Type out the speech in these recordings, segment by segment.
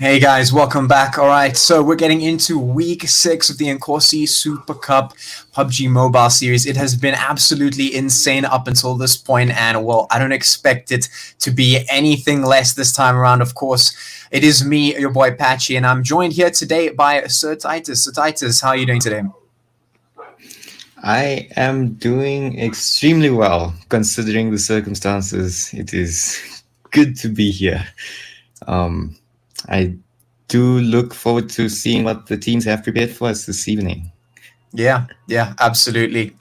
Hey guys, welcome back. All right, so we're getting into week 6 of the Inkosi Super Cup PUBG Mobile series. It has been absolutely insane up until this point, and well, I don't expect it to be anything less this time around. Of course, it is me, your boy Patchy, and I'm joined here today by Sir Titus. Sir Titus, how are you doing today? I am doing extremely well considering the circumstances. It is good to be here. I do look forward to seeing what the teams have prepared for us this evening. Yeah, absolutely.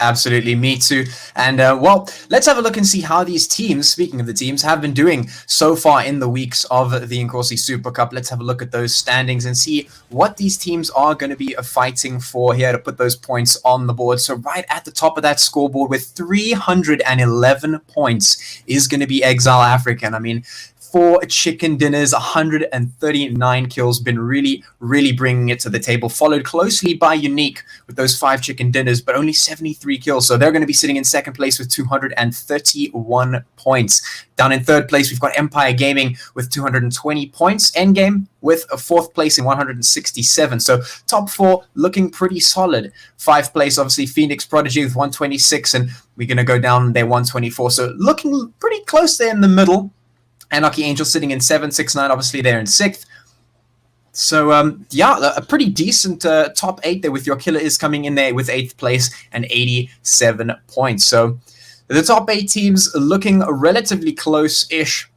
Me too. And well, let's have a look and see how these teams, speaking of the teams, have been doing so far in the weeks of the Inkosi Super Cup. Let's have a look at those standings and see what these teams are going to be fighting for here to put those points on the board. So right at the top of that scoreboard with 311 points is going to be Exile African. I mean, 4 chicken dinners, 139 kills, been really bringing it to the table, followed closely by Unique with those 5 chicken dinners, but only 73 kills. So they're going to be sitting in second place with 231 points. Down in third place, we've got Empire Gaming with 220 points. Endgame with a fourth place in 167. So top 4 looking pretty solid. 5th place, obviously, Phoenix Prodigy with 126, and we're going to go down there 124. So looking pretty close there in the middle. Anarchy Angel sitting in 769, obviously they're in 6th. So, yeah, a pretty decent top 8 there with Your Killer Is coming in there with 8th place and 87 points. So the top 8 teams looking relatively close-ish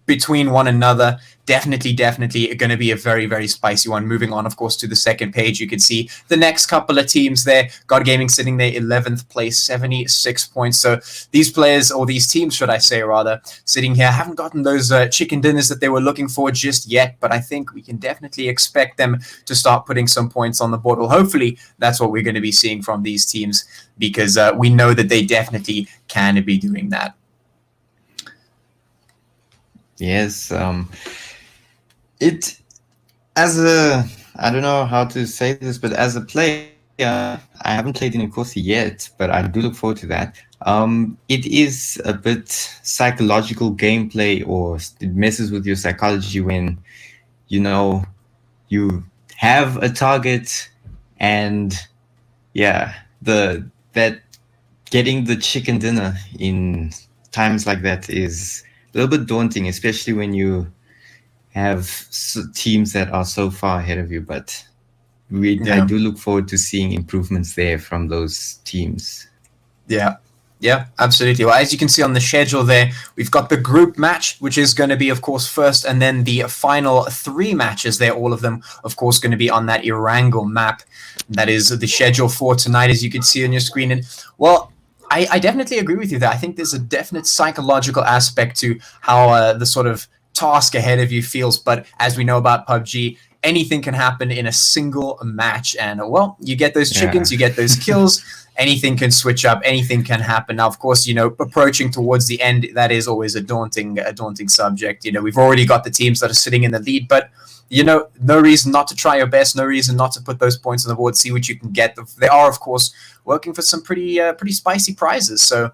between one another. Definitely going to be a very spicy one. Moving on, of course, to the second page, you can see the next couple of teams there. God Gaming sitting there 11th place, 76 points. So these players, or these teams, should I say rather, sitting here haven't gotten those chicken dinners that they were looking for just yet, but I think we can definitely expect them to start putting some points on the board. Well, hopefully that's what we're going to be seeing from these teams, because we know that they definitely can be doing that. Yes, I don't know how to say this, but as a player, I haven't played in Inkosi yet, but I do look forward to that. It is a bit psychological gameplay, or it messes with your psychology when, you have a target, and that getting the chicken dinner in times like that is a little bit daunting, especially when you have teams that are so far ahead of you. But I do look forward to seeing improvements there from those teams. Yeah, absolutely. Well, as you can see on the schedule there, we've got the group match, which is going to be, of course, first, and then the final 3 matches there, all of them, of course, going to be on that Erangel map. That is the schedule for tonight, as you can see on your screen. And, well, I definitely agree with you there. I think there's a definite psychological aspect to how the sort of task ahead of you feels. But as we know about PUBG, anything can happen in a single match. And, well, you get those chickens, you get those kills. Anything can switch up. Anything can happen. Now, of course, approaching towards the end, that is always a daunting subject. We've already got the teams that are sitting in the lead, but no reason not to try your best. No reason not to put those points on the board. See what you can get. They are, of course, working for some pretty spicy prizes. So,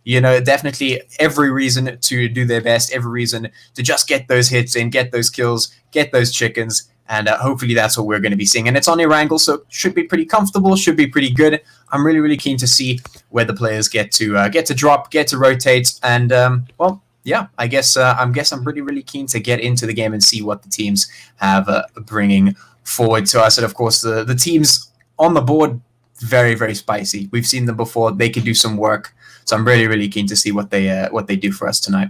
definitely every reason to do their best. Every reason to just get those hits in, get those kills, get those chickens. And hopefully that's what we're going to be seeing. And it's on Erangel, so should be pretty comfortable, should be pretty good. I'm really keen to see where the players get to drop, get to rotate. And, well, yeah, I guess I'm really keen to get into the game and see what the teams have bringing forward to us. And, of course, the teams on the board, very spicy. We've seen them before. They can do some work. So I'm really keen to see what they do for us tonight.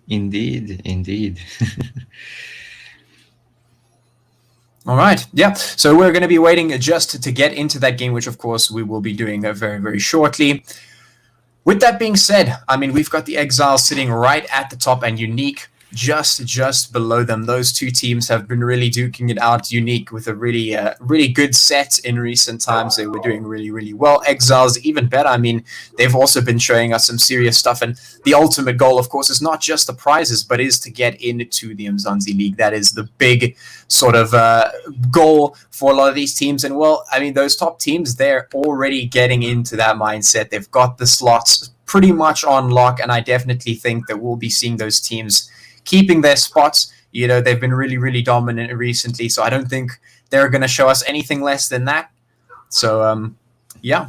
Indeed. All right. Yeah. So we're going to be waiting just to get into that game, which, of course, we will be doing very shortly. With that being said, I mean, we've got the Exiles sitting right at the top and Unique just below them. Those two teams have been really duking it out. Unique with a really good set in recent times. They were doing really well. Exiles even better. I mean, they've also been showing us some serious stuff. And the ultimate goal, of course, is not just the prizes, but is to get into the Mzansi League. That is the big sort of goal for a lot of these teams. And, well, I mean, those top teams, they're already getting into that mindset. They've got the slots pretty much on lock, and I definitely think that we'll be seeing those teams keeping their spots. You know, they've been really, really dominant recently, so I don't think they're going to show us anything less than that. So, yeah,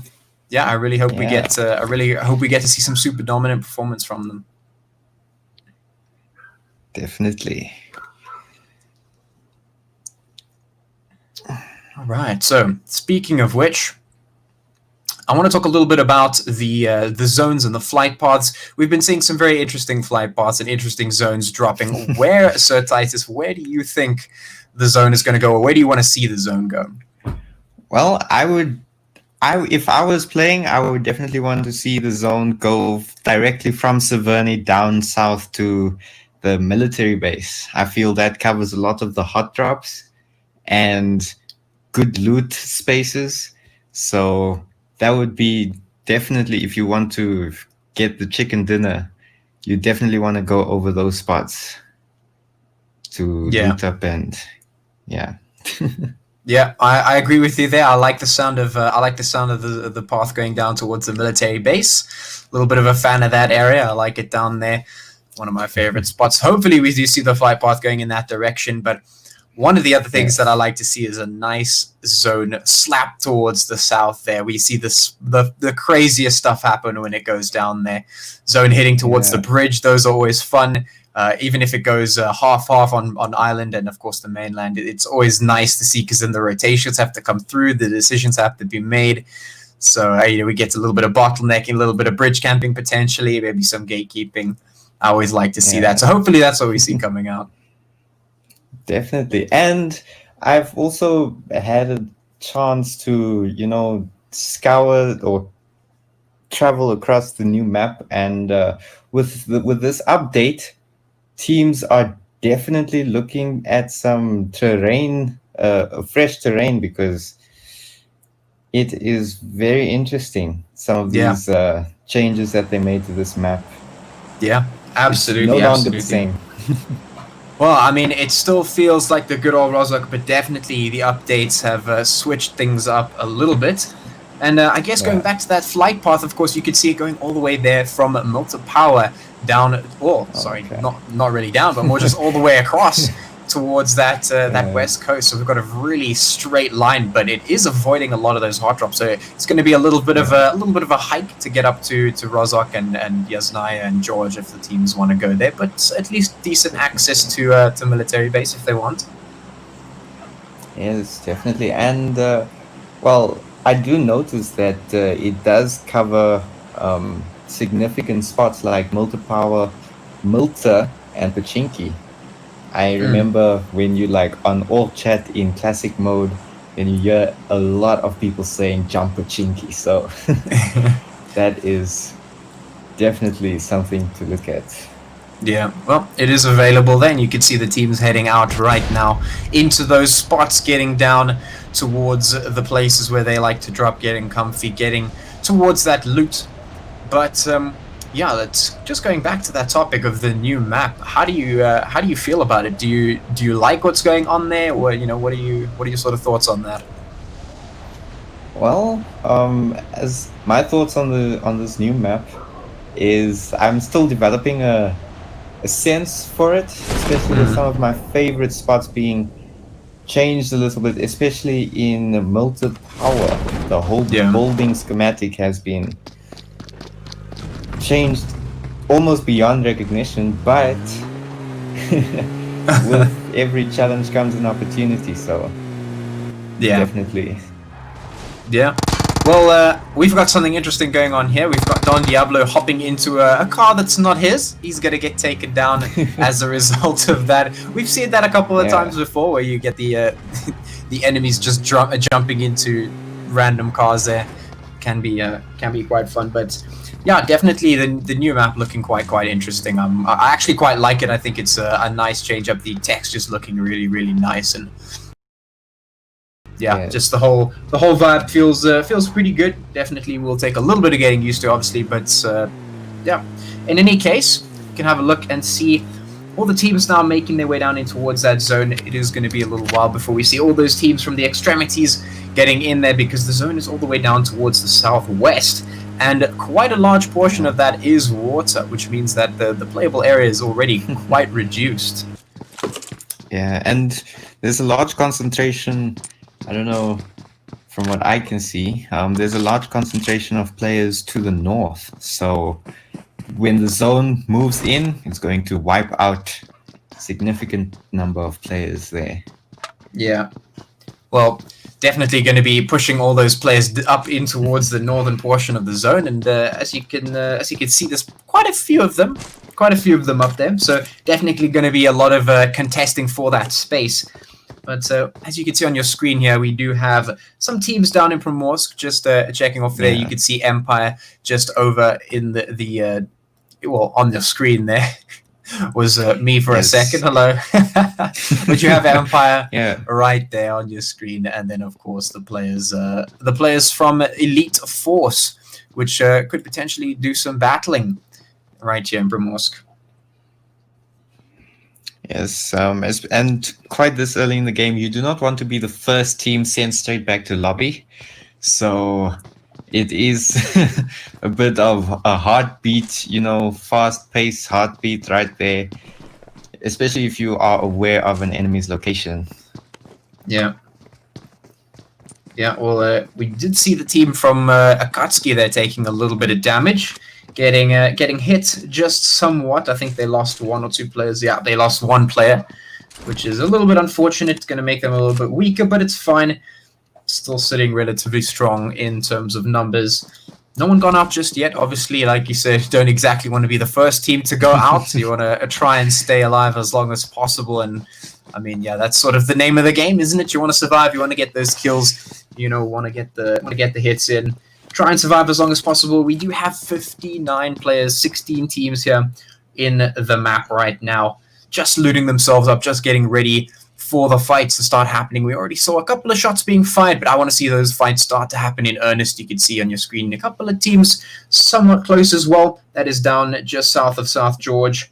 I really hope we get. I really hope we get to see some super dominant performance from them. Definitely. All right. So, speaking of which, I want to talk a little bit about the zones and the flight paths. We've been seeing some very interesting flight paths and interesting zones dropping. Where, Sir Titus, where do you think the zone is going to go, or where do you want to see the zone go? Well, if I was playing, I would definitely want to see the zone go directly from Severny down south to the military base. I feel that covers a lot of the hot drops and good loot spaces. So that would be definitely, if you want to get the chicken dinner, you definitely want to go over those spots to loot up and Yeah, I agree with you there. I like the sound of the path going down towards the military base. A little bit of a fan of that area. I like it down there. One of my favorite spots. Hopefully we do see the flight path going in that direction, but one of the other things that I like to see is a nice zone slapped towards the south there. We see the craziest stuff happen when it goes down there. Zone hitting towards the bridge. Those are always fun. Even if it goes half-half on island and, of course, the mainland, it's always nice to see because then the rotations have to come through. The decisions have to be made. So, we get a little bit of bottlenecking, a little bit of bridge camping potentially, maybe some gatekeeping. I always like to see that. So hopefully that's what we see coming out. Definitely. And I've also had a chance to, scour or travel across the new map. And with this update, teams are definitely looking at some terrain, fresh terrain, because it is very interesting. Some of these changes that they made to this map. Yeah, absolutely. It's no longer the same. Well, I mean, it still feels like the good old Rozhok, but definitely the updates have switched things up a little bit. And I guess going back to that flight path, of course, you could see it going all the way there from Milta Power down, not really down, but more just all the way across towards that west coast. So we've got a really straight line, but it is avoiding a lot of those hot drops. So it's going to be a little bit of a hike to get up to Rozhok and Yasnaya and George if the teams want to go there. But at least decent access to military base if they want. Yes, definitely. And I do notice that it does cover significant spots like Milta Power, Milta, and Pachinki. I remember when you on all chat in classic mode, and you hear a lot of people saying jump Pachinki. So that is definitely something to look at. Yeah, well, it is available then. You can see the teams heading out right now into those spots, getting down towards the places where they like to drop, getting comfy, getting towards that loot. But let's just going back to that topic of the new map. How do you feel about it? Do you like what's going on there, or what are your sort of thoughts on that? Well, as my thoughts on this new map is, I'm still developing a sense for it, especially with some of my favorite spots being changed a little bit, especially in Milta Power. The whole building schematic has been changed almost beyond recognition, but with every challenge comes an opportunity, so definitely. Yeah. Well, we've got something interesting going on here. We've got Don Diablo hopping into a car that's not his. He's going to get taken down as a result of that. We've seen that a couple of times before, where you get the enemies just jumping into random cars there. Can be quite fun, but yeah, definitely the new map looking quite interesting. I actually quite like it. I think it's a nice change up. The texture's looking really nice, and just the whole vibe feels pretty good. Definitely will take a little bit of getting used to, obviously, but in any case, you can have a look and see all the teams now making their way down in towards that zone. It is going to be a little while before we see all those teams from the extremities getting in there, because the zone is all the way down towards the southwest, and quite a large portion of that is water, which means that the playable area is already quite reduced. Yeah, and there's a large concentration. I don't know, from what I can see, there's a large concentration of players to the north. So when the zone moves in, it's going to wipe out a significant number of players there. Yeah. Well, definitely going to be pushing all those players up in towards the northern portion of the zone, and as you can see, there's quite a few of them up there. So definitely going to be a lot of contesting for that space. But as you can see on your screen here, we do have some teams down in Primorsk. Just checking off there, you can see Empire just over in the well, on your screen there. Was me for a second. Hello. But you have Empire right there on your screen, and then of course the players from Elite Force, which could potentially do some battling right here in Primorsk. Yes, and quite this early in the game, you do not want to be the first team sent straight back to lobby. So it is a bit of a heartbeat, fast-paced heartbeat right there, especially if you are aware of an enemy's location. Yeah. Yeah, well, we did see the team from Akatsuki there taking a little bit of damage, getting hit just somewhat. I think they lost 1 or 2 players. Yeah, they lost 1 player, which is a little bit unfortunate. It's going to make them a little bit weaker, but it's fine. Still sitting relatively strong in terms of numbers. No one gone up just yet. Obviously, like you said, don't exactly want to be the first team to go out. You want to try and stay alive as long as possible. And I mean, yeah, that's sort of the name of the game, isn't it? You want to survive. You want to get those kills. Want to get the hits in. Try and survive as long as possible. We do have 59 players, 16 teams here in the map right now, just looting themselves up, just getting ready for the fights to start happening. We already saw a couple of shots being fired, but I want to see those fights start to happen in earnest. You can see on your screen a couple of teams somewhat close as well. That is down just south of South George.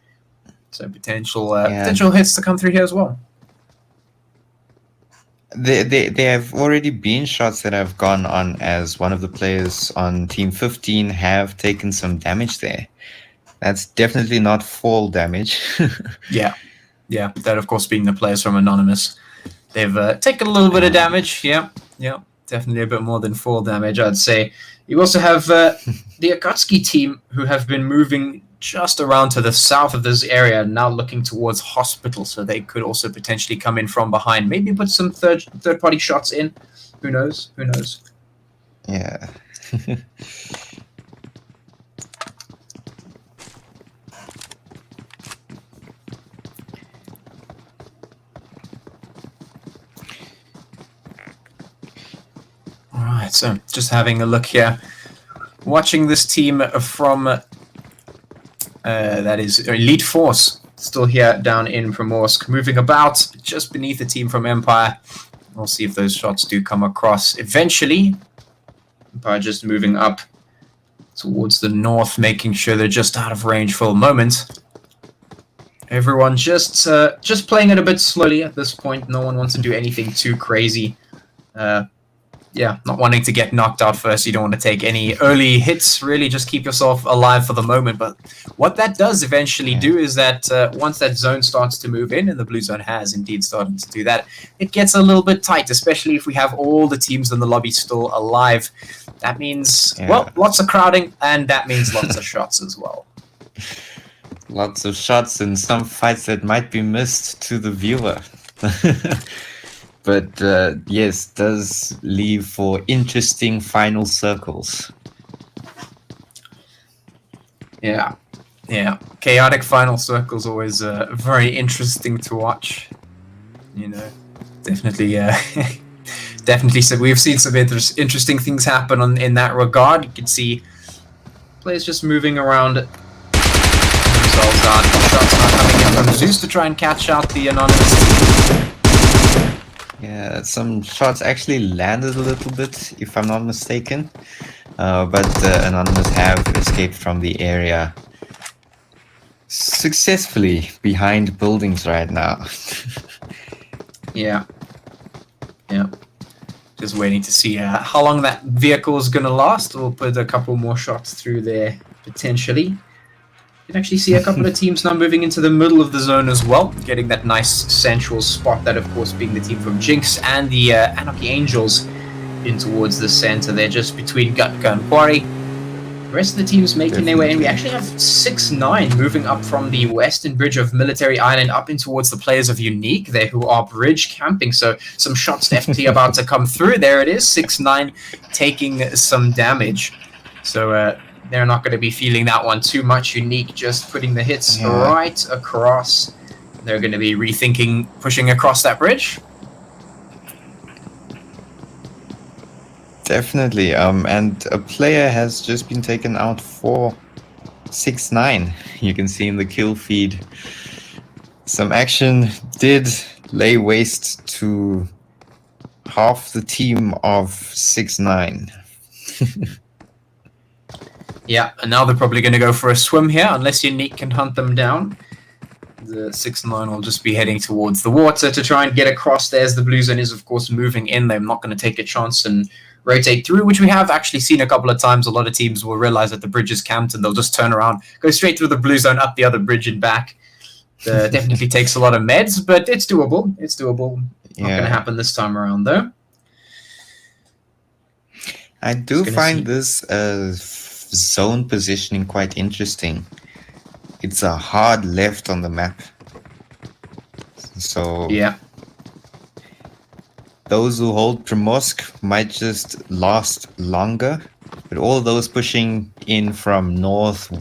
So potential hits to come through here as well. There have already been shots that have gone on as one of the players on Team 15 have taken some damage there. That's definitely not fall damage. Yeah, that of course being the players from Anonymous. They've taken a little bit of damage. Yeah, definitely a bit more than fall damage, I'd say. You also have the Akatsuki team who have been moving just around to the south of this area, now looking towards hospital, so they could also potentially come in from behind. Maybe put some third-party shots in. Who knows? Yeah. Alright, so just having a look here. Watching this team from that is Elite Force, still here down in Primorsk, moving about just beneath the team from Empire. We'll see if those shots do come across eventually. Empire just moving up towards the north, making sure they're just out of range for a moment. Everyone just playing it a bit slowly at this point. No one wants to do anything too crazy. Yeah, not wanting to get knocked out first. You don't want to take any early hits, really. Just keep yourself alive for the moment. But what that does eventually do is that once that zone starts to move in, and the blue zone has indeed started to do that, it gets a little bit tight, especially if we have all the teams in the lobby still alive. That means, well, lots of crowding, and that means lots of shots as well. Lots of shots and some fights that might be missed to the viewer. But yes, does leave for interesting final circles. Yeah. Chaotic final circles always very interesting to watch. Definitely. Definitely. So we've seen some interesting things happen in that regard. You can see players just moving around. Themselves out. Shots not coming in from Zeus to try and catch out the Anonymous team. Yeah, some shots actually landed a little bit, if I'm not mistaken. But Anonymous have escaped from the area successfully behind buildings right now. Yeah. Just waiting to see how long that vehicle is going to last. We'll put a couple more shots through there, potentially. can actually see a couple of teams now moving into the middle of the zone as well, getting that nice central spot, that of course being the team from Jinx and the Anarchy Angels in towards the center. They're just between Gutka and Quarry. The rest of the teams making their way in. We actually have 6-9 moving up from the western bridge of Military Island up in towards the players of Unique there, who are bridge camping. So some shots definitely about to come through. There it is, 6-9 taking some damage. So they're not going to be feeling that one too much. Unique just putting the hits right across. They're going to be rethinking pushing across that bridge. Definitely. And a player has just been taken out for 6-9. You can see in the kill feed. Some action did lay waste to half the team of 6-9. Yeah, and now they're probably going to go for a swim here, unless Unique can hunt them down. The 6-9 will just be heading towards the water to try and get across there, as the blue zone is, of course, moving in. They're not going to take a chance and rotate through, which we have actually seen a couple of times. A lot of teams will realize that the bridge is camped and they'll just turn around, go straight through the blue zone, up the other bridge and back. Definitely takes a lot of meds, but it's doable. It's doable. Not going to happen this time around, though. I do find this zone positioning quite interesting. It's a hard left on the map. So yeah, those who hold Primorsk might just last longer, but all those pushing in from northeast,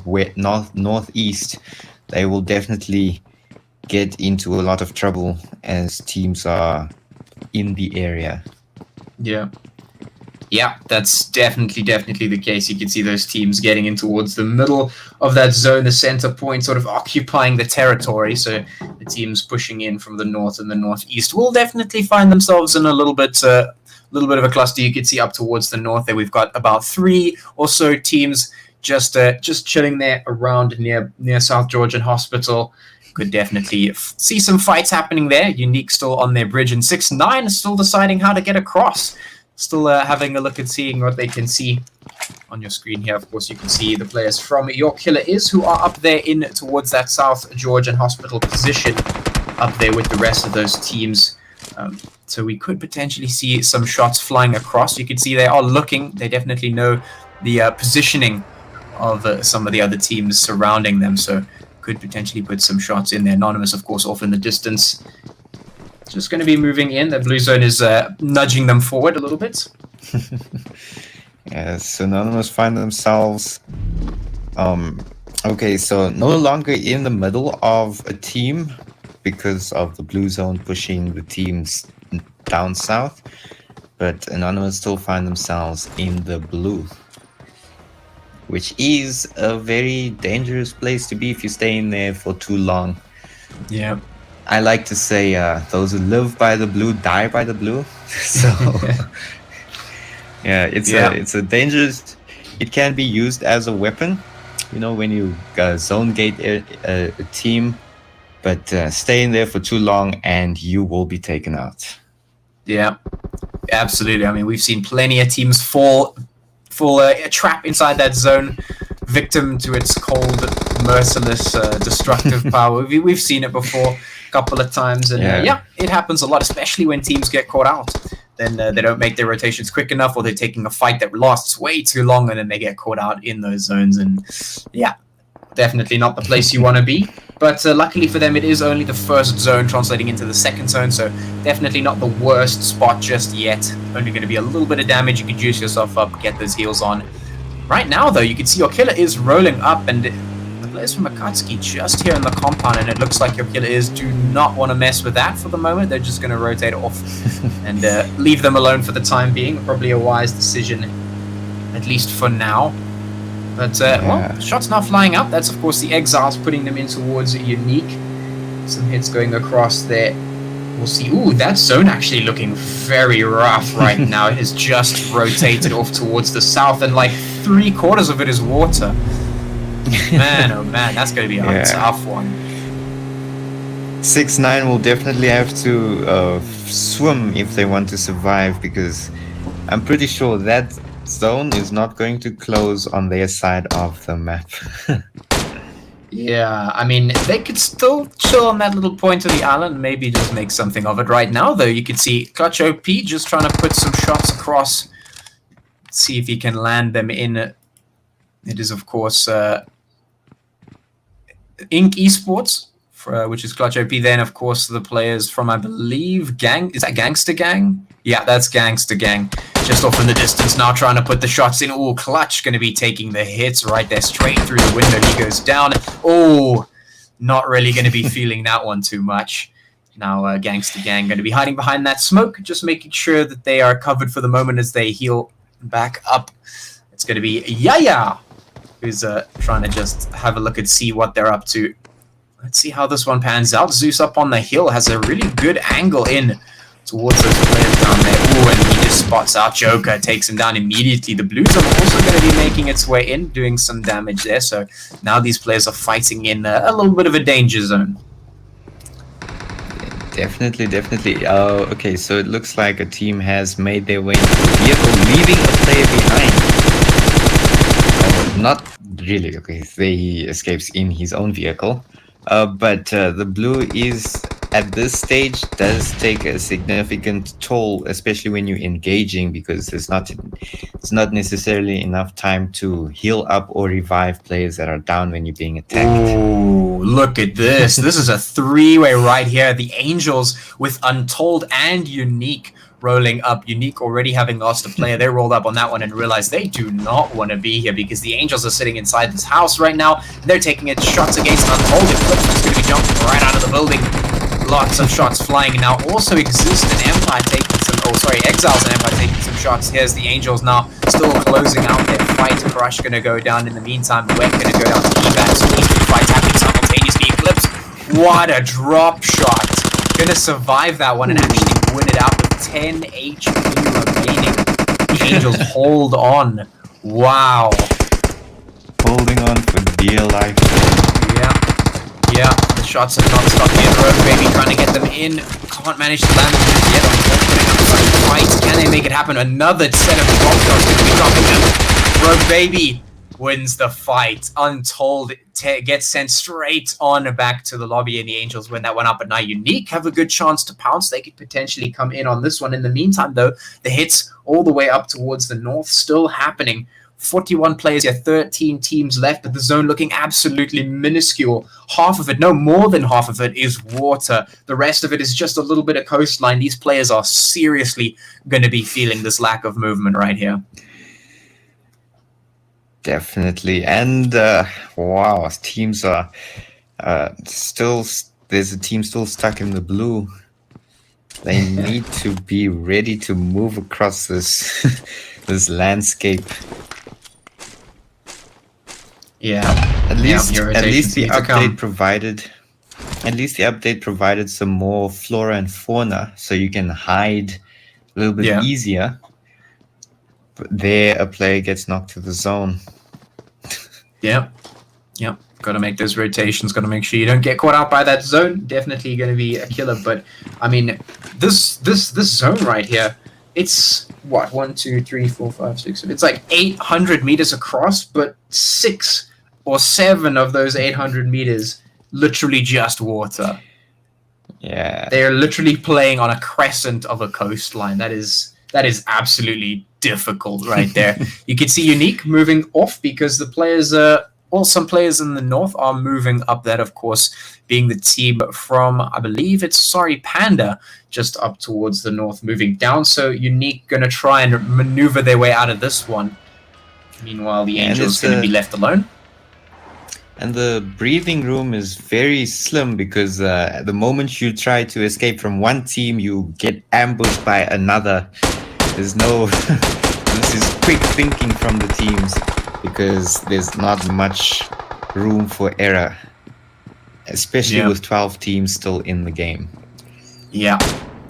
they will definitely get into a lot of trouble as teams are in the area. Yeah, that's definitely the case. You can see those teams getting in towards the middle of that zone, the center point, sort of occupying the territory. So the teams pushing in from the north and the northeast will definitely find themselves in a little bit of a cluster. You can see up towards the north there, we've got about 3 or so teams just chilling there around near South Georgian Hospital. Could definitely see some fights happening there. Unique still on their bridge, and 6-9 is still deciding how to get across. Still having a look and seeing what they can see on your screen here. Of course, you can see the players from Your Killer Is, who are up there in towards that South Georgian Hospital position, up there with the rest of those teams. So we could potentially see some shots flying across. You can see they are looking. They definitely know the positioning of some of the other teams surrounding them. So could potentially put some shots in there. Anonymous, of course, off in the distance. Just going to be moving in. The blue zone is nudging them forward a little bit. Yes, Anonymous find themselves okay, so no longer in the middle of a team because of the blue zone pushing the teams down south, but Anonymous still find themselves in the blue, which is a very dangerous place to be if you stay in there for too long. Yeah. I like to say those who live by the blue die by the blue. So yeah, it's a dangerous. It can be used as a weapon, you know, when you zone gate a team, but stay in there for too long and you will be taken out. Yeah, absolutely. I mean, we've seen plenty of teams fall a trap inside that zone, victim to its cold, merciless, destructive power. We've seen it before a couple of times, and it happens a lot, especially when teams get caught out. Then they don't make their rotations quick enough, or they're taking a fight that lasts way too long, and then they get caught out in those zones. And yeah, definitely not the place you want to be. But luckily for them, it is only the first zone translating into the second zone, so definitely not the worst spot just yet. Only going to be a little bit of damage. You can juice yourself up, get those heals on. Right now, though, you can see Your Killer Is rolling up, and the players from Akatsuki just here in the compound, and it looks like Your Killer Is do not want to mess with that for the moment. They're just going to rotate off and leave them alone for the time being. Probably a wise decision, at least for now. But, well, shots now flying up. That's, of course, the Exiles putting them in towards Unique. Some hits going across there. We'll see. Ooh, that zone actually looking very rough right now. It has just rotated off towards the south, and like 3/4 of it is water. Man, oh man, that's going to be a tough one. 6-9 will definitely have to swim if they want to survive, because I'm pretty sure that zone is not going to close on their side of the map. Yeah, I mean, they could still chill on that little point of the island, maybe just make something of it. Right now, though, you could see Clutch OP just trying to put some shots across, see if he can land them in. It is, of course, Esports, which is Clutch OP. Then, of course, the players from, I believe, is that Gangster Gang? Yeah, that's Gangster Gang. Just off in the distance now, trying to put the shots in. Oh, Clutch going to be taking the hits right there, straight through the window. He goes down. Oh, not really going to be feeling that one too much. Now, Gangster Gang going to be hiding behind that smoke, just making sure that they are covered for the moment as they heal back up. It's going to be Yaya, who's trying to just have a look and see what they're up to. Let's see how this one pans out. Zeus up on the hill has a really good angle in towards those players down there. Ooh, and he just spots out Joker, takes him down immediately. The Blues are also going to be making its way in, doing some damage there. So now these players are fighting in a little bit of a danger zone. Definitely, definitely. Okay, so it looks like a team has made their way into the vehicle, leaving a player behind. Not really, okay, he escapes in his own vehicle. But the blue is, at this stage, does take a significant toll, especially when you're engaging, because it's not necessarily enough time to heal up or revive players that are down when you're being attacked. Ooh, look at this. This is a three-way right here. The Angels with Untold and Unique rolling up. Unique already having lost a player. They rolled up on that one and realized they do not want to be here because the Angels are sitting inside this house right now. They're taking its shots against Untold. Eclipse is going to be jumping right out of the building. Lots of shots flying now. Also Exist and Empire taking some... Oh, sorry, Exiles and Empire taking some shots. Here's the Angels now still closing out their fight. Crush going to go down in the meantime. Wet going to go down to Evac. So these two fights happening simultaneously. Eclipse, what a drop shot. Going to survive that one and actually win it out with 10 HP remaining. The Angels hold on. Wow. Holding on for dear life. Yeah, the shots have not stopped yet. Rogue Baby trying to get them in. Can't manage to land them just yet. Putting up some fights. Can they make it happen? Another set of drop shots going to be dropping them. Rogue Baby wins the fight. Untold gets sent straight on back to the lobby, and the Angels win that one up. But now Unique have a good chance to pounce. They could potentially come in on this one. In the meantime, though, the hits all the way up towards the north still happening. 41 players here, 13 teams left, but the zone looking absolutely minuscule. Half of it, no more than half of it, is water. The rest of it is just a little bit of coastline. These players are seriously going to be feeling this lack of movement right here. Definitely. And wow, teams are still... There's a team still stuck in the blue. They need to be ready to move across this this landscape. Yeah. At least the update provided some more flora and fauna, so you can hide a little bit easier. But there, a player gets knocked to the zone. Yep. Got to make those rotations. Got to make sure you don't get caught out by that zone. Definitely going to be a killer. But I mean, this zone right here, it's what 1, 2, 3, 4, 5, 6. It's like 800 meters across, but 6 or 7 of those 800 meters literally just water. Yeah, they are literally playing on a crescent of a coastline. That is absolutely difficult right there. You can see Unique moving off because the players some players in the north are moving up. That, of course, being the team from, I believe it's Panda, just up towards the north, moving down. So Unique going to try and maneuver their way out of this one. Meanwhile, the Angels going to be left alone. And the breathing room is very slim because the moment you try to escape from one team, you get ambushed by another. There's no... This is quick thinking from the teams because there's not much room for error, especially with 12 teams still in the game. Yeah,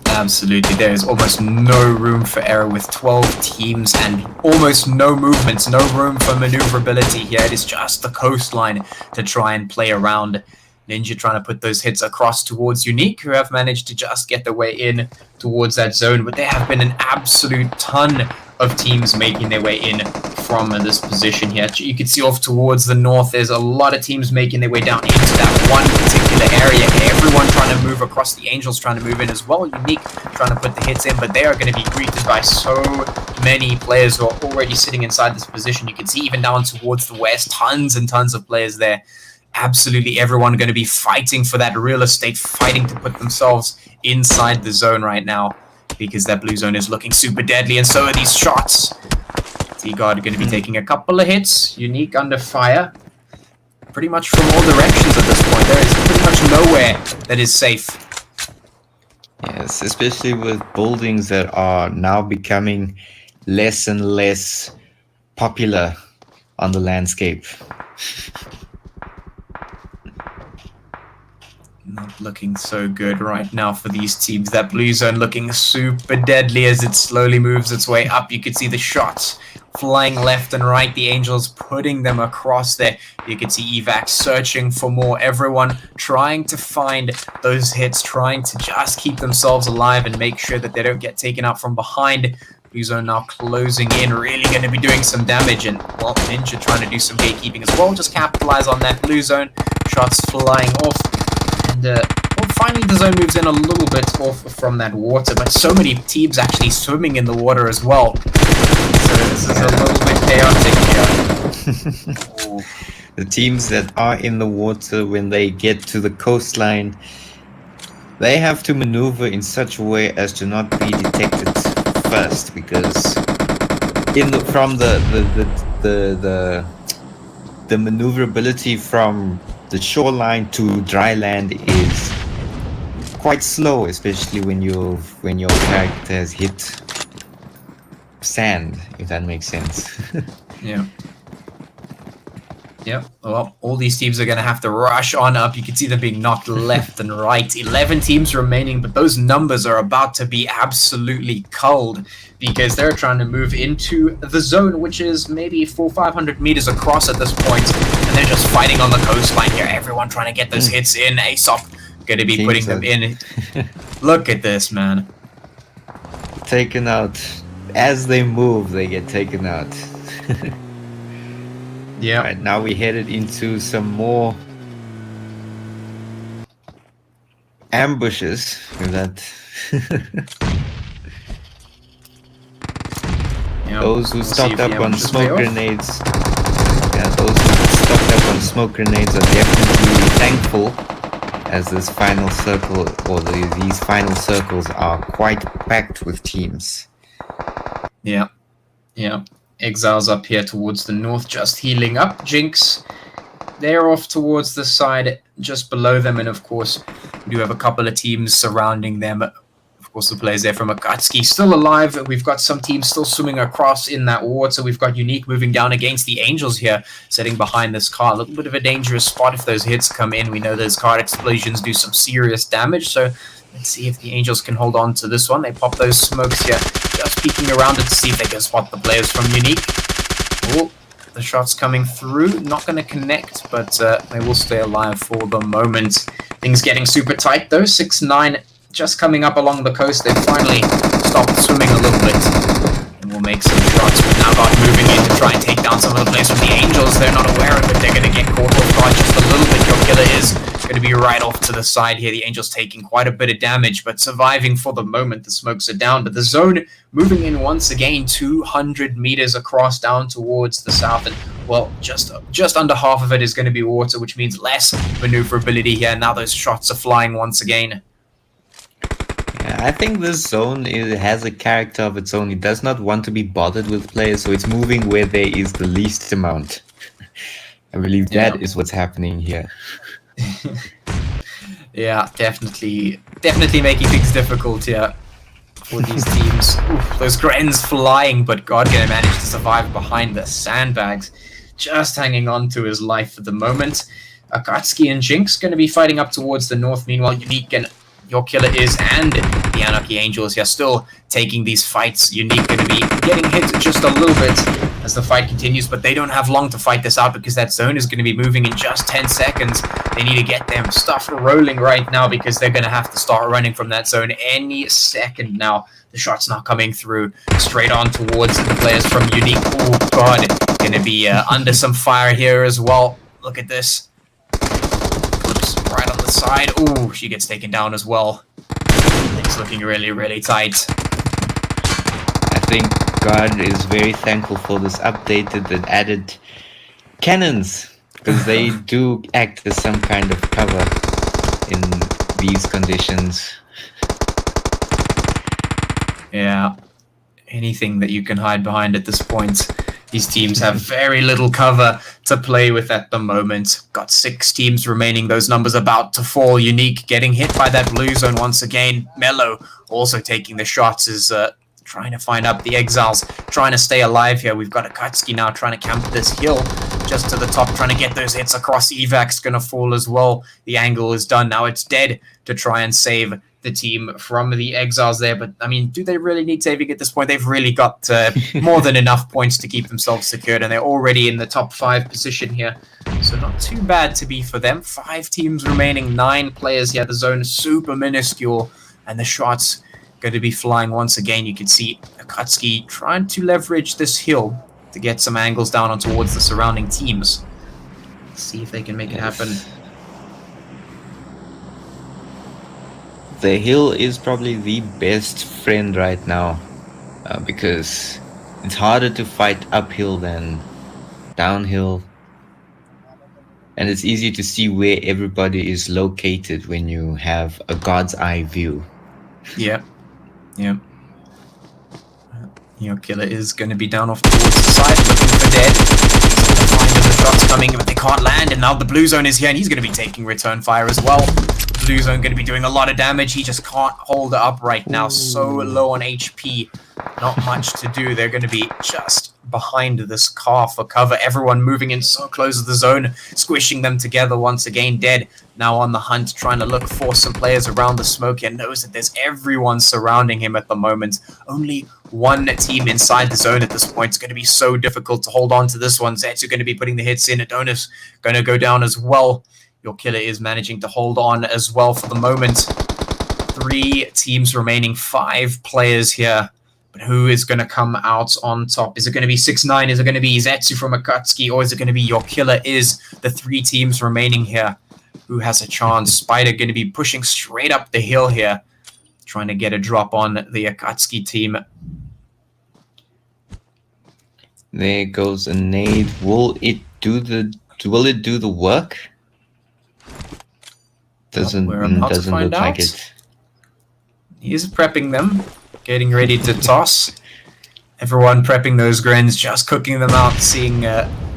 absolutely. There is almost no room for error with 12 teams and almost no movements, no room for maneuverability here. It is just the coastline to try and play around. Ninja trying to put those hits across towards Unique, who have managed to just get their way in towards that zone. But there have been an absolute ton of teams making their way in from this position here. You can see off towards the north, there's a lot of teams making their way down into that one particular area. Everyone trying to move across. The Angels trying to move in as well. Unique trying to put the hits in, but they are going to be greeted by so many players who are already sitting inside this position. You can see even down towards the west, tons and tons of players there. Absolutely everyone going to be fighting for that real estate, fighting to put themselves inside the zone right now, because that blue zone is looking super deadly, and so are these shots. T-Guard going to be taking a couple of hits. Unique under fire. Pretty much from all directions at this point. There is pretty much nowhere that is safe. Yes, especially with buildings that are now becoming less and less popular on the landscape. Not looking so good right now for these teams. That blue zone looking super deadly as it slowly moves its way up. You can see the shots flying left and right. The Angels putting them across there. You can see Evac searching for more. Everyone trying to find those hits, trying to just keep themselves alive and make sure that they don't get taken out from behind. Blue zone now closing in, really going to be doing some damage. And, well, Ninja trying to do some gatekeeping as well. Just capitalize on that blue zone. Shots flying off. And, well, finally the zone moves in a little bit off from that water, but so many teams actually swimming in the water as well. So this is a little bit chaotic here. The teams that are in the water, when they get to the coastline, they have to maneuver in such a way as to not be detected first, because from the maneuverability from the shoreline to dry land is quite slow, especially when your character has hit sand, if that makes sense. Yeah. Yep. Well, all these teams are going to have to rush on up. You can see them being knocked left and right. 11 teams remaining, but those numbers are about to be absolutely culled because they're trying to move into the zone, which is maybe 400-500 meters across at this point, and they're just fighting on the coastline here. Everyone trying to get those hits in. Aesop going to be putting them in. Look at this, man. Taken out. As they move, they get taken out. Yeah. Right, now we headed into some more ambushes. That those who stocked up on smoke grenades. Yeah, those who stocked up on smoke grenades are definitely thankful, as this final circle, or these final circles, are quite packed with teams. Yeah. Yeah. Exiles up here towards the north, just healing up. Jinx, they're off towards the side just below them, and of course we do have a couple of teams surrounding them. Of course, the players there from Akatsuki still alive. We've got some teams still swimming across in that water. We've got Unique moving down against the Angels here, sitting behind this car. A little bit of a dangerous spot if those hits come in. We know those car explosions do some serious damage, so let's see if the Angels can hold on to this one. They pop those smokes here, just peeking around it to see if they can spot the players from Unique. Oh, the shots coming through. Not going to connect, but they will stay alive for the moment. Things getting super tight, though. 6-9 just coming up along the coast. They finally stopped swimming a little bit. And we'll make some shots. But now got moving in to try and take down some of the players from the Angels. They're not aware of it. They're going to get caught off guard just a little bit. Your killer is going to be right off to the side here. The Angels taking quite a bit of damage, but surviving for the moment. The smokes are down, but the zone moving in once again, 200 meters across down towards the south. And, well, just under half of it is going to be water, which means less maneuverability here. Now those shots are flying once again. Yeah, I think this zone has a character of its own. It does not want to be bothered with players, so it's moving where there is the least amount. I believe that is what's happening here. Yeah, definitely making things difficult here for these teams. Oof, those Grens flying, but God gonna manage to survive behind the sandbags, just hanging on to his life for the moment. Akatsuki and Jinx gonna be fighting up towards the north. Meanwhile, Unique and Your Killer is and the Anarchy Angels here still taking these fights. Unique gonna be getting hit just a little bit. as the fight continues, but they don't have long to fight this out because that zone is going to be moving in just 10 seconds. They need to get them stuff rolling right now because they're going to have to start running from that zone any second now. The shot's not coming through straight on towards the players from Unique. Oh, God. Going to be under some fire here as well. Look at this. Oops, right on the side. Oh, she gets taken down as well. It's looking really, really tight. I think God is very thankful for this updated and added cannons, because they do act as some kind of cover in these conditions. Yeah, anything that you can hide behind at this point. These teams have very little cover to play with at the moment. Got 6 teams remaining. Those numbers about to fall. Unique getting hit by that blue zone once again. Mello also taking the shots is trying to find up the Exiles, trying to stay alive here. We've got Akatsuki now trying to camp this hill just to the top, trying to get those hits across. Evac's going to fall as well. The angle is done. Now it's dead to try and save the team from the Exiles there. But, I mean, do they really need saving at this point? They've really got more than enough points to keep themselves secured, and they're already in the top 5 position here. So not too bad to be for them. 5 teams remaining, 9 players here. The zone is super minuscule, and the shots going to be flying once again. You can see Akatsuki trying to leverage this hill to get some angles down on towards the surrounding teams. Let's see if they can make it happen. The hill is probably the best friend right now, because it's harder to fight uphill than downhill, and it's easier to see where everybody is located when you have a God's eye view. Yeah. Yeah. Your killer is going to be down off towards the side, looking for dead. He's going to find him. The shots coming, but they can't land, and now the blue zone is here, and he's going to be taking return fire as well. Blue zone going to be doing a lot of damage. He just can't hold it up right now. So low on HP. Not much to do. They're going to be just behind this car for cover. Everyone moving in so close to the zone, squishing them together once again. Dead now on the hunt, trying to look for some players around the smoke, and knows that there's everyone surrounding him at the moment. Only one team inside the zone at this point. It's going to be so difficult to hold on to this one. Zetsu going to be putting the hits in. Adonis going to go down as well. Your killer is managing to hold on as well for the moment. 3 teams remaining, 5 players here. But who is going to come out on top? Is it going to be 6ix9ine? Is it going to be Zetsu from Akatsuki? Or is it going to be Your Killer Is? The 3 teams remaining here. Who has a chance? Spider going to be pushing straight up the hill here. Trying to get a drop on the Akatsuki team. There goes a nade. Will it do the work? Doesn't look like it. He's prepping them, getting ready to toss. Everyone prepping those grins, just cooking them out, seeing,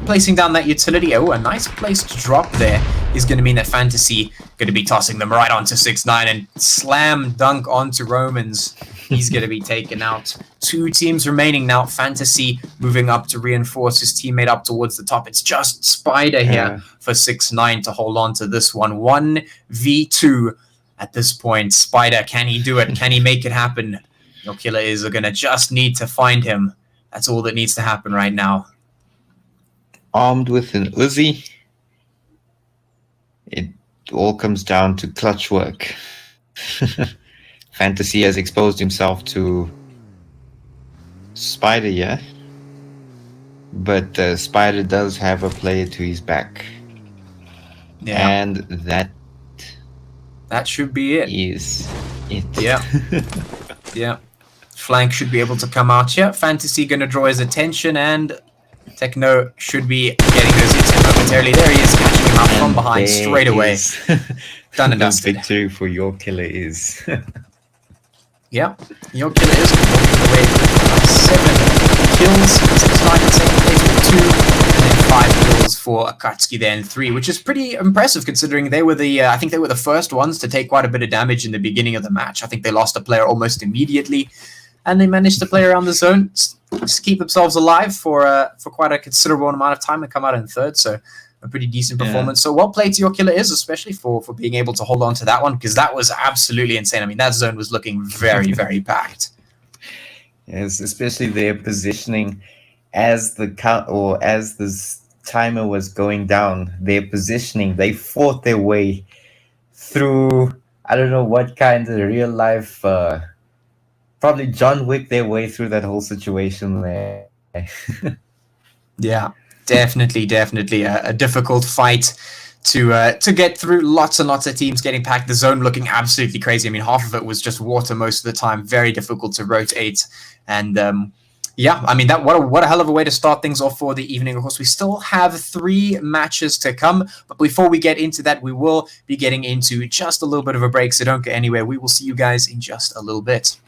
placing down that utility. Oh, a nice place to drop there is going to mean that Fantasy going to be tossing them right onto 6ix9ine and slam dunk onto Romans. He's going to be taken out. 2 teams remaining now. Fantasy moving up to reinforce his teammate up towards the top. It's just Spider here for 6ix9ine to hold on to this one. 1v2 at this point. Spider, can he do it? Can he make it happen? Your killer is going to just need to find him. That's all that needs to happen right now. Armed with an Uzi, it all comes down to clutch work. Fantasy has exposed himself to Spider, yeah? But Spider does have a player to his back. Yeah. And that should be it. Is it. Yeah. Yeah. Flank should be able to come out here. Fantasy going to draw his attention, and Techno should be getting those hits in momentarily. There he is, catching him out from behind straight away. Done and dusted. Victory for Your Killer Is. Yeah, Your Killer Is walking away with 7 kills. 6ix9ine in second place with 2, and then 5 kills for Akatsuki there in 3, which is pretty impressive considering they were the, I think they were the first ones to take quite a bit of damage in the beginning of the match. I think they lost a player almost immediately, and they managed to play around the zone, just keep themselves alive for quite a considerable amount of time and come out in 3rd. So a pretty decent performance. So well played to Your Killer Is, especially for being able to hold on to that one, because that was absolutely insane. I mean, that zone was looking very, very packed. Yes, especially their positioning as the count or as this timer was going down, their positioning, they fought their way through. I don't know what kind of real life, probably John Wick their way through that whole situation there. Yeah, definitely a difficult fight to get through. Lots and lots of teams getting packed. The zone looking absolutely crazy. I mean, half of it was just water most of the time. Very difficult to rotate, and yeah, I mean that what a hell of a way to start things off for the evening. Of course, we still have 3 matches to come, but before we get into that, we will be getting into just a little bit of a break. So don't go anywhere. We will see you guys in just a little bit.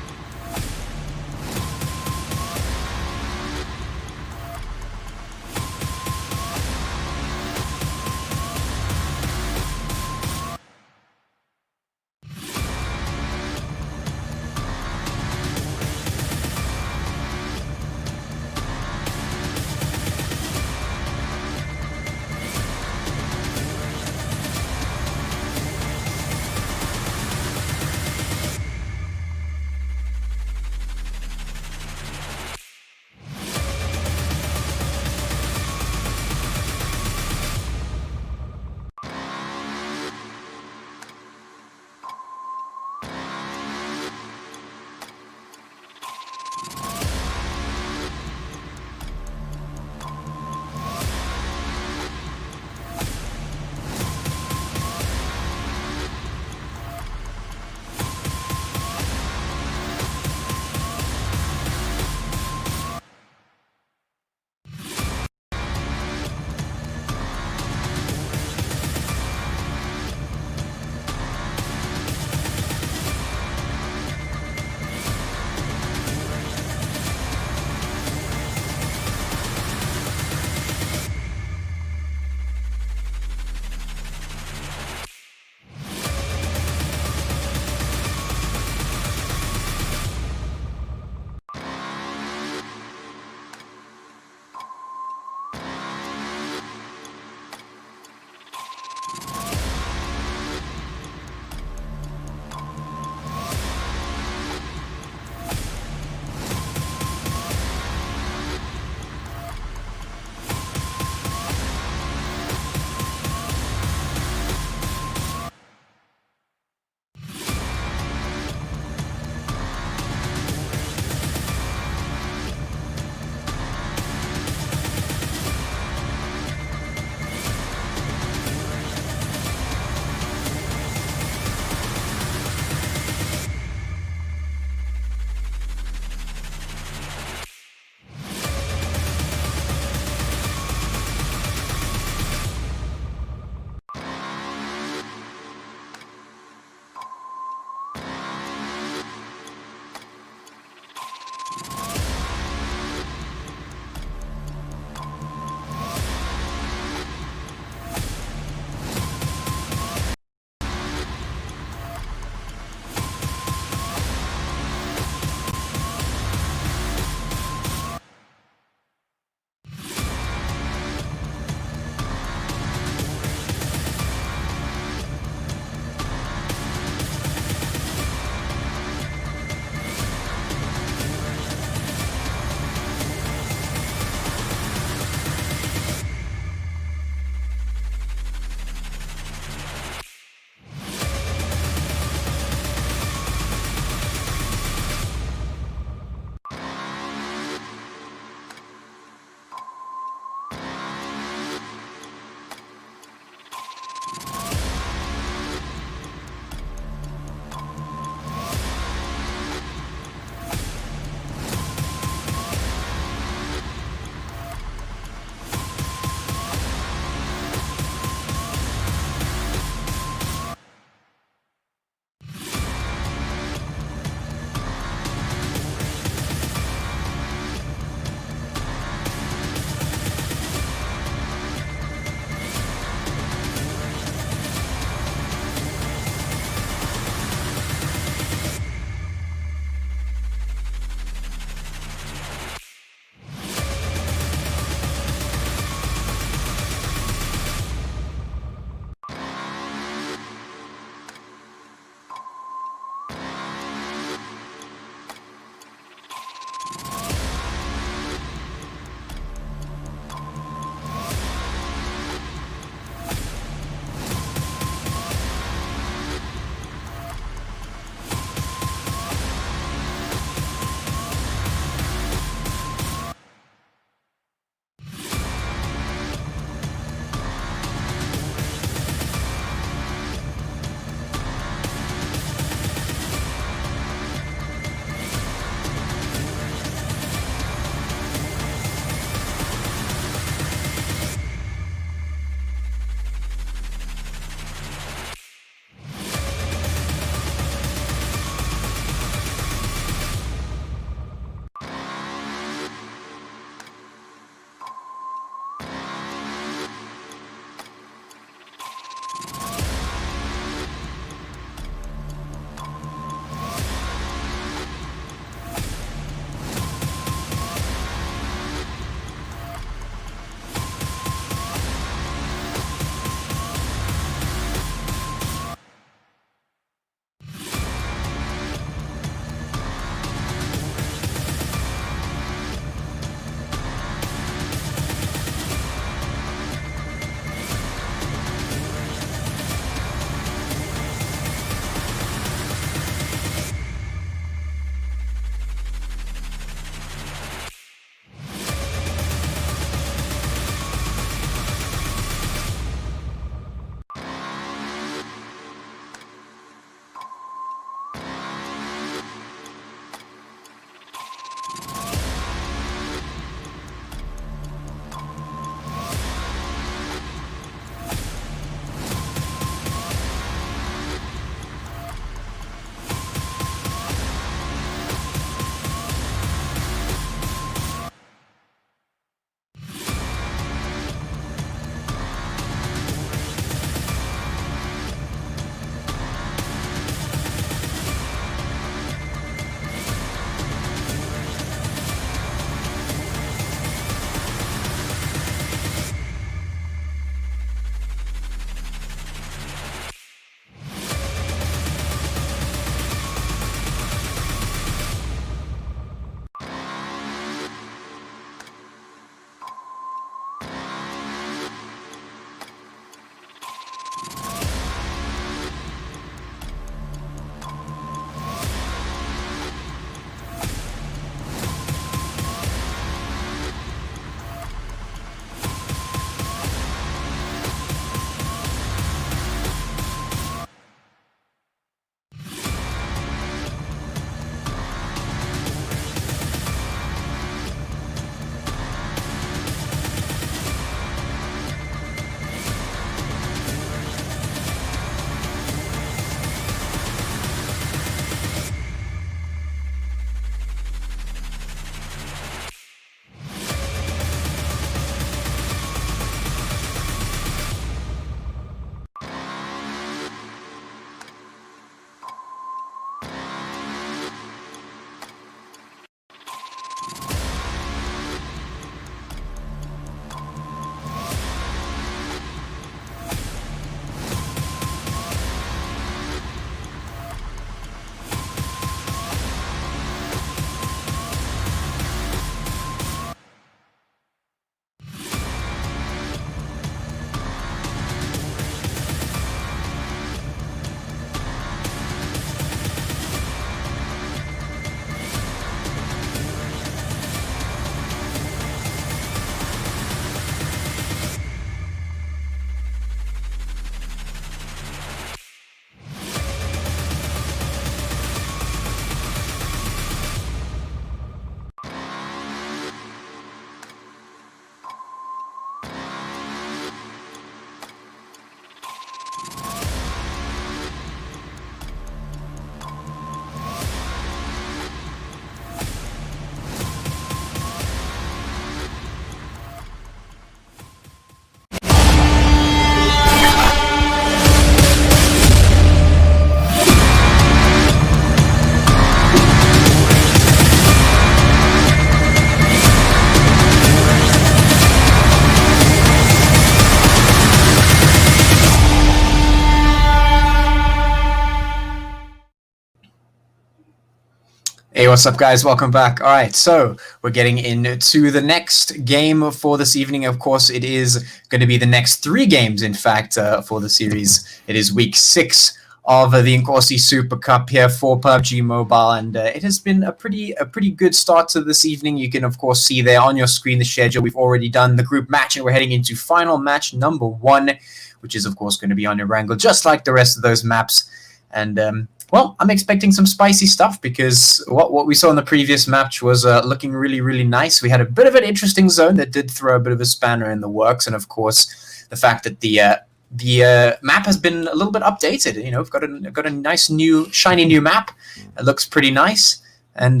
Hey, what's up, guys? Welcome back. All right, so we're getting into the next game for this evening. Of course, it is going to be the next 3 games, in fact, for the series. It is week 6 of the Inkosi Super Cup here for PUBG Mobile, and it has been a pretty good start to this evening. You can, of course, see there on your screen the schedule. We've already done the group match, and we're heading into final match number 1, which is, of course, going to be on Erangel, just like the rest of those maps. And well, I'm expecting some spicy stuff because what we saw in the previous match was looking really nice. We had a bit of an interesting zone that did throw a bit of a spanner in the works, and of course, the fact that the map has been a little bit updated. You know, we've got a nice new shiny new map. It looks pretty nice, and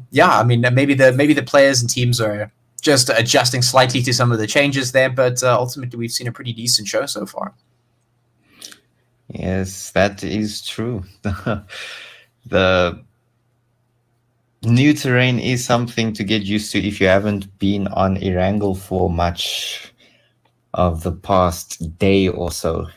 yeah, I mean, maybe the players and teams are just adjusting slightly to some of the changes there, but ultimately, we've seen a pretty decent show so far. Yes, that is true. The new terrain is something to get used to if you haven't been on Erangel for much of the past day or so.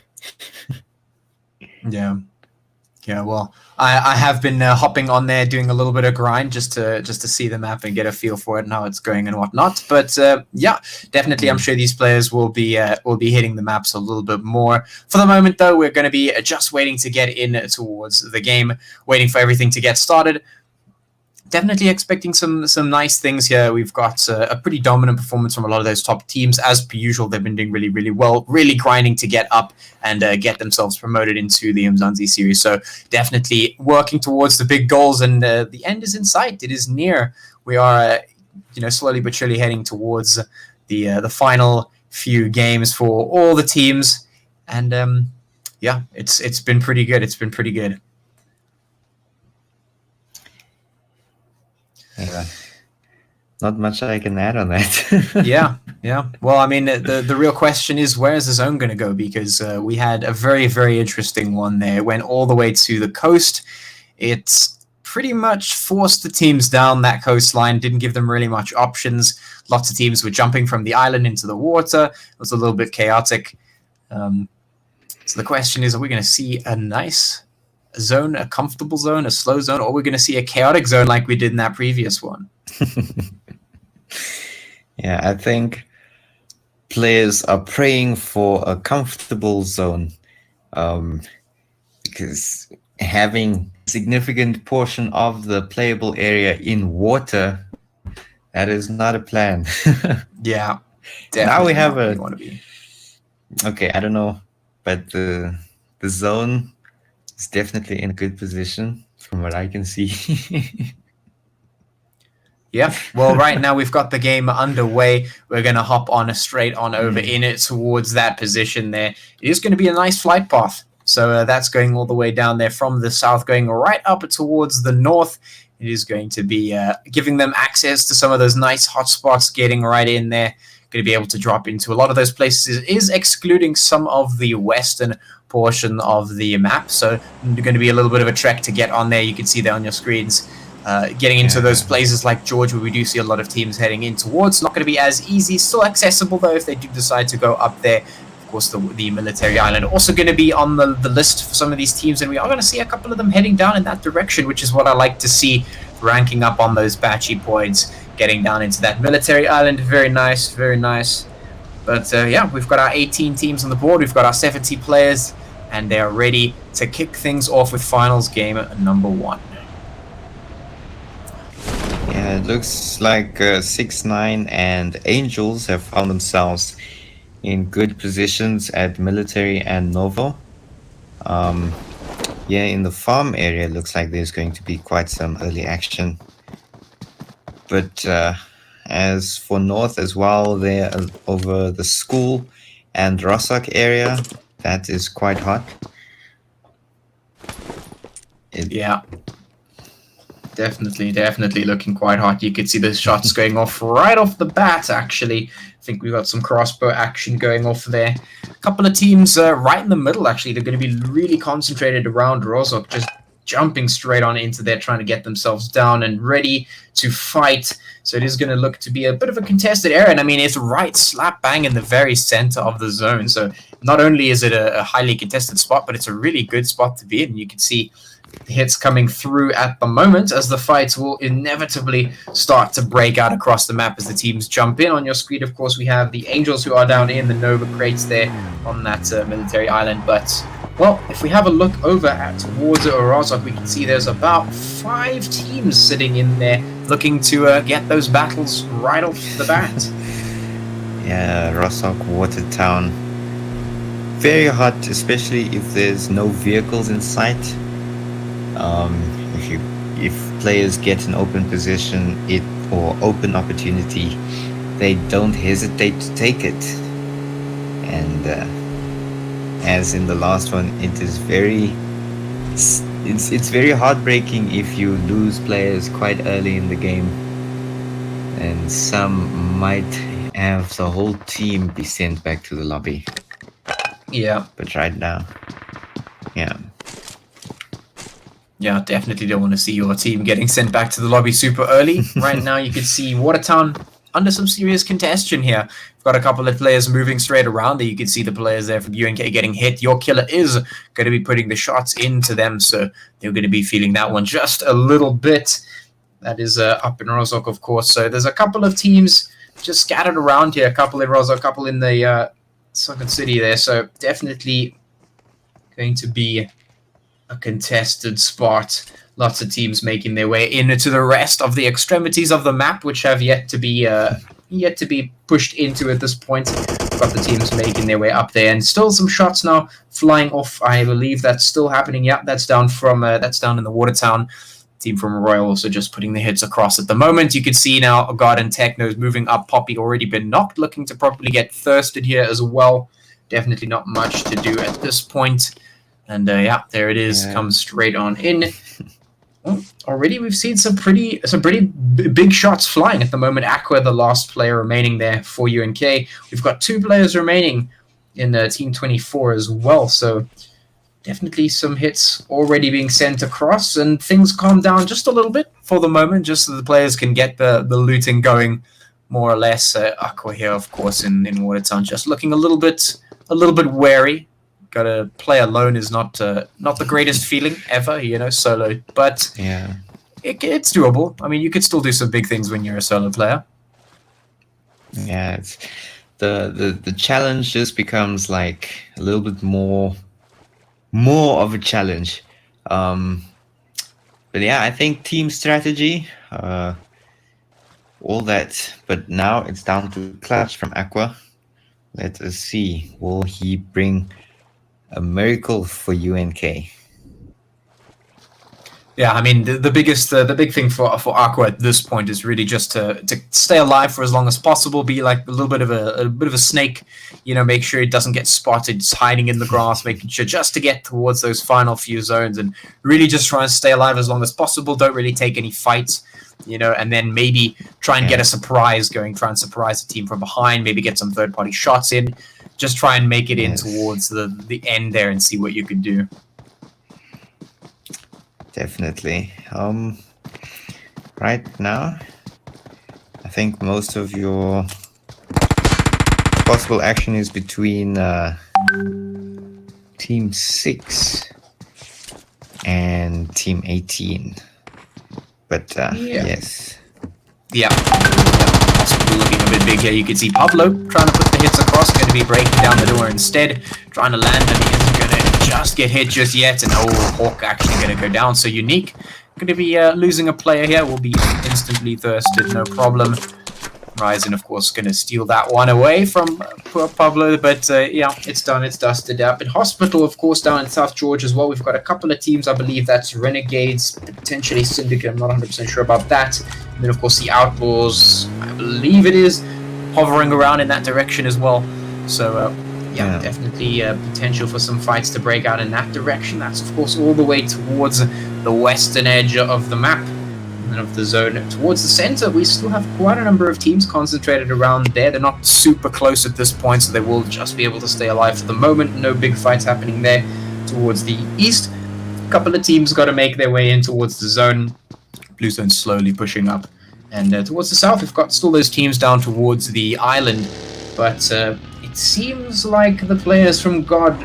Yeah, well, I have been hopping on there, doing a little bit of grind just to see the map and get a feel for it and how it's going and whatnot. But yeah, definitely, I'm sure these players will be hitting the maps a little bit more. For the moment, though, we're going to be just waiting to get in towards the game, waiting for everything to get started. Definitely expecting some nice things here. We've got a pretty dominant performance from a lot of those top teams. As per usual, they've been doing really well, really grinding to get up and get themselves promoted into the Mzansi series. So definitely working towards the big goals, and the end is in sight. It is near. We are, slowly but surely heading towards the final few games for all the teams. And yeah, it's been pretty good. It's been pretty good. Yeah. Not much I can add on that. yeah. Well, I mean, the real question is, where is the zone going to go? Because we had a very interesting one there. It went all the way to the coast. It's pretty much forced the teams down that coastline, didn't give them really much options. Lots of teams were jumping from the island into the water. It was a little bit chaotic. So the question is, are we going to see a nice zone, a comfortable zone, a slow zone, or we're going to see a chaotic zone like we did in that previous one? Yeah, I think players are praying for a comfortable zone, because having a significant portion of the playable area in water, that is not a plan. Yeah, now we have a want to be. Okay, I don't know, but the zone is definitely in a good position from what I can see. Yeah, well, right now we've got the game underway. We're going to hop on straight on over in it towards that position there. It is going to be a nice flight path. So that's going all the way down there from the south, going right up towards the north. It is going to be giving them access to some of those nice hotspots, getting right in there. Going to be able to drop into a lot of those places. It is excluding some of the western portion of the map. So going to be a little bit of a trek to get on there. You can see there on your screens. Getting into those places like George, where we do see a lot of teams heading in towards. Not going to be as easy. Still accessible, though, if they do decide to go up there. Of course, the military island also going to be on the list for some of these teams, and we are going to see a couple of them heading down in that direction, which is what I like to see, ranking up on those batchy points, getting down into that military island. Very nice, very nice. But yeah, we've got our 18 teams on the board. We've got our 70 players, and they are ready to kick things off with finals game number 1. Yeah, it looks like 6ix9ine and Angels have found themselves in good positions at Military and Novo. Yeah, in the farm area, it looks like there's going to be quite some early action. But as for North as well, there over the school and Rossok area, that is quite hot. Yeah. Definitely looking quite hot. You could see the shots going off right off the bat, actually. I think we've got some crossbow action going off there. A couple of teams right in the middle, actually. They're going to be really concentrated around Rozok, just jumping straight on into there, trying to get themselves down and ready to fight. So it is going to look to be a bit of a contested area. And I mean, it's right slap bang in the very center of the zone. So not only is it a highly contested spot, but it's a really good spot to be in. You can see hits coming through at the moment, as the fights will inevitably start to break out across the map as the teams jump in. On your screen, of course, we have the Angels who are down in the Nova crates there on that military island. But, well, if we have a look over at towards Orozok, we can see there's about 5 teams sitting in there looking to get those battles right off the bat. Yeah, Rostock, Watertown. Very hot, especially if there's no vehicles in sight. If players get an open position or open opportunity, they don't hesitate to take it. And as in the last one, it's very heartbreaking if you lose players quite early in the game, and some might have the whole team be sent back to the lobby. Yeah. But right now, yeah, definitely don't want to see your team getting sent back to the lobby super early. Right now, you can see Watertown under some serious contention here. We've got a couple of players moving straight around there. You can see the players there from UNK getting hit. Your killer is going to be putting the shots into them, so they're going to be feeling that one just a little bit. That is up in Rozok, of course. So there's a couple of teams just scattered around here. A couple in Rozok, a couple in the Second City there. So definitely going to be a contested spot. Lots of teams making their way into the rest of the extremities of the map, which have yet to be pushed into at this point. We've got the teams making their way up there, and still some shots now flying off. I believe that's still happening. Yeah, that's down in the Watertown. Team from Royal also just putting the hits across at the moment. You can see now Garden Techno's moving up. Poppy already been knocked, looking to probably get thirsted here as well. Definitely not much to do at this point. And yeah, there it is. Yeah. Comes straight on in. Well, already we've seen some pretty big shots flying at the moment. Aqua, the last player remaining there for UNK. We've got 2 players remaining in Team 24 as well. So definitely some hits already being sent across, and things calm down just a little bit for the moment, just so the players can get the looting going more or less. Aqua here, of course, in Watertown, just looking a little bit wary. Got to play alone is not the greatest feeling ever, solo. But yeah, it's doable. I mean, you could still do some big things when you're a solo player. Yeah, it's the challenge just becomes like a little bit more of a challenge. But yeah, I think team strategy, all that. But now it's down to Clutch from Aqua. Let us see. Will he bring a miracle for UNK? Yeah, I mean the big thing for Aqua at this point is really just to stay alive for as long as possible. Be like a bit of a snake, make sure it doesn't get spotted, just hiding in the grass, making sure just to get towards those final few zones, and really just try and stay alive as long as possible. Don't really take any fights, and then maybe try and get a surprise going. Try and surprise the team from behind. Maybe get some third-party shots in. Just try and make it in towards the end there and see what you can do. Definitely. Right now, I think most of your possible action is between Team 6 and Team 18. But yes. Yeah. Possibly looking a bit big here. You can see Pablo trying to put the hits across, going to be breaking down the door instead, trying to land them. He isn't going to just get hit just yet, and Hawk actually going to go down. So Unique going to be losing a player here. Will be instantly thirsted, no problem. Ryzen, of course, going to steal that one away from poor Pablo, but yeah, it's done, it's dusted up. In Hospital, of course, down in South Georgia as well, we've got a couple of teams. I believe that's Renegades, potentially Syndicate, I'm not 100% sure about that. And then, of course, the Outlaws, I believe it is, hovering around in that direction as well. So, yeah, definitely potential for some fights to break out in that direction. That's, of course, all the way towards the western edge of the map. Of the zone towards the center, we still have quite a number of teams concentrated around there. They're not super close at this point, so they will just be able to stay alive for the moment. No big fights happening there. Towards the east, a couple of teams got to make their way in towards the zone. Blue zone slowly pushing up, and towards the south, we've got still those teams down towards the island, but it seems like the players from God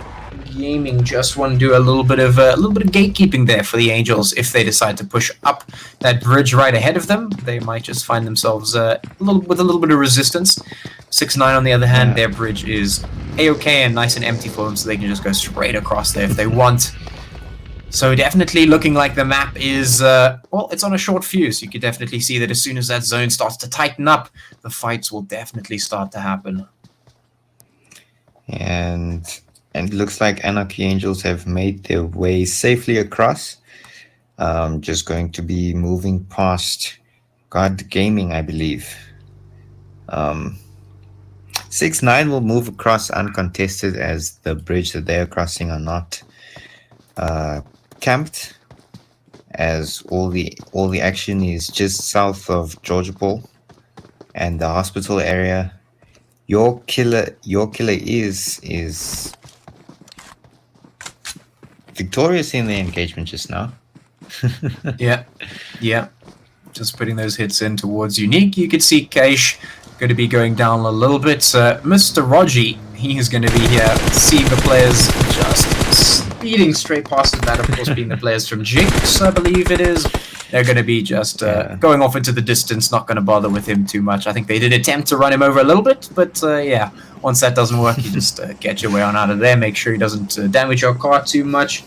Gaming just want to do a little bit of gatekeeping there for the Angels. If they decide to push up that bridge right ahead of them, they might just find themselves with a little bit of resistance. 6-9 on the other hand, their bridge is a-okay and nice and empty for them, so they can just go straight across there if they want. So definitely looking like the map is, well, it's on a short fuse. You could definitely see that as soon as that zone starts to tighten up, the fights will definitely start to happen. And it looks like Anarchy Angels have made their way safely across. Just going to be moving past God Gaming, I believe. 6-9 will move across uncontested, as the bridge that they're crossing are not camped, as all the action is just south of Georgia Ball and the hospital area. Your killer is victorious in the engagement just now. Yeah. Just putting those hits in towards Unique. You could see Keish going to be going down a little bit. Mr. Rogi, he is going to be here, seeing the players just speeding straight past it. That, of course, being the players from Jinx, I believe it is. They're going to be just going off into the distance, not going to bother with him too much. I think they did attempt to run him over a little bit, but yeah, once that doesn't work, you just get your way on out of there. Make sure he doesn't damage your car too much.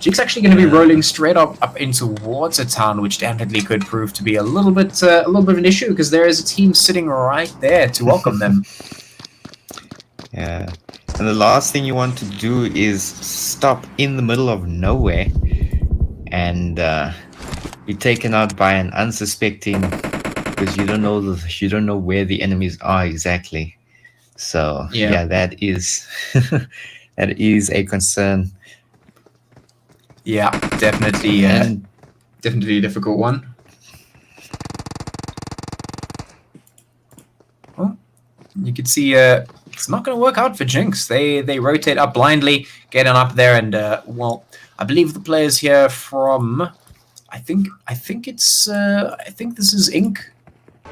Jinx actually going to be rolling straight up in towards a town, which definitely could prove to be a little bit of an issue, because there is a team sitting right there to welcome them. Yeah, and the last thing you want to do is stop in the middle of nowhere and be taken out by an unsuspecting, because you don't know where the enemies are exactly. So yeah that is that is a concern. Yeah, definitely a difficult one. Well, you can see it's not going to work out for Jinx. They rotate up blindly, getting up there, and well, I believe the players here from, I think this is Ink,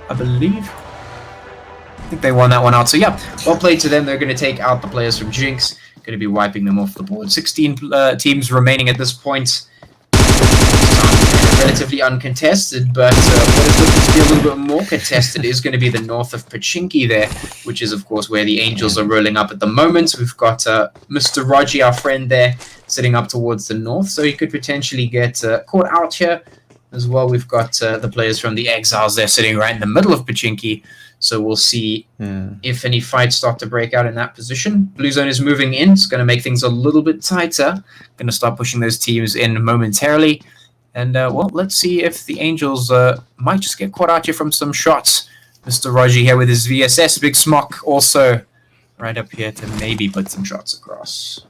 I believe. I think they won that one out. So yeah, well played to them. They're going to take out the players from Jinx. Going to be wiping them off the board. 16 teams remaining at this point. Relatively uncontested, but what is looking to be a little bit more contested is going to be the north of Pachinki there, which is, of course, where the Angels are rolling up at the moment. We've got Mr. Raji, our friend there, sitting up towards the north, so he could potentially get caught out here. As well, we've got the players from the Exiles there sitting right in the middle of Pachinki. So we'll see if any fights start to break out in that position. Blue Zone is moving in. It's going to make things a little bit tighter. Going to start pushing those teams in momentarily. And, well, let's see if the Angels might just get caught out here from some shots. Mr. Raji here with his VSS. Big Smock also right up here to maybe put some shots across.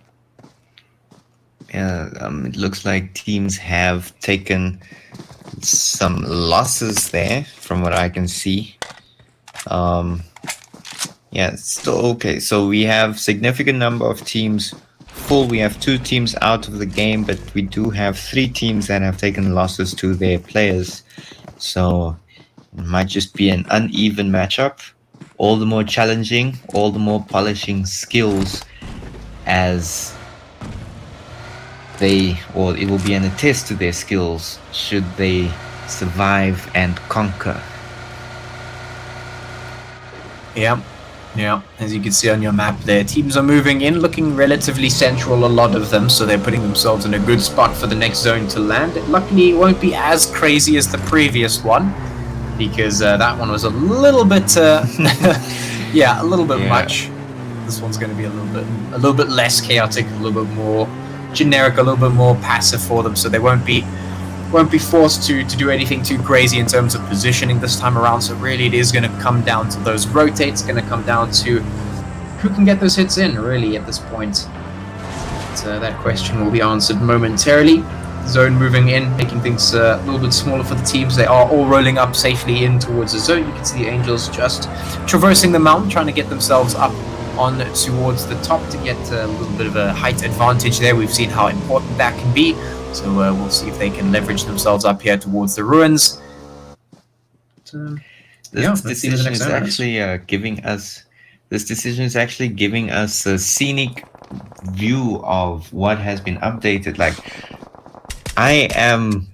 Yeah, it looks like teams have taken some losses there from what I can see. Yeah, it's still okay. So we have significant number of teams full. We have 2 teams out of the game, but we do have 3 teams that have taken losses to their players. So it might just be an uneven matchup. All the more challenging, all the more polishing skills, as it will be an attest to their skills should they survive and conquer. Yeah, as you can see on your map there, teams are moving in, looking relatively central, a lot of them, so they're putting themselves in a good spot for the next zone to land. Luckily, it won't be as crazy as the previous one, because that one was a little bit, yeah, a little bit much. This one's going to be a little bit less chaotic, a little bit more generic, a little bit more passive for them, so they won't be forced to do anything too crazy in terms of positioning this time around. So really it is going to come down to those rotates, going to come down to who can get those hits in, really, at this point. But, that question will be answered momentarily. Zone moving in, making things a little bit smaller for the teams. They are all rolling up safely in towards the zone. You can see the Angels just traversing the mountain, trying to get themselves up on towards the top to get a little bit of a height advantage there. We've seen how important that can be. So we'll see if they can leverage themselves up here towards the ruins. This decision is actually giving us a scenic view of what has been updated, like I am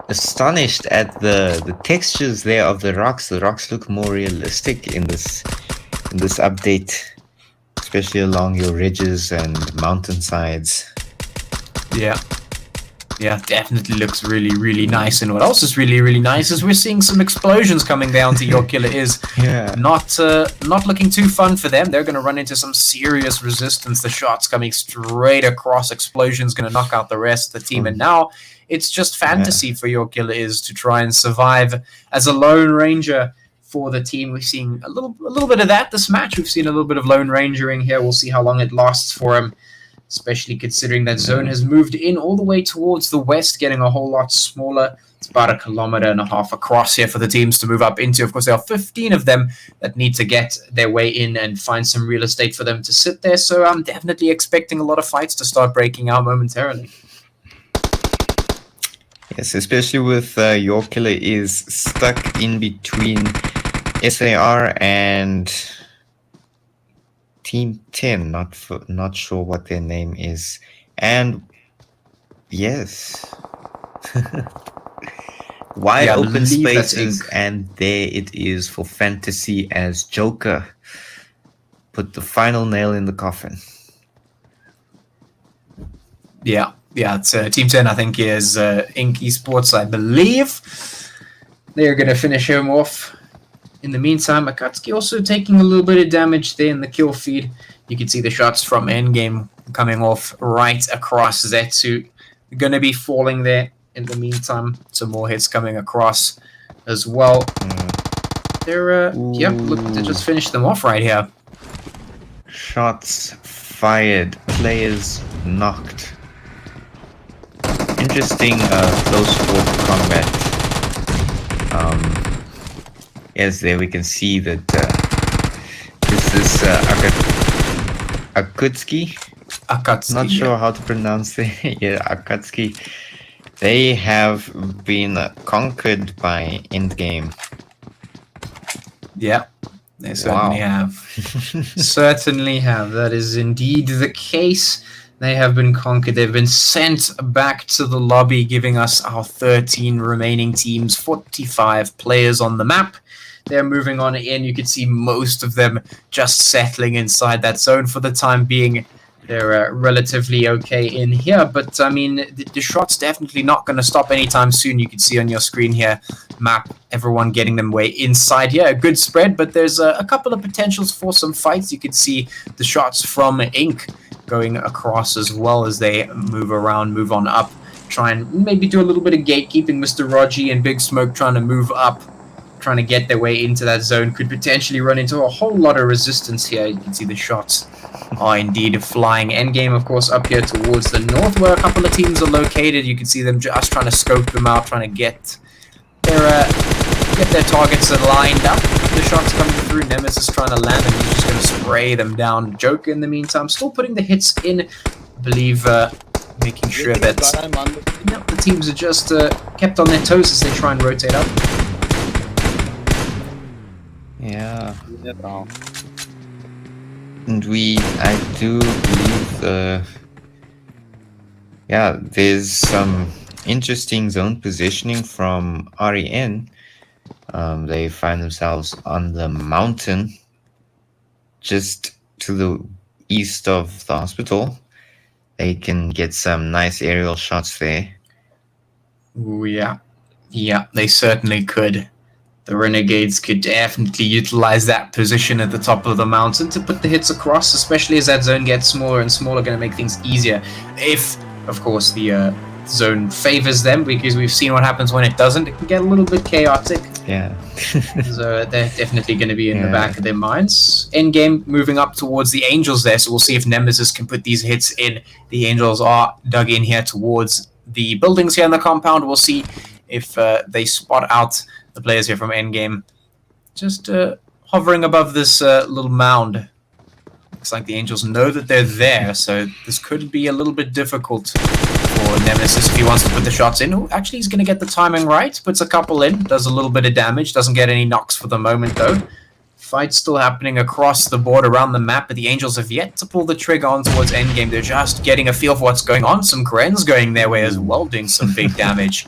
astonished at the textures there of the rocks. The rocks look more realistic in this update, especially along your ridges and mountainsides. Yeah, definitely looks really, really nice. And what else is really, really nice is we're seeing some explosions coming down to Your Killer Is. Yeah. Not looking too fun for them. They're going to run into some serious resistance. The shots coming straight across. Explosions going to knock out the rest of the team. And now it's just fantasy for Your Killer Is to try and survive as a Lone Ranger for the team. We're seeing a little bit of that this match. We've seen a little bit of Lone Rangering here. We'll see how long it lasts for him, especially considering that zone has moved in all the way towards the west, getting a whole lot smaller. It's about 1.5 kilometers across here for the teams to move up into. Of course, there are 15 of them that need to get their way in and find some real estate for them to sit there. So I'm definitely expecting a lot of fights to start breaking out momentarily. Yes, especially with Your Killer Is stuck in between SAR and Team 10, not sure what their name is. And yes, wide open spaces, and there it is for fantasy as Joker put the final nail in the coffin. Yeah, it's Team 10, I think, is Esports, I believe. They're going to finish him off. In the meantime, Akatsuki also taking a little bit of damage there in the kill feed. You can see the shots from Endgame coming off right across Zetsu. They're going to be falling there in the meantime. Some more hits coming across as well. They're, look to just finish them off right here. Shots fired. Players knocked. Interesting close quarter combat. Yes, there we can see that this is Akatsuki. Not sure how to pronounce it. Yeah, Akatsuki. They have been conquered by Endgame. Yeah, they certainly have. Certainly have. That is indeed the case. They have been conquered. They've been sent back to the lobby, giving us our 13 remaining teams, 45 players on the map. They're moving on in. You can see most of them just settling inside that zone for the time being. They're relatively okay in here, but I mean, the shot's definitely not going to stop anytime soon. You can see on your screen here, map, everyone getting them way inside here. A good spread, but there's a couple of potentials for some fights. You can see the shots from Ink going across as well as they move around, move on up, try and maybe do a little bit of gatekeeping. Mr. Rogi and Big Smoke trying to move up, trying to get their way into that zone. Could potentially run into a whole lot of resistance here. You can see the shots are indeed flying. Endgame, of course, up here towards the north where a couple of teams are located. You can see them just trying to scope them out, trying to get their targets lined up. The shots coming through. Nemesis trying to land, and he's just going to spray them down. Joker, in the meantime, still putting the hits in. I believe making sure that the teams are just kept on their toes as they try and rotate up. Yeah. And I do believe there's some interesting zone positioning from REN. They find themselves on the mountain just to the east of the hospital. They can get some nice aerial shots there. Ooh, yeah, they certainly could. The Renegades could definitely utilize that position at the top of the mountain to put the hits across, especially as that zone gets smaller and smaller, going to make things easier. If, of course, the zone favors them, because we've seen what happens when it doesn't. It can get a little bit chaotic. Yeah. So they're definitely going to be in the back of their minds. Endgame moving up towards the Angels there, so we'll see if Nemesis can put these hits in. The Angels are dug in here towards the buildings here in the compound. We'll see if they spot out the players here from Endgame. Just hovering above this little mound. Looks like the Angels know that they're there, so this could be a little bit difficult for Nemesis if he wants to put the shots in. Actually, he's going to get the timing right. Puts a couple in, does a little bit of damage, doesn't get any knocks for the moment, though. Fights still happening across the board around the map, but the Angels have yet to pull the trigger on towards endgame. They're just getting a feel for what's going on. Some Grens going their way as well, doing some big damage.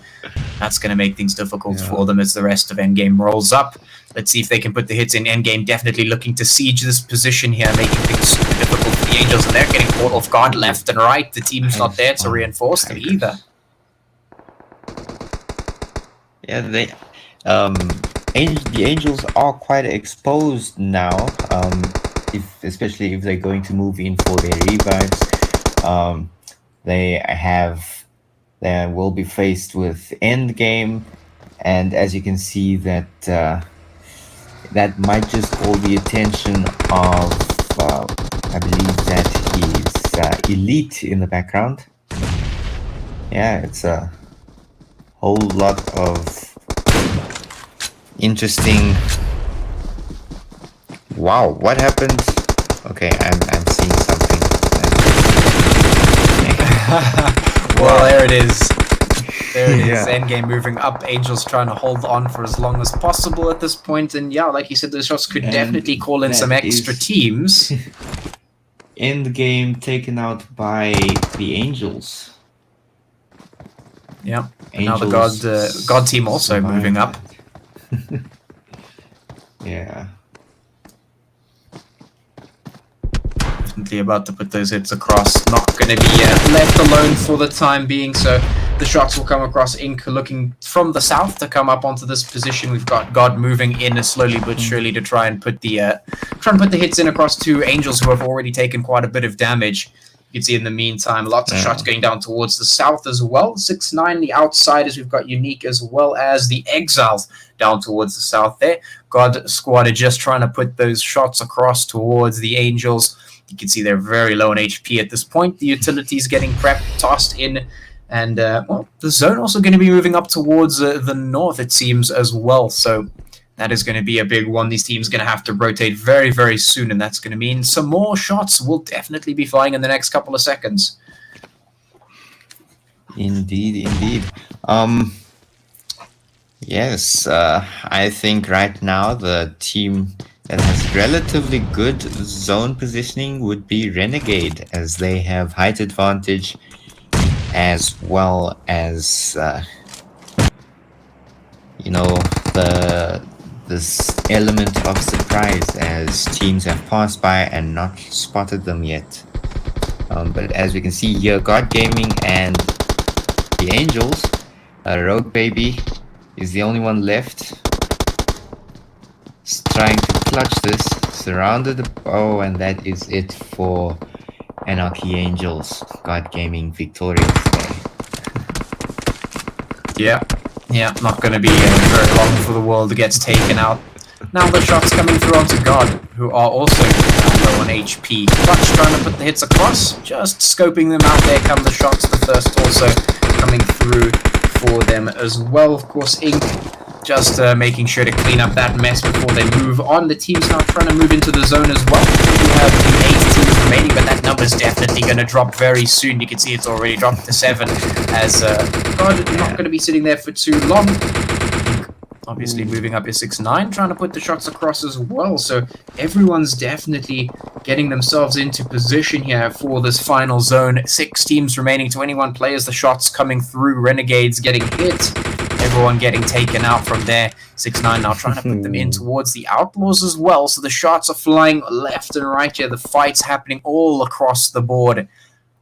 That's going to make things difficult for them as the rest of endgame rolls up. Let's see if they can put the hits in. Endgame definitely looking to siege this position here, making things super difficult for the Angels, and they're getting caught off guard left and right. The team's not there to reinforce them either. Yeah, the Angels are quite exposed now, especially if they're going to move in for their revives. They will be faced with endgame, and as you can see, that that might just call the attention of I believe that is Elite in the background. Yeah, it's a whole lot of interesting. Wow, what happened? Okay, I'm seeing something. Well, there it is. There it is. Yeah. Endgame moving up. Angels trying to hold on for as long as possible at this point. And yeah, like you said, the shots could definitely call in some extra teams. Endgame taken out by the Angels. Yeah. Now the God team also moving up. Yeah. Definitely about to put those hits across. Not going to be left alone for the time being. So the shots will come across. Ink looking from the south to come up onto this position. We've got God moving in slowly but surely to try and put the hits in across two Angels who have already taken quite a bit of damage. You can see in the meantime, lots of shots going down towards the south as well. 6-9, the outsiders. We've got Unique as well as the Exiles down towards the south there. God squad are just trying to put those shots across towards the Angels. You can see they're very low on HP at this point. The utilities getting prepped, tossed in. And, well, the zone also going to be moving up towards the north, it seems, as well. So that is going to be a big one. These teams are going to have to rotate very, very soon, and that's going to mean some more shots will definitely be flying in the next couple of seconds. Indeed, indeed. Yes, I think right now the team that has relatively good zone positioning would be Renegade, as they have height advantage, as well as, you know, this element of surprise as teams have passed by and not spotted them yet. But as we can see here, God Gaming and the Angels, Rogue Baby is the only one left. It's trying to clutch this, surrounded. Oh, and that is it for Anarchy Angels. God Gaming victorious today. Yeah, not going to be very long for the world gets taken out. Now the shots coming through onto God, who are also low on HP. Clutch trying to put the hits across, just scoping them out. There come the shots. The first also coming through for them as well. Of course, Ink just making sure to clean up that mess before they move on. The team's now trying to move into the zone as well. We have 8 teams remaining, but that number's definitely going to drop very soon. You can see it's already dropped to 7 as God not going to be sitting there for too long. Obviously moving up is 6-9, trying to put the shots across as well. So everyone's definitely getting themselves into position here for this final zone. 6 teams remaining, 21 players. The shots coming through. Renegades getting hit. Everyone getting taken out from there. 6-9 now trying to put them in towards the Outlaws as well. So the shots are flying left and right here. The fight's happening all across the board.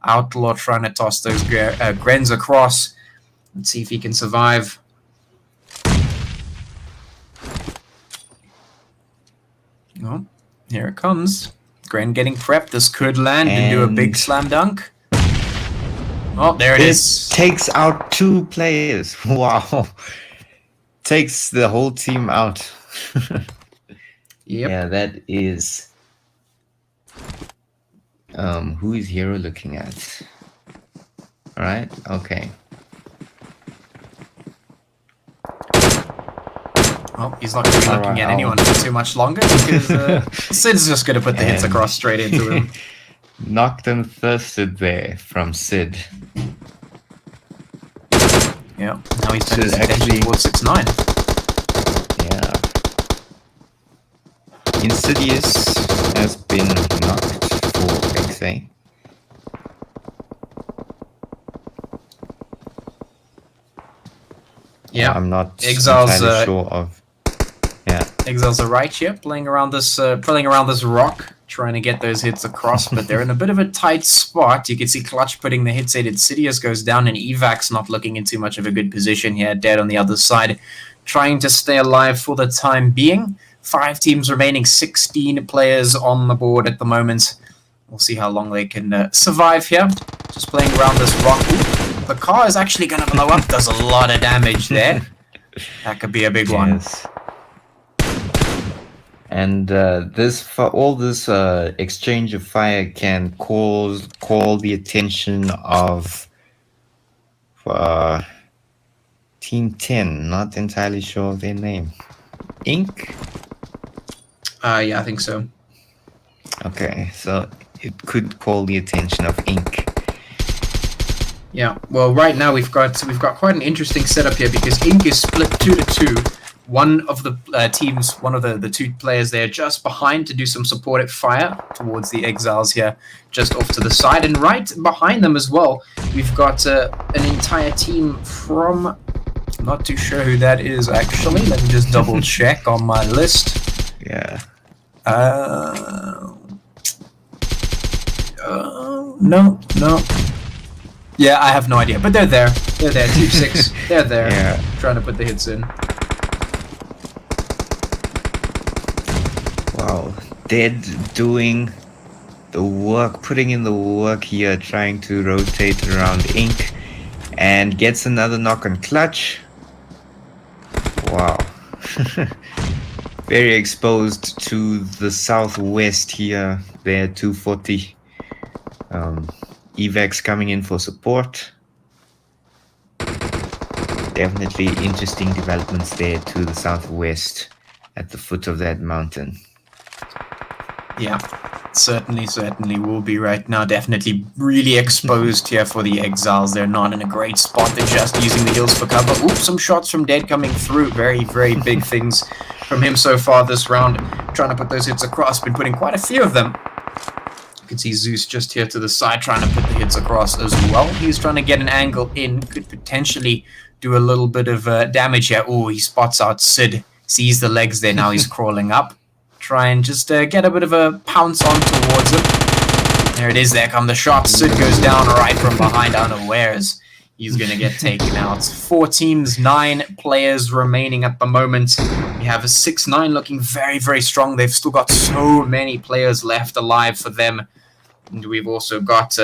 Outlaw trying to toss those Grens across. Let's see if he can survive. Oh, here it comes. Gren getting prepped. This could land and do a big slam dunk. Oh, there it is. Takes out 2 players. Wow. Takes the whole team out. Yep. Yeah, that is... who is Hero looking at? Alright, okay. Well, he's not going to be looking at anyone for too much longer because Sid's just going to put the hits across straight into him. Knocked and thirsted there from Sid. Yeah, now he's turning his attention towards 6-9. Yeah. Insidious has been knocked for XA. Yeah, I'm not Exiles, entirely sure of. Yeah, Exiles are right here, playing around this rock, trying to get those hits across, but they're in a bit of a tight spot. You can see Clutch putting the hits in. Insidious goes down, and Evac's not looking in too much of a good position here. Dead on the other side, trying to stay alive for the time being. 5 teams remaining, 16 players on the board at the moment. We'll see how long they can survive here. Just playing around this rock. Ooh, the car is actually going to blow up. Does a lot of damage there. That could be a big one. And this exchange of fire can call the attention of Team 10. Not entirely sure of their name. Ink? Yeah, I think so. Okay, so it could call the attention of Ink. Yeah, well, right now we've got quite an interesting setup here because Ink is split 2-2. One of the teams, one of the 2 players there, just behind to do some supportive fire towards the Exiles here, just off to the side, and right behind them as well, we've got an entire team from. I'm not too sure who that is actually. Let me just double check on my list. Yeah. No. Yeah, I have no idea, but they're there. They're there. Team 6. They're there. Yeah. Trying to put the hits in. Wow. Dead doing the work, putting in the work here, trying to rotate around Ink, and gets another knock on Clutch. Wow. Very exposed to the southwest here. There, 240. Evacs coming in for support. Definitely interesting developments there to the southwest at the foot of that mountain. Yeah, certainly will be right now. Definitely really exposed here for the Exiles. They're not in a great spot. They're just using the hills for cover. Oops, some shots from Dead coming through. Very big things from him so far this round. Trying to put those hits across. Been putting quite a few of them. You can see Zeus just here to the side trying to put the hits across as well. He's trying to get an angle in. Could potentially do a little bit of damage here. Oh, he spots out Sid. Sees the legs there. Now he's crawling up. Try and just get a bit of a pounce on towards him. There it is. There come the shots. Sid goes down right from behind unawares. He's going to get taken out. 4 teams, 9 players remaining at the moment. We have a 6-9 looking very strong. They've still got so many players left alive for them. And we've also got,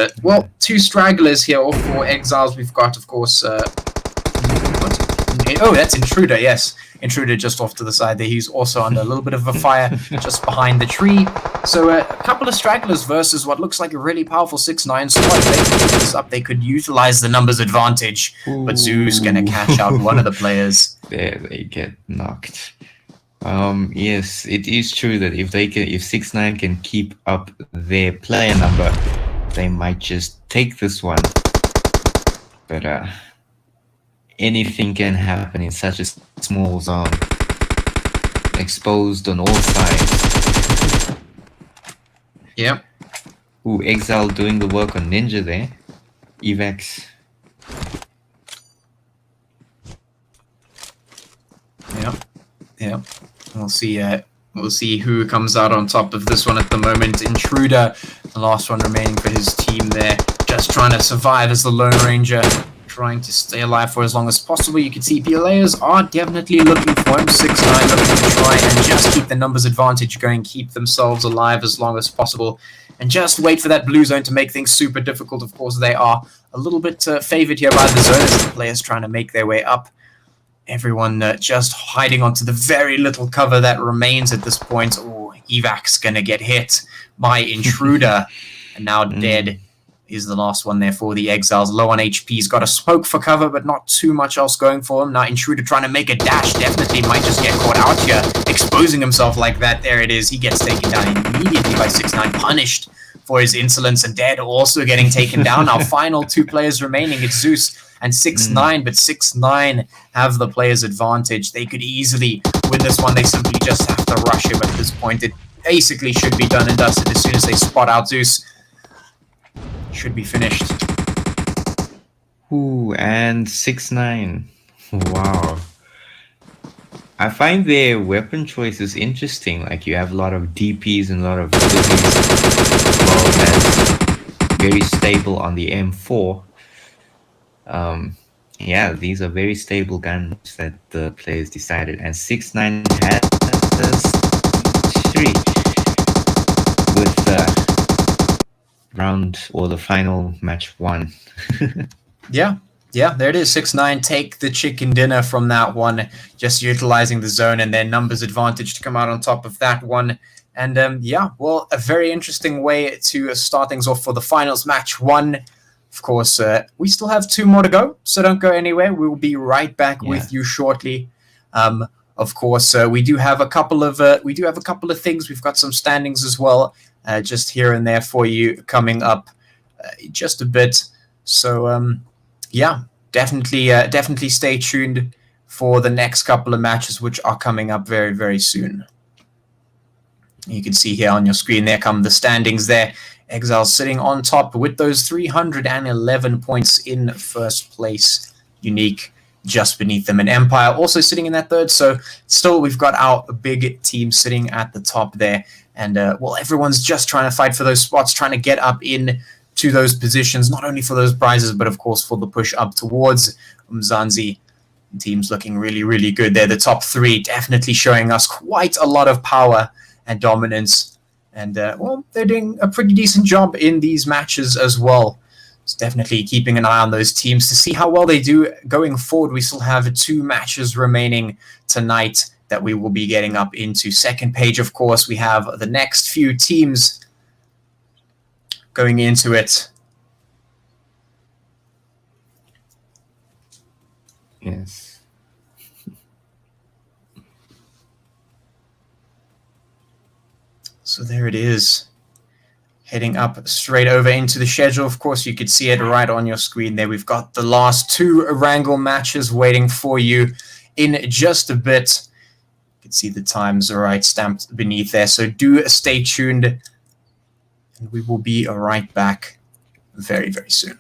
2 stragglers here, or 4 Exiles. We've got, of course, oh, that's Intruder, yes. Intruder just off to the side there. He's also under a little bit of a fire just behind the tree. So a couple of stragglers versus what looks like a really powerful 6-9 squad. If they can keep this up, they could utilize the numbers advantage. But Zoo's going to catch out one of the players. There they get knocked. Yes, it is true that if 6-9 can keep up their player number, they might just take this one. But anything can happen in such a small zone. Exposed on all sides. Yep. Ooh, Exile doing the work on Ninja there. Evacs. Yep. We'll see who comes out on top of this one at the moment. Intruder, the last one remaining for his team there. Just trying to survive as the Lone Ranger. Trying to stay alive for as long as possible. You can see PLAers are definitely looking for him. 6-9 looking to try and just keep the numbers advantage going, keep themselves alive as long as possible, and just wait for that blue zone to make things super difficult. Of course, they are a little bit favored here by the zone as the players trying to make their way up. Everyone just hiding onto the very little cover that remains at this point. Oh, Evac's gonna get hit by Intruder, and now Dead is the last one there for the Exiles. Low on HP. He's got a smoke for cover, but not too much else going for him. Now Intruder trying to make a dash. Definitely might just get caught out here. Exposing himself like that. There it is. He gets taken down immediately by 6-9. Punished for his insolence. And Dead also getting taken down. Now final 2 players remaining. It's Zeus and 6-9, but 6-9 have the player's advantage. They could easily win this one. They simply just have to rush him at this point. It basically should be done and dusted as soon as they spot out Zeus. Should be finished. Ooh, and 6-9. Wow. I find their weapon choice is interesting. Like, you have a lot of DPs and a lot of fizzies, as well as very stable on the M4. Yeah, these are very stable guns that the players decided. And 6-9 had this 3 with the round or the final match 1. Yeah, there it is. 6-9 take the chicken dinner from that one, just utilizing the zone and their numbers advantage to come out on top of that one. And yeah, well, a very interesting way to start things off for the finals match 1. Of course, we still have 2 more to go, so don't go anywhere. We will be right back with you shortly. Of course, we do have a couple of things. We've got some standings as well, just here and there for you coming up, just a bit. So yeah, definitely stay tuned for the next couple of matches, which are coming up very, very soon. You can see here on your screen, there come the standings there. Exile sitting on top with those 311 points in first place. Unique just beneath them. And Empire also sitting in that third. So still, we've got our big team sitting at the top there. And well, everyone's just trying to fight for those spots, trying to get up in to those positions, not only for those prizes, but of course for the push up towards Mzansi. Team's looking really, really good there. The top 3 definitely showing us quite a lot of power and dominance. And, well, they're doing a pretty decent job in these matches as well. It's definitely keeping an eye on those teams to see how well they do going forward. We still have 2 matches remaining tonight that we will be getting up into. Second page, of course, we have the next few teams going into it. Yes. So there it is. Heading up straight over into the schedule. Of course, you could see it right on your screen there. We've got the last 2 Wrangle matches waiting for you in just a bit. You can see the times are right stamped beneath there. So do stay tuned. And we will be right back very, very soon.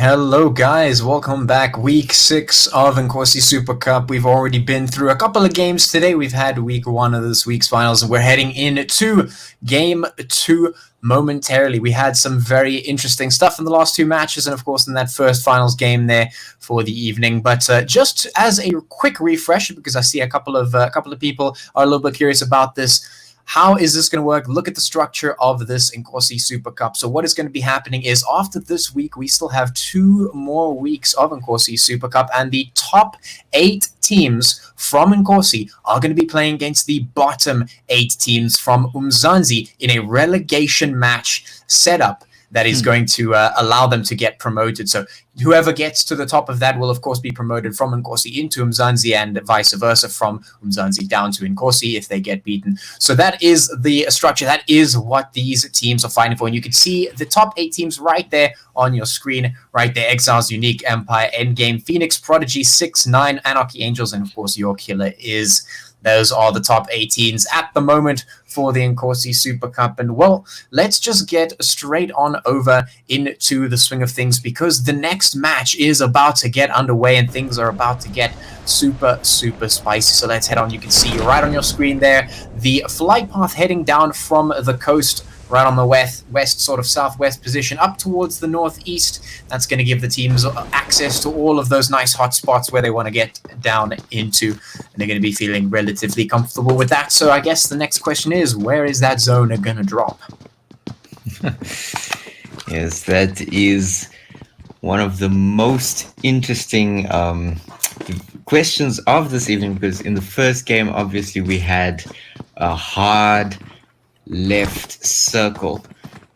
Hello guys, welcome back. Week 6 of Inkosi Super Cup. We've already been through a couple of games today. We've had week 1 of this week's finals and we're heading into game 2 momentarily. We had some very interesting stuff in the last 2 matches and of course in that first finals game there for the evening. But just as a quick refresher, because I see a couple of people are a little bit curious about this. How is this going to work? Look at the structure of this Inkosi Super Cup. So what is going to be happening is after this week, we still have 2 more weeks of Inkosi Super Cup, and the top 8 teams from Inkosi are going to be playing against the bottom 8 teams from Umzansi in a relegation match setup that is going to allow them to get promoted. So whoever gets to the top of that will, of course, be promoted from Inkosi into Umzansi and vice versa from Umzansi down to Inkosi if they get beaten. So that is the structure. That is what these teams are fighting for. And you can see the top 8 teams right there on your screen, right there. Exiles, Unique, Empire, Endgame, Phoenix, Prodigy, 6ix9ine, Anarchy Angels, and of course your killer is. Those are the top 18s at the moment for the Inkosi Super Cup. And, well, let's just get straight on over into the swing of things because the next match is about to get underway and things are about to get super, super spicy. So let's head on. You can see right on your screen there the flight path heading down from the coast right on the west sort of southwest position up towards the northeast. That's going to give the teams access to all of those nice hot spots where they want to get down into, and they're going to be feeling relatively comfortable with that. So I guess the next question is, where is that zone going to drop? Yes, that is one of the most interesting questions of this evening, because in the first game, obviously, we had a hard left circle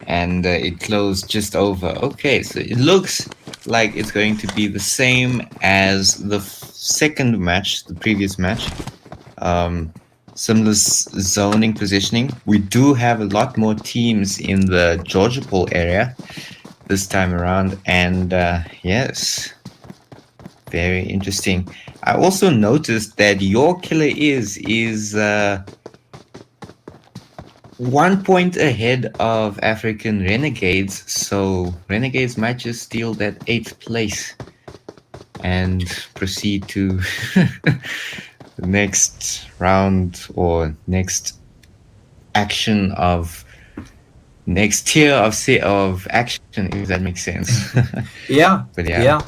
and it closed just over. Okay, so it looks like it's going to be the same as the second match, the previous match. Similar zoning positioning. We do have a lot more teams in the Georgiapol area this time around, and yes, very interesting. I also noticed that your killer is 1 point ahead of African Renegades, so Renegades might just steal that 8th place and proceed to the next round or next action of next tier of action, if that makes sense. Yeah, but yeah,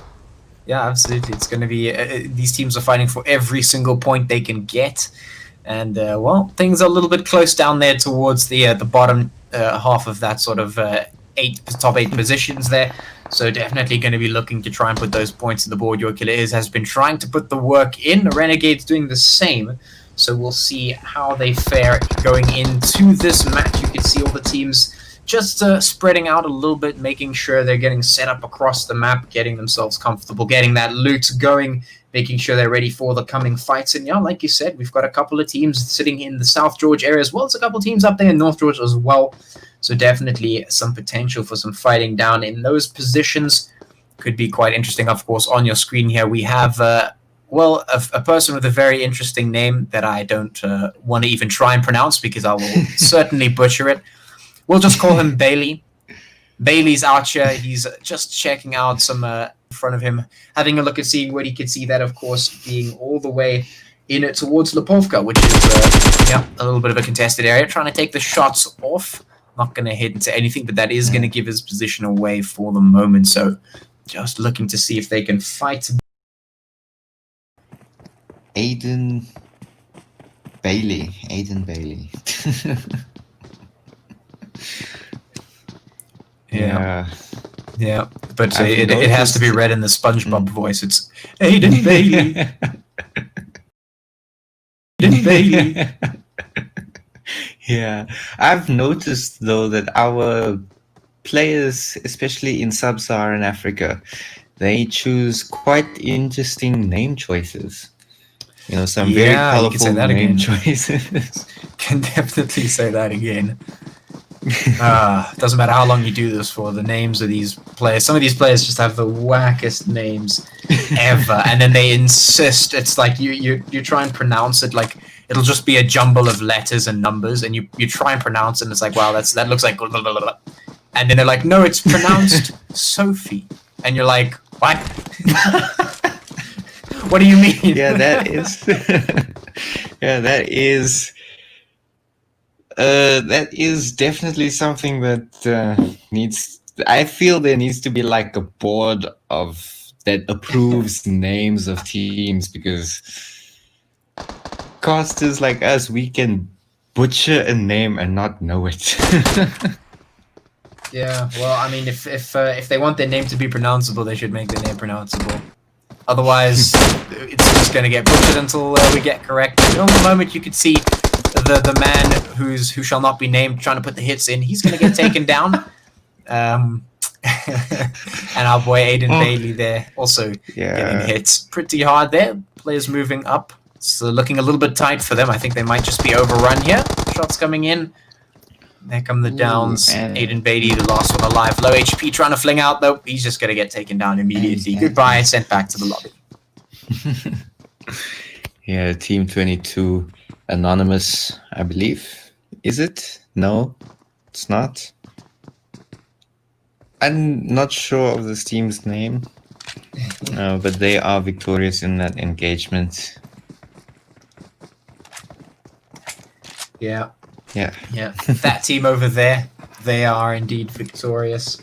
absolutely. It's going to be these teams are fighting for every single point they can get. And, well, things are a little bit close down there towards the bottom half of that sort of top 8 positions there. So definitely going to be looking to try and put those points on the board. Your killer has been trying to put the work in. The Renegades doing the same. So we'll see how they fare going into this match. You can see all the teams just spreading out a little bit, making sure they're getting set up across the map, getting themselves comfortable, getting that loot going, making sure they're ready for the coming fights. And yeah, like you said, we've got a couple of teams sitting in the South George area as well as a couple of teams up there in North George as well. So definitely some potential for some fighting down in those positions. Could be quite interesting. Of course, on your screen here, we have, well, a person with a very interesting name that I don't want to even try and pronounce because I will certainly butcher it. We'll just call him Bailey. Bailey's out here. He's just checking out some in front of him, having a look at seeing what he could see. That, of course, being all the way in towards Lipovka, which is a little bit of a contested area. Trying to take the shots off. Not going to hit into anything, but that is going to give his position away for the moment. So just looking to see if they can fight. Aiden Bailey. Yeah, but it has to be read in the SpongeBob voice. It's Aiden Bailey. Aiden Bailey. Yeah, I've noticed though that our players, especially in sub-Saharan Africa, they choose quite interesting name choices. You know, some very colorful name choices. Can definitely say that again. Doesn't matter how long you do this for, the names of these players. Some of these players just have the wackest names ever, and then they insist. It's like you try and pronounce it like it'll just be a jumble of letters and numbers, and you try and pronounce it, and it's like, wow, that looks like blah, blah, blah, blah. And then they're like, no, it's pronounced Sophie. and you're like, what? What do you mean? Yeah, that is. Yeah, that is definitely something that needs. I feel there needs to be like a board that approves names of teams, because casters like us, we can butcher a name and not know it. Yeah, well, I mean, if they want their name to be pronounceable, they should make their name pronounceable. Otherwise, it's just going to get butchered until we get correct. And at the moment, you could see the man who shall not be named trying to put the hits in. He's going to get taken down. And our boy Aiden Bailey there also getting hit pretty hard there. Players moving up. It's looking a little bit tight for them. I think they might just be overrun here. Shots coming in. There come the downs. Aiden Beatty, the last one alive. Low HP, trying to fling out, though. He's just going to get taken down immediately. Goodbye, sent back to the lobby. Yeah, Team 22, Anonymous, I believe. Is it? No, it's not. I'm not sure of this team's name, but they are victorious in that engagement. Yeah. Yeah. That team over there, they are indeed victorious.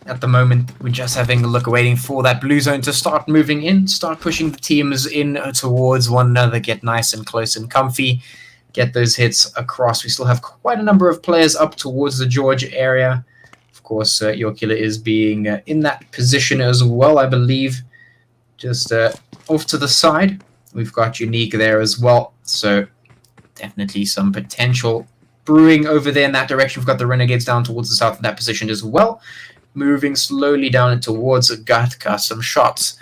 At the moment, we're just having a look, waiting for that blue zone to start moving in, start pushing the teams in towards one another, get nice and close and comfy, get those hits across. We still have quite a number of players up towards the George area. Of course, Your Killer is being in that position as well, I believe. Just off to the side, we've got Unique there as well. So definitely some potential brewing over there in that direction. We've got the Renegades down towards the south in that position as well. Moving slowly down towards Gatka. Some shots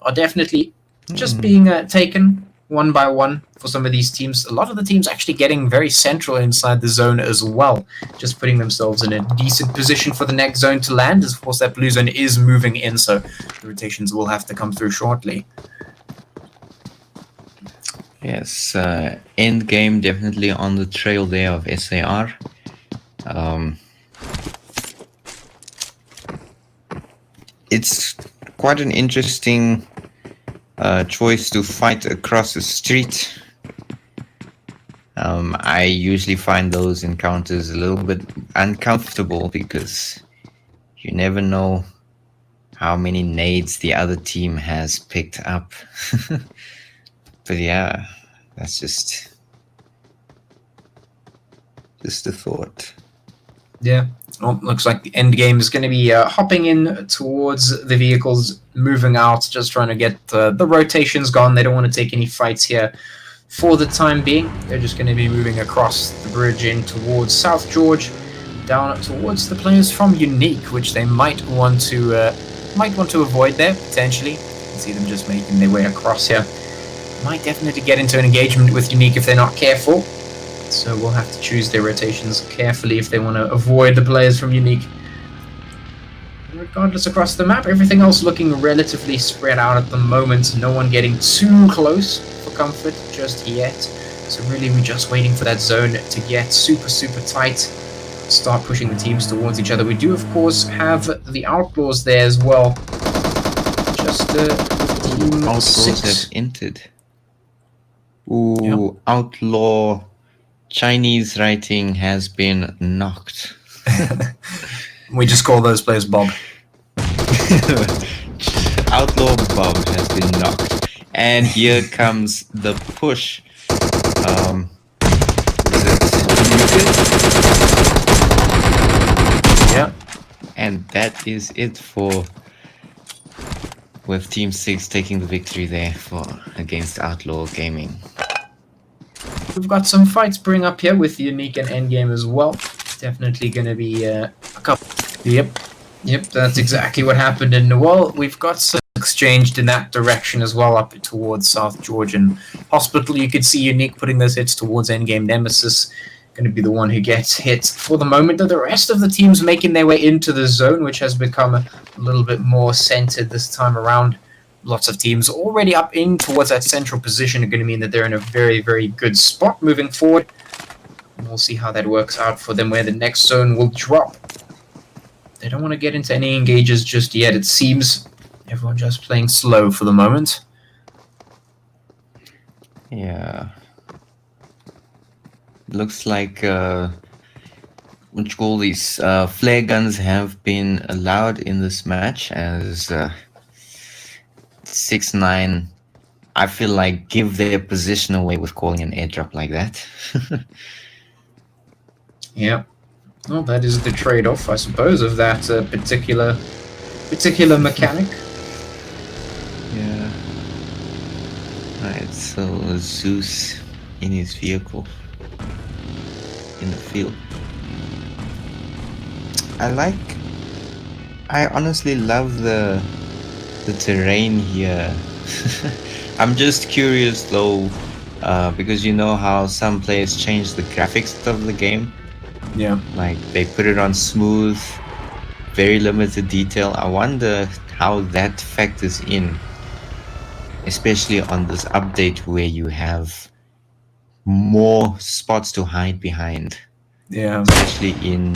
are definitely just being taken one by one for some of these teams. A lot of the teams actually getting very central inside the zone as well, just putting themselves in a decent position for the next zone to land. Of course, that blue zone is moving in, so the rotations will have to come through shortly. Yes, end game definitely on the trail there of SAR. It's quite an interesting choice to fight across the street. I usually find those encounters a little bit uncomfortable because you never know how many nades the other team has picked up. But yeah, that's just a thought. Yeah. Well, looks like the end game is going to be hopping in towards the vehicles, moving out, just trying to get the rotations gone. They don't want to take any fights here for the time being. They're just going to be moving across the bridge in towards South George, down towards the players from Unique, which they might want to avoid there potentially. You can see them just making their way across here. Might definitely get into an engagement with Unique if they're not careful. So we'll have to choose their rotations carefully if they want to avoid the players from Unique. Regardless, across the map, everything else looking relatively spread out at the moment. No one getting too close for comfort just yet. So really, we're just waiting for that zone to get super, super tight. Start pushing the teams towards each other. We do, of course, have the Outlaws there as well. Just team Outlaws 6 have entered. Ooh, yep. Outlaw Chinese writing has been knocked. We just call those players Bob. Outlaw Bob has been knocked. And here comes the push. Is it muted? Yeah. And that is it with Team 6 taking the victory there against Outlaw Gaming. We've got some fights brewing up here with Unique and Endgame as well. Definitely going to be a couple. Yep, that's exactly what happened. And well, we've got some exchanged in that direction as well, up towards South Georgian Hospital. You could see Unique putting those hits towards Endgame. Nemesis going to be the one who gets hit for the moment. The rest of the teams making their way into the zone, which has become a little bit more centered this time around. Lots of teams already up in towards that central position are going to mean that they're in a very, very good spot moving forward. And we'll see how that works out for them, where the next zone will drop. they don't want to get into any engages just yet. It seems everyone just playing slow for the moment. Yeah. Looks like what you call these flare guns have been allowed in this match as 6-9. I feel like give their position away with calling an airdrop like that. Yeah. Well, that is the trade-off, I suppose, of that particular mechanic. Yeah. Right, so Zeus in his vehicle in the field. I honestly love the terrain here. I'm just curious though, because you know how some players change the graphics of the game. Yeah. Like they put it on smooth, very limited detail. I wonder how that factors in, especially on this update where you have more spots to hide behind. Yeah. Especially in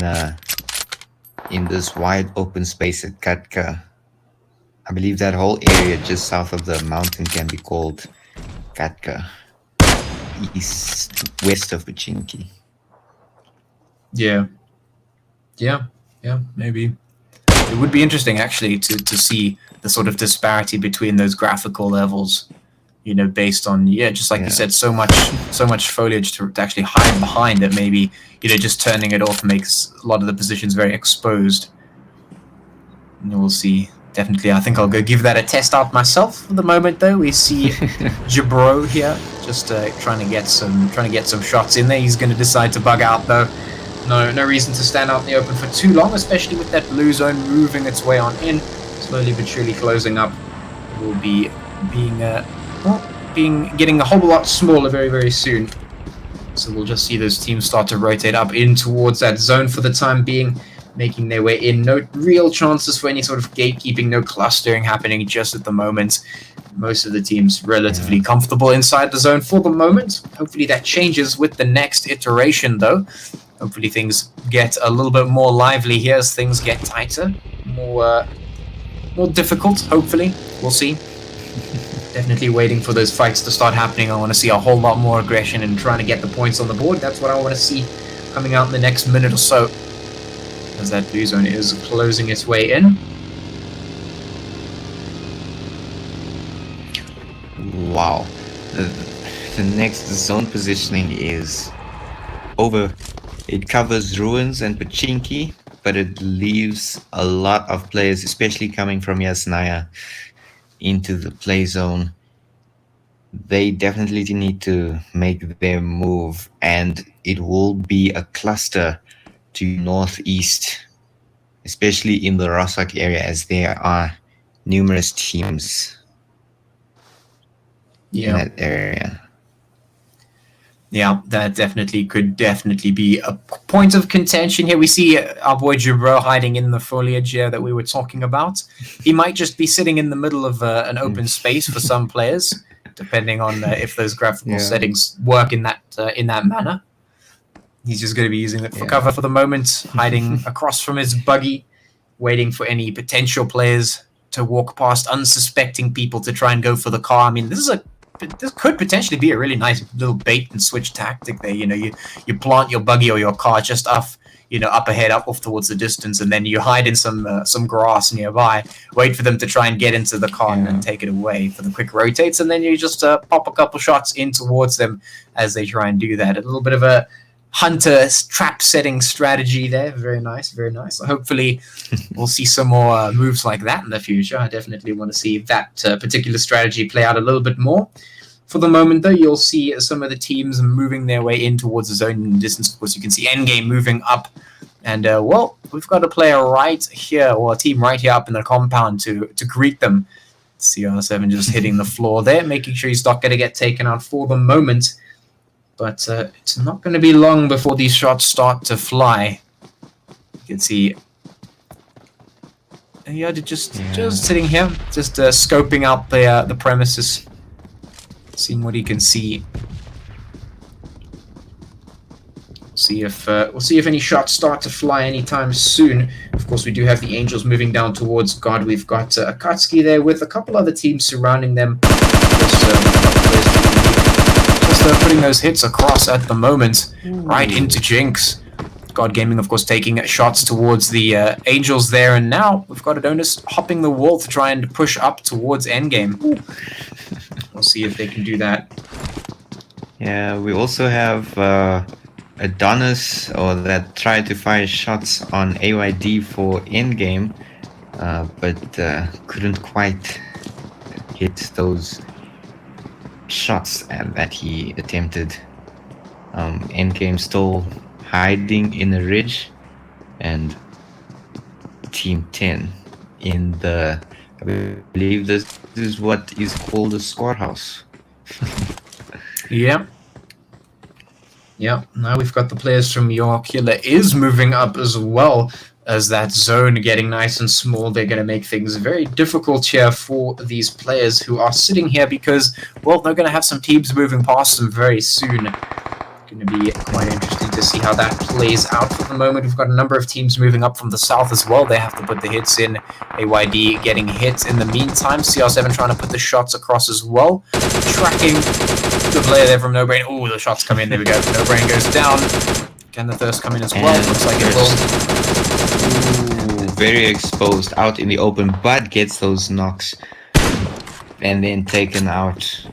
this wide open space at Katka. I believe that whole area just south of the mountain can be called Katka, west of Pachinki. Yeah. Yeah. Yeah. Maybe. It would be interesting, actually, to see the sort of disparity between those graphical levels, you know, based on, just like you said, so much foliage to actually hide behind that maybe, you know, just turning it off makes a lot of the positions very exposed. And we'll see. Definitely, I think I'll go give that a test out myself. For the moment, though, we see Jabro here, just trying to get some shots in there. He's going to decide to bug out, though. No reason to stand out in the open for too long, especially with that blue zone moving its way on in, slowly but surely closing up. It will be getting a whole lot smaller very, very soon. So we'll just see those teams start to rotate up in towards that zone for the time being, making their way in. No real chances for any sort of gatekeeping, no clustering happening just at the moment. Most of the teams relatively comfortable inside the zone for the moment. Hopefully that changes with the next iteration, though. Hopefully things get a little bit more lively here as things get tighter, more difficult, hopefully. We'll see. Definitely waiting for those fights to start happening. I want to see a whole lot more aggression and trying to get the points on the board. That's what I want to see coming out in the next minute or so, as that blue zone is closing its way in. Wow. The next zone positioning is over. It covers Ruins and Pachinki, but it leaves a lot of players, especially coming from Yasnaya, into the play zone. They definitely need to make their move, and it will be a cluster to northeast, especially in the Rosak area, as there are numerous teams in that area. Yeah, that could definitely be a point of contention here. We see our boy Jabro hiding in the foliage here that we were talking about. He might just be sitting in the middle of an open space for some players, depending on if those graphical settings work in that manner. He's just going to be using it for cover for the moment, hiding across from his buggy, waiting for any potential players to walk past, unsuspecting people to try and go for the car. I mean, this could potentially be a really nice little bait and switch tactic there. You know, you plant your buggy or your car just up ahead, up off towards the distance, and then you hide in some grass nearby, wait for them to try and get into the car and then take it away for the quick rotates, and then you just pop a couple shots in towards them as they try and do that. A little bit of a hunter trap setting strategy there. Very nice, very nice. Hopefully we'll see some more moves like that in the future. I definitely want to see that particular strategy play out a little bit more. For the moment, though, you'll see some of the teams moving their way in towards the zone in the distance. Of course, you can see Endgame moving up. And, we've got a player right here, or a team right here up in the compound to greet them. CR7 just hitting the floor there, making sure he's not going to get taken out for the moment. But it's not going to be long before these shots start to fly. You can see just sitting here, just scoping out the premises, seeing what he can see. We'll see if any shots start to fly anytime soon. Of course, we do have the Angels moving down towards God. We've got Akatsuki there with a couple other teams surrounding them. Just putting those hits across at the moment, right into Jinx. God Gaming, of course, taking shots towards the Angels there, and now we've got Adonis hopping the wall to try and push up towards endgame. We'll see if they can do that. Yeah, we also have Adonis, or that tried to fire shots on AYD for endgame, but couldn't quite hit those shots that he attempted. Endgame still hiding in a ridge, and Team 10 in the, I believe this is what is called a squad house. Yeah. Yeah, now we've got the players from York. Killer is moving up as well, as that zone getting nice and small. They're going to make things very difficult here for these players who are sitting here because, well, they're going to have some teams moving past them very soon. Going to be quite interesting to see how that plays out. For the moment, we've got a number of teams moving up from the south as well. They have to put the hits in. AYD getting hits in the meantime. CR7 trying to put the shots across as well. Tracking the player there from No Brain. Oh, the shots come in. There we go. No Brain goes down. Can the Thirst come in as well? Looks like it will. Ooh, very exposed out in the open, but gets those knocks and then taken out.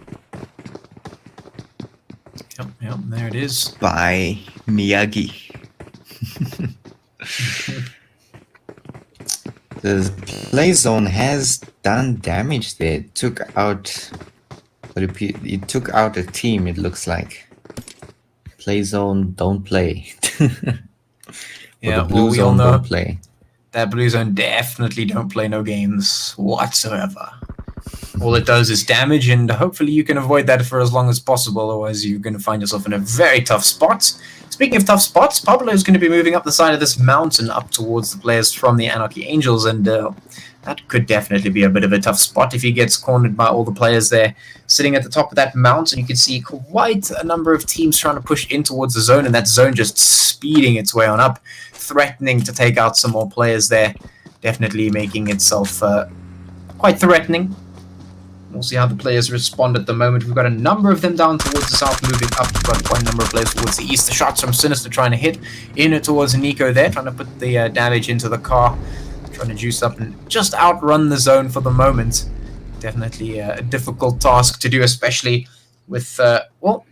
Yep, there it is. By Miyagi. The play zone has done damage there. It took out a team, it looks like. Play zone, don't play. Yeah, the blue zone don't play. That blue zone definitely don't play no games whatsoever. All it does is damage, and hopefully you can avoid that for as long as possible, otherwise you're going to find yourself in a very tough spot. Speaking of tough spots, Pablo is going to be moving up the side of this mountain up towards the players from the Anarchy Angels, and that could definitely be a bit of a tough spot if he gets cornered by all the players there. Sitting at the top of that mountain, you can see quite a number of teams trying to push in towards the zone, and that zone just speeding its way on up, threatening to take out some more players there, definitely making itself quite threatening. We'll see how the players respond at the moment. We've got a number of them down towards the south, moving up. We've got quite a number of players towards the east. The shots from Sinister trying to hit in towards Nico there, trying to put the damage into the car, trying to juice up and just outrun the zone for the moment. Definitely a difficult task to do, especially with, well,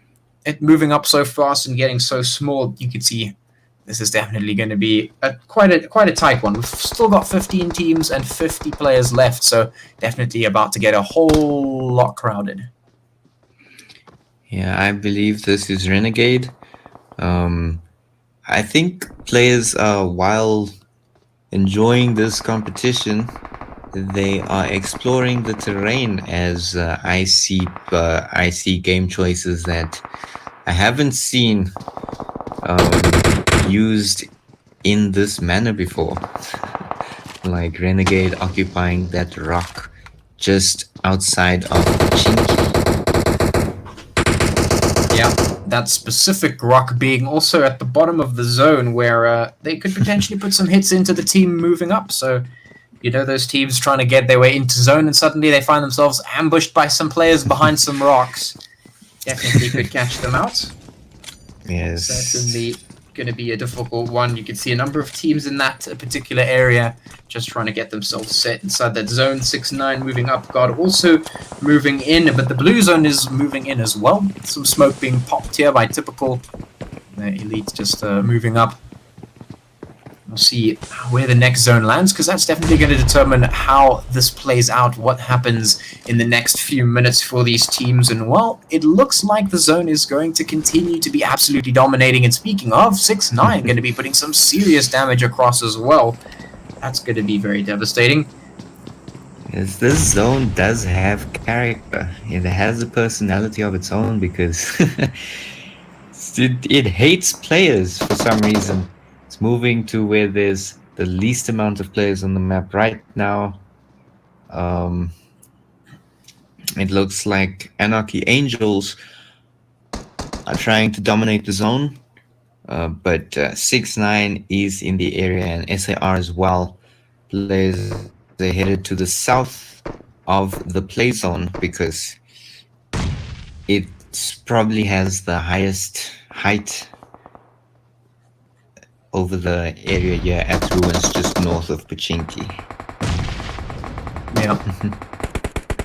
it moving up so fast and getting so small. You can see this is definitely going to be quite a tight one. We've still got 15 teams and 50 players left, so definitely about to get a whole lot crowded. Yeah, I believe this is Renegade. I think players, while enjoying this competition, they are exploring the terrain, as I see game choices that I haven't seen used in this manner before, like Renegade occupying that rock just outside of Chinky. Yeah, that specific rock being also at the bottom of the zone where they could potentially put some hits into the team moving up. So, you know, those teams trying to get their way into zone and suddenly they find themselves ambushed by some players behind some rocks. Definitely could catch them out. Yes. Certainly going to be a difficult one. You can see a number of teams in that particular area just trying to get themselves set inside that zone. 6-9 moving up. God also moving in, but the blue zone is moving in as well. Some smoke being popped here by Typical. Elite just moving up. We'll see where the next zone lands, because that's definitely going to determine how this plays out, what happens in the next few minutes for these teams. And, well, it looks like the zone is going to continue to be absolutely dominating. And speaking of, 6-9 going to be putting some serious damage across as well. That's going to be very devastating. Yes, this zone does have character. It has a personality of its own, because it hates players for some reason. It's moving to where there's the least amount of players on the map right now. It looks like Anarchy Angels are trying to dominate the zone, but 6-9 is in the area, and SAR as well. players are headed to the south of the play zone because it probably has the highest height over the area here at Ruins, just north of Pachinki. Yeah.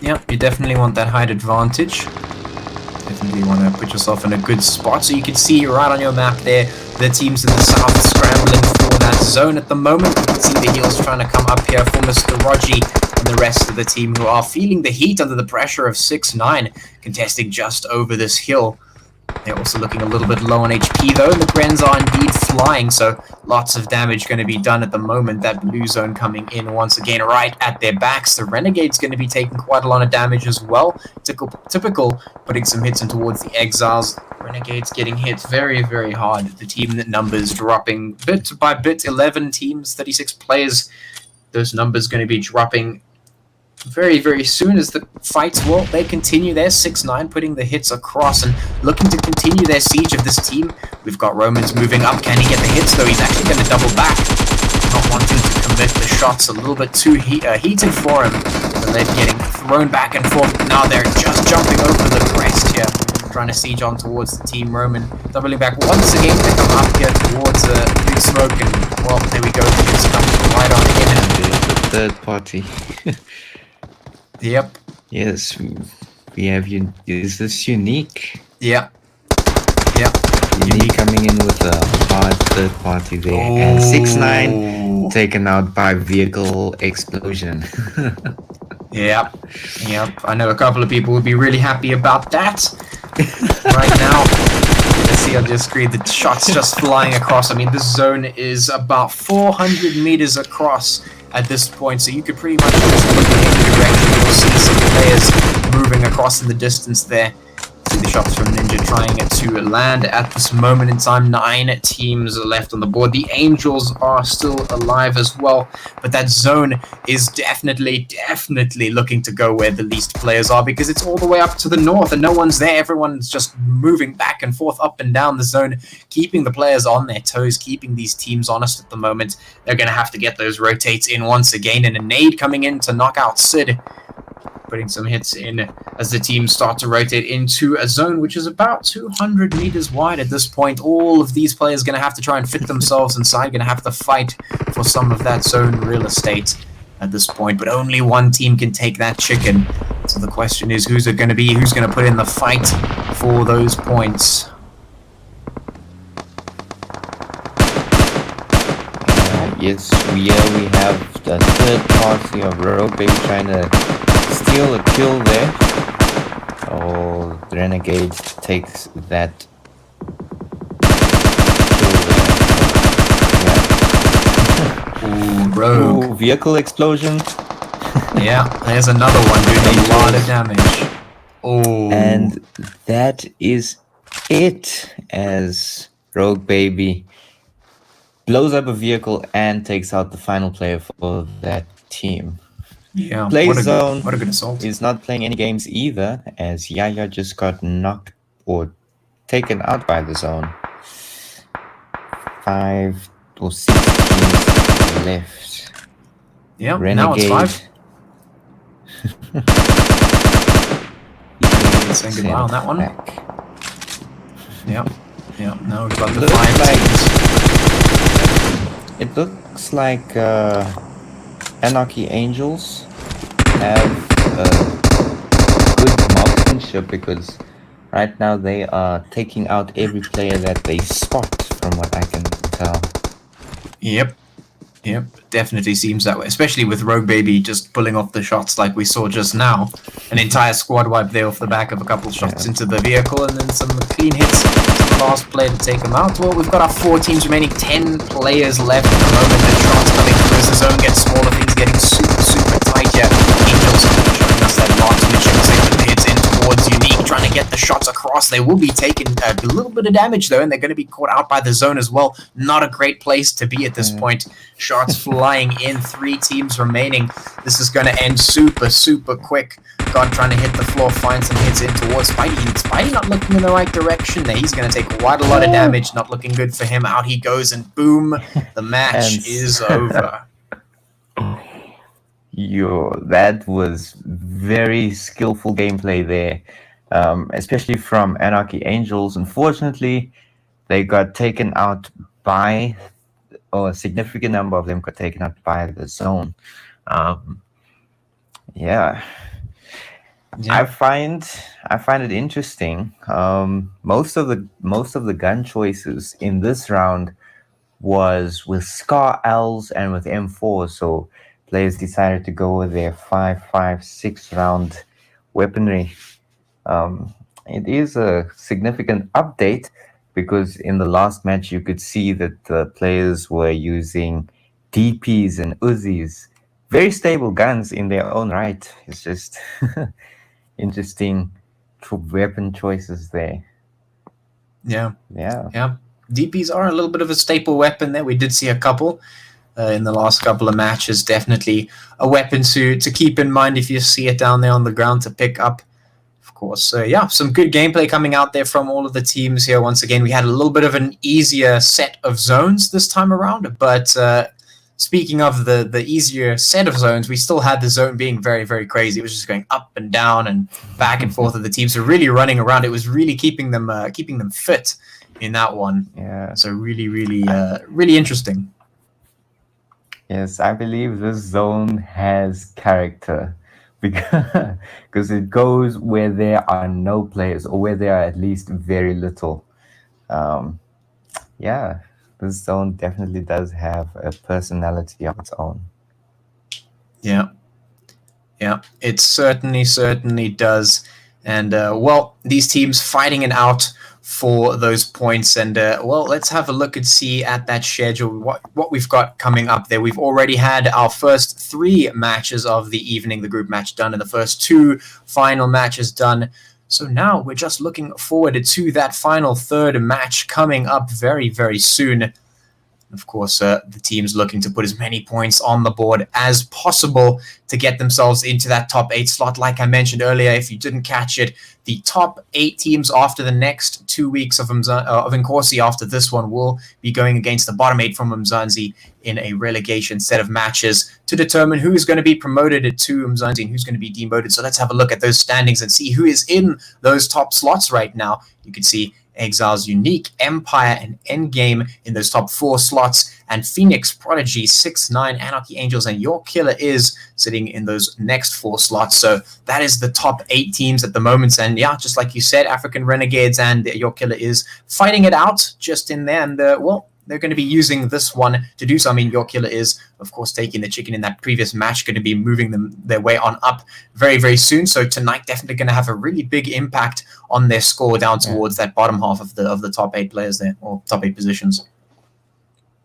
Yeah, you definitely want that height advantage. Definitely want to put yourself in a good spot. So you can see right on your map there, the teams in the south scrambling for that zone at the moment. You can see the heels trying to come up here for Mr. Rogi and the rest of the team who are feeling the heat under the pressure of 6-9, contesting just over this hill. They're also looking a little bit low on HP though, and the Grens are indeed flying, so lots of damage going to be done at the moment. That blue zone coming in once again right at their backs. The Renegade's going to be taking quite a lot of damage as well. Typical, putting some hits in towards the Exiles. Renegade's getting hit very, very hard. The team numbers dropping bit by bit, 11 teams, 36 players. Those numbers going to be dropping very, very soon as the fights, well, they continue there. 6-9 putting the hits across and looking to continue their siege of this team. We've got Romans moving up. Can he get the hits, though? He's actually going to double back. Not wanting to commit the shots. A little bit too heated for him. The lead getting thrown back and forth. Now they're just jumping over the crest here, trying to siege on towards the team. Roman doubling back once again to come up here towards Big Smoke. And, well, there we go. The hits come right on in. The third party. Yep. Yes, we have you. Is this unique? Yeah. Yep. Unique coming in with a hard third party there. And 6-9 taken out by vehicle explosion. Yep. Yep. I know a couple of people would be really happy about that. Right now, let's see on your screen, the shots just flying across. I mean, this zone is about 400 meters across at this point, so you could pretty much just look in any direction. You'll see some players moving across in the distance there. See the shots from Ninja trying to land at this moment in time. 9 teams are left on the board. The Angels are still alive as well, but that zone is definitely looking to go where the least players are, because it's all the way up to the north and no one's there. Everyone's just moving back and forth up and down the zone, keeping the players on their toes, keeping these teams honest at the moment. They're going to have to get those rotates in once again, and a nade coming in to knock out Sid, putting some hits in as the teams start to rotate into a zone which is about 200 meters wide at this point. All of these players going to have to try and fit themselves inside, going to have to fight for some of that zone real estate at this point, but only one team can take that chicken. So the question is, who's it going to be? Who's going to put in the fight for those points? Yes, we have the third party of Rogue Baby trying to steal a kill there. Oh, the Renegade takes that kill there. Ooh, Rogue. Ooh, vehicle explosion. Yeah, there's another one doing a lot of damage. Oh, And that is it, as Rogue Baby blows up a vehicle and takes out the final player for that team. yeah. Play What Zone a good assault. is not playing any games either, as Yaya just got knocked or taken out by the zone. 5 or 6 teams left. Yeah, now it's 5. Saying goodbye on that one. Yeah, yeah. Now we've got the 5 teams. It looks like Anarchy Angels have good marksmanship, because right now they are taking out every player that they spot, from what I can tell. Yep. Yep, definitely seems that way, especially with Rogue Baby just pulling off the shots like we saw just now. An entire squad wipe there off the back of a couple shots into the vehicle, and then some clean hits to the last player to take them out. Well, we've got our 4 teams remaining, 10 players left at the moment. The shots coming through as the zone gets smaller, things getting super tight here. Angels showing us that marksmanship as they put the hits in towards Unique, trying to get the shots across. They will be taking a little bit of damage though, and they're going to be caught out by the zone as well. Not a great place to be at this point. Shots flying in, 3 teams remaining. This is going to end super quick. God trying to hit the floor, find some hits in towards Spidey. Spidey not looking in the right direction there. He's going to take quite a lot of damage. Not looking good for him. Out he goes, and boom, the match is over. That was very skillful gameplay there, especially from Anarchy Angels. Unfortunately, they got taken out by, or a significant number of them got taken out by the zone. Um, yeah, Yeah. I find it interesting. Most of the gun choices in this round was with Scar Ls and with M4. So players decided to go with their 5.56 round weaponry. Um, it is a significant update because in the last match you could see that the players were using DPs and Uzis, very stable guns in their own right. It's just interesting weapon choices there. Yeah. Yeah. Yeah. DPs are a little bit of a staple weapon there. We did see a couple in the last couple of matches. Definitely a weapon to keep in mind if you see it down there on the ground to pick up. Of course. So yeah, some good gameplay coming out there from all of the teams here. Once again, we had a little bit of an easier set of zones this time around, but speaking of the easier set of zones, we still had the zone being very, very crazy. It was just going up and down and back and forth of the teams. So really running around. It was really keeping them fit in that one. Yeah. So really, really, really interesting. Yes, I believe this zone has character because it goes where there are no players or where there are at least very little. Um, yeah, this zone definitely does have a personality of its own. Yeah. Yeah, it certainly does. And well, these teams fighting it out for those points. And well, let's have a look and see at that schedule what we've got coming up there. We've already had our first 3 matches of the evening, the group match done, and the first 2 final matches done. So now we're just looking forward to that final 3rd match coming up very, very soon. Of course, the team's looking to put as many points on the board as possible to get themselves into that top 8 slot. Like I mentioned earlier, if you didn't catch it, the top 8 teams after the next 2 weeks of Inkosi after this one will be going against the bottom 8 from Mzansi in a relegation set of matches to determine who's going to be promoted to Mzansi and who's going to be demoted. So let's have a look at those standings and see who is in those top slots right now. You can see Exiles Unique, Empire, and Endgame in those top 4 slots, and Phoenix, Prodigy, 6ix9ine, Anarchy Angels, and Your Killer Is sitting in those next 4 slots. So that is the top 8 teams at the moment. And yeah, just like you said, African Renegades and Your Killer Is fighting it out just in there. And well, they're going to be using this one to do so. I mean, Your Killer Is, of course, taking the chicken in that previous match, going to be moving them their way on up very, very soon. So tonight, definitely going to have a really big impact on their score down towards that bottom half of the top 8 players there, or top 8 positions.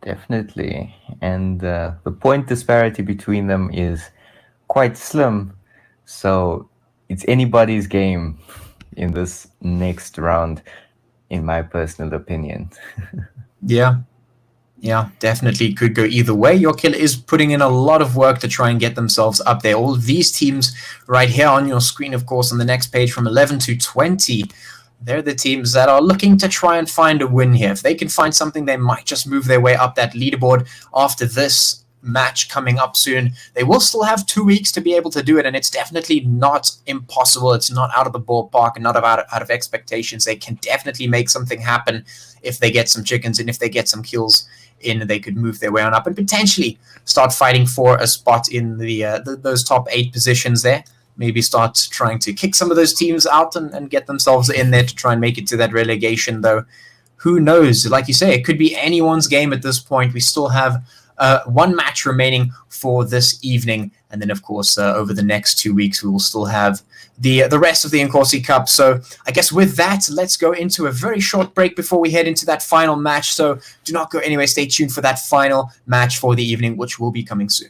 Definitely. And the point disparity between them is quite slim. So it's anybody's game in this next round, in my personal opinion. Yeah, definitely could go either way. Your Killer is putting in a lot of work to try and get themselves up there. All of these teams right here on your screen, of course, on the next page from 11 to 20, they're the teams that are looking to try and find a win here. If they can find something, they might just move their way up that leaderboard after this match coming up soon. They will still have 2 weeks to be able to do it, and it's definitely not impossible. It's not out of the ballpark and not out of expectations. They can definitely make something happen if they get some chickens and if they get some kills in. They could move their way on up and potentially start fighting for a spot in those top 8 positions there. Maybe start trying to kick some of those teams out and get themselves in there to try and make it to that relegation, though. Who knows? Like you say, it could be anyone's game at this point. We still have 1 match remaining for this evening, and then of course over the next 2 weeks we will still have the rest of the Inkosi Cup. So I guess with that, let's go into a very short break before we head into that final match. So do not go anywhere. Stay tuned for that final match for the evening, which will be coming soon.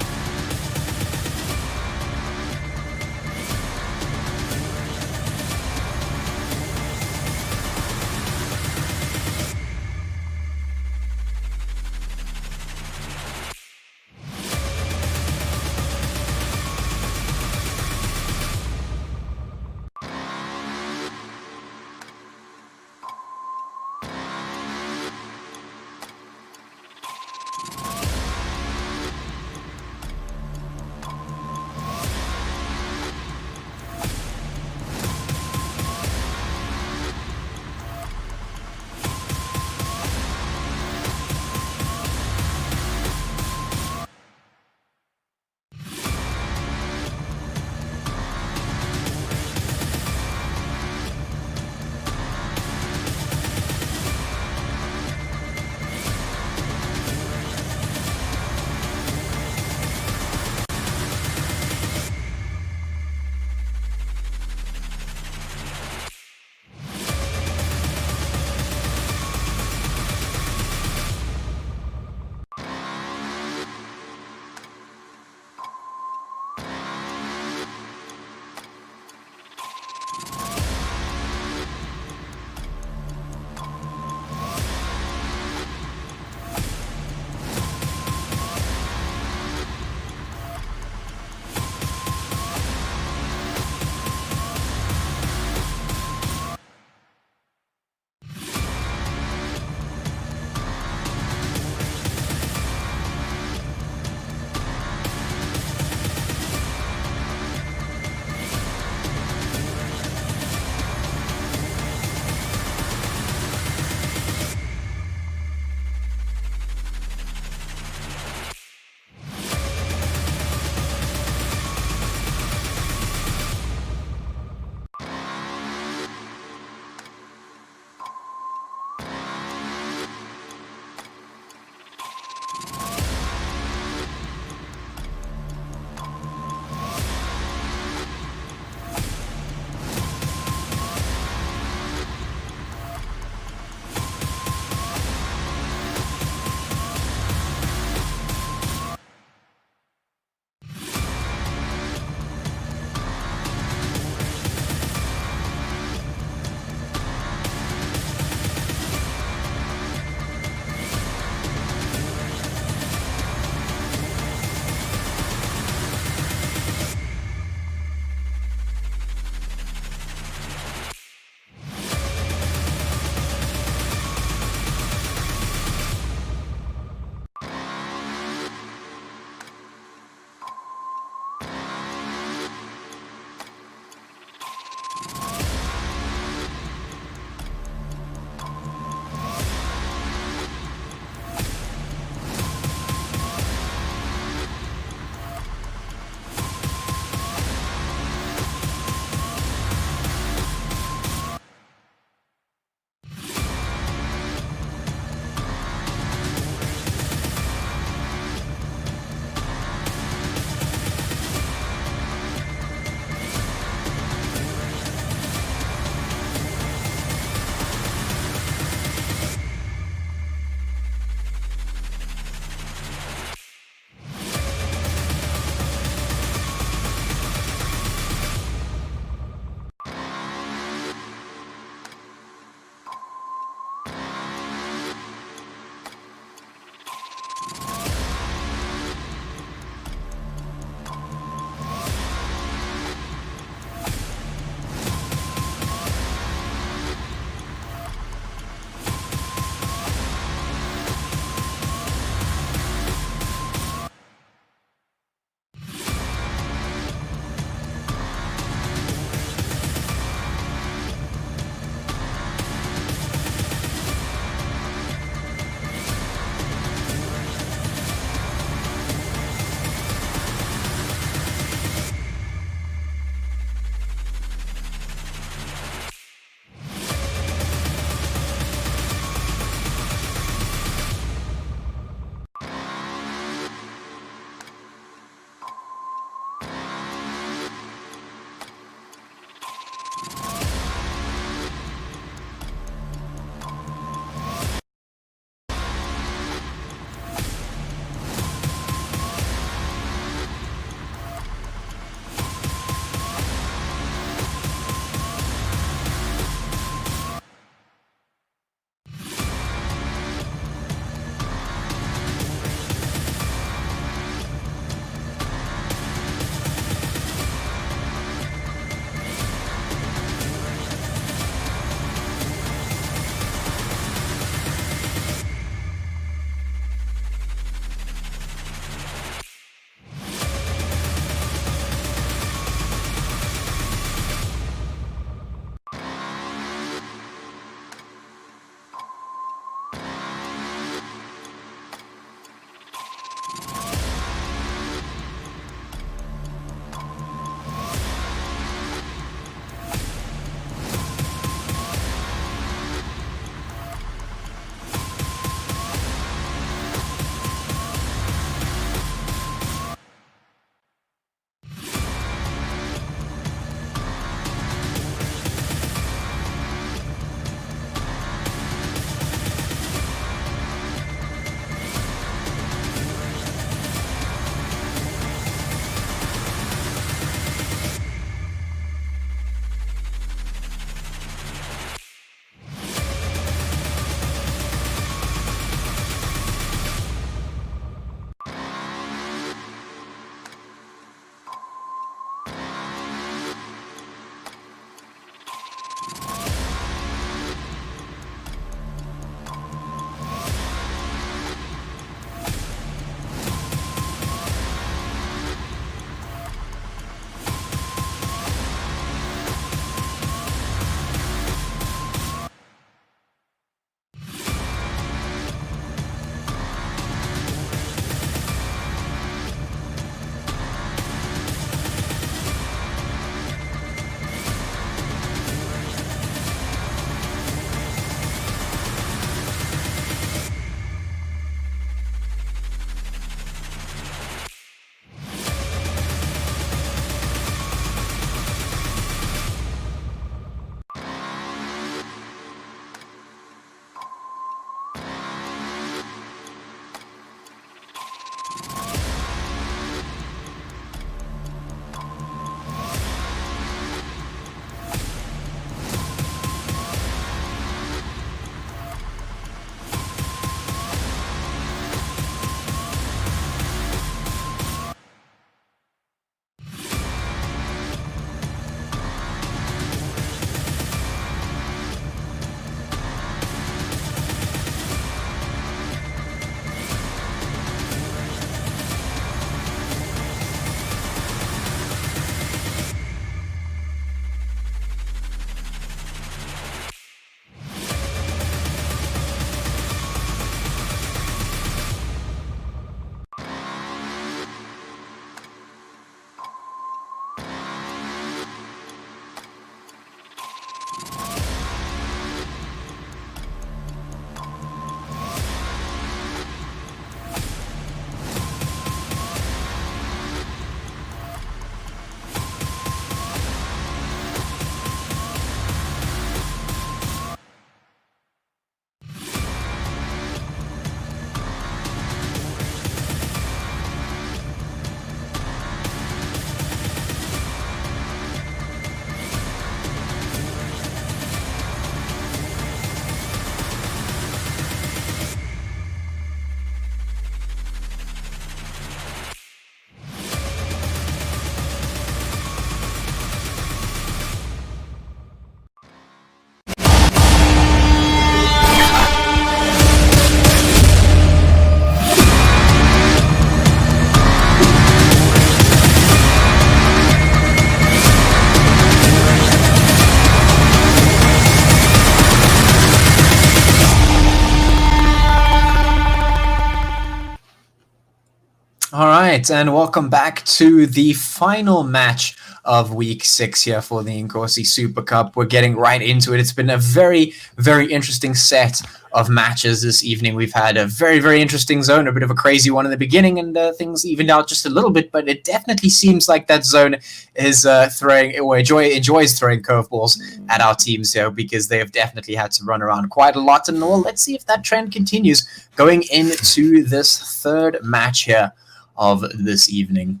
All right, and welcome back to the final match of week 6 here for the Inkosi Super Cup. We're getting right into it. It's been a very, very interesting set of matches this evening. We've had a very, very interesting zone, a bit of a crazy one in the beginning, and things evened out just a little bit, but it definitely seems like that zone is throwing, or enjoys throwing curveballs at our teams here, because they have definitely had to run around quite a lot. And well, let's see if that trend continues going into this third match here of this evening.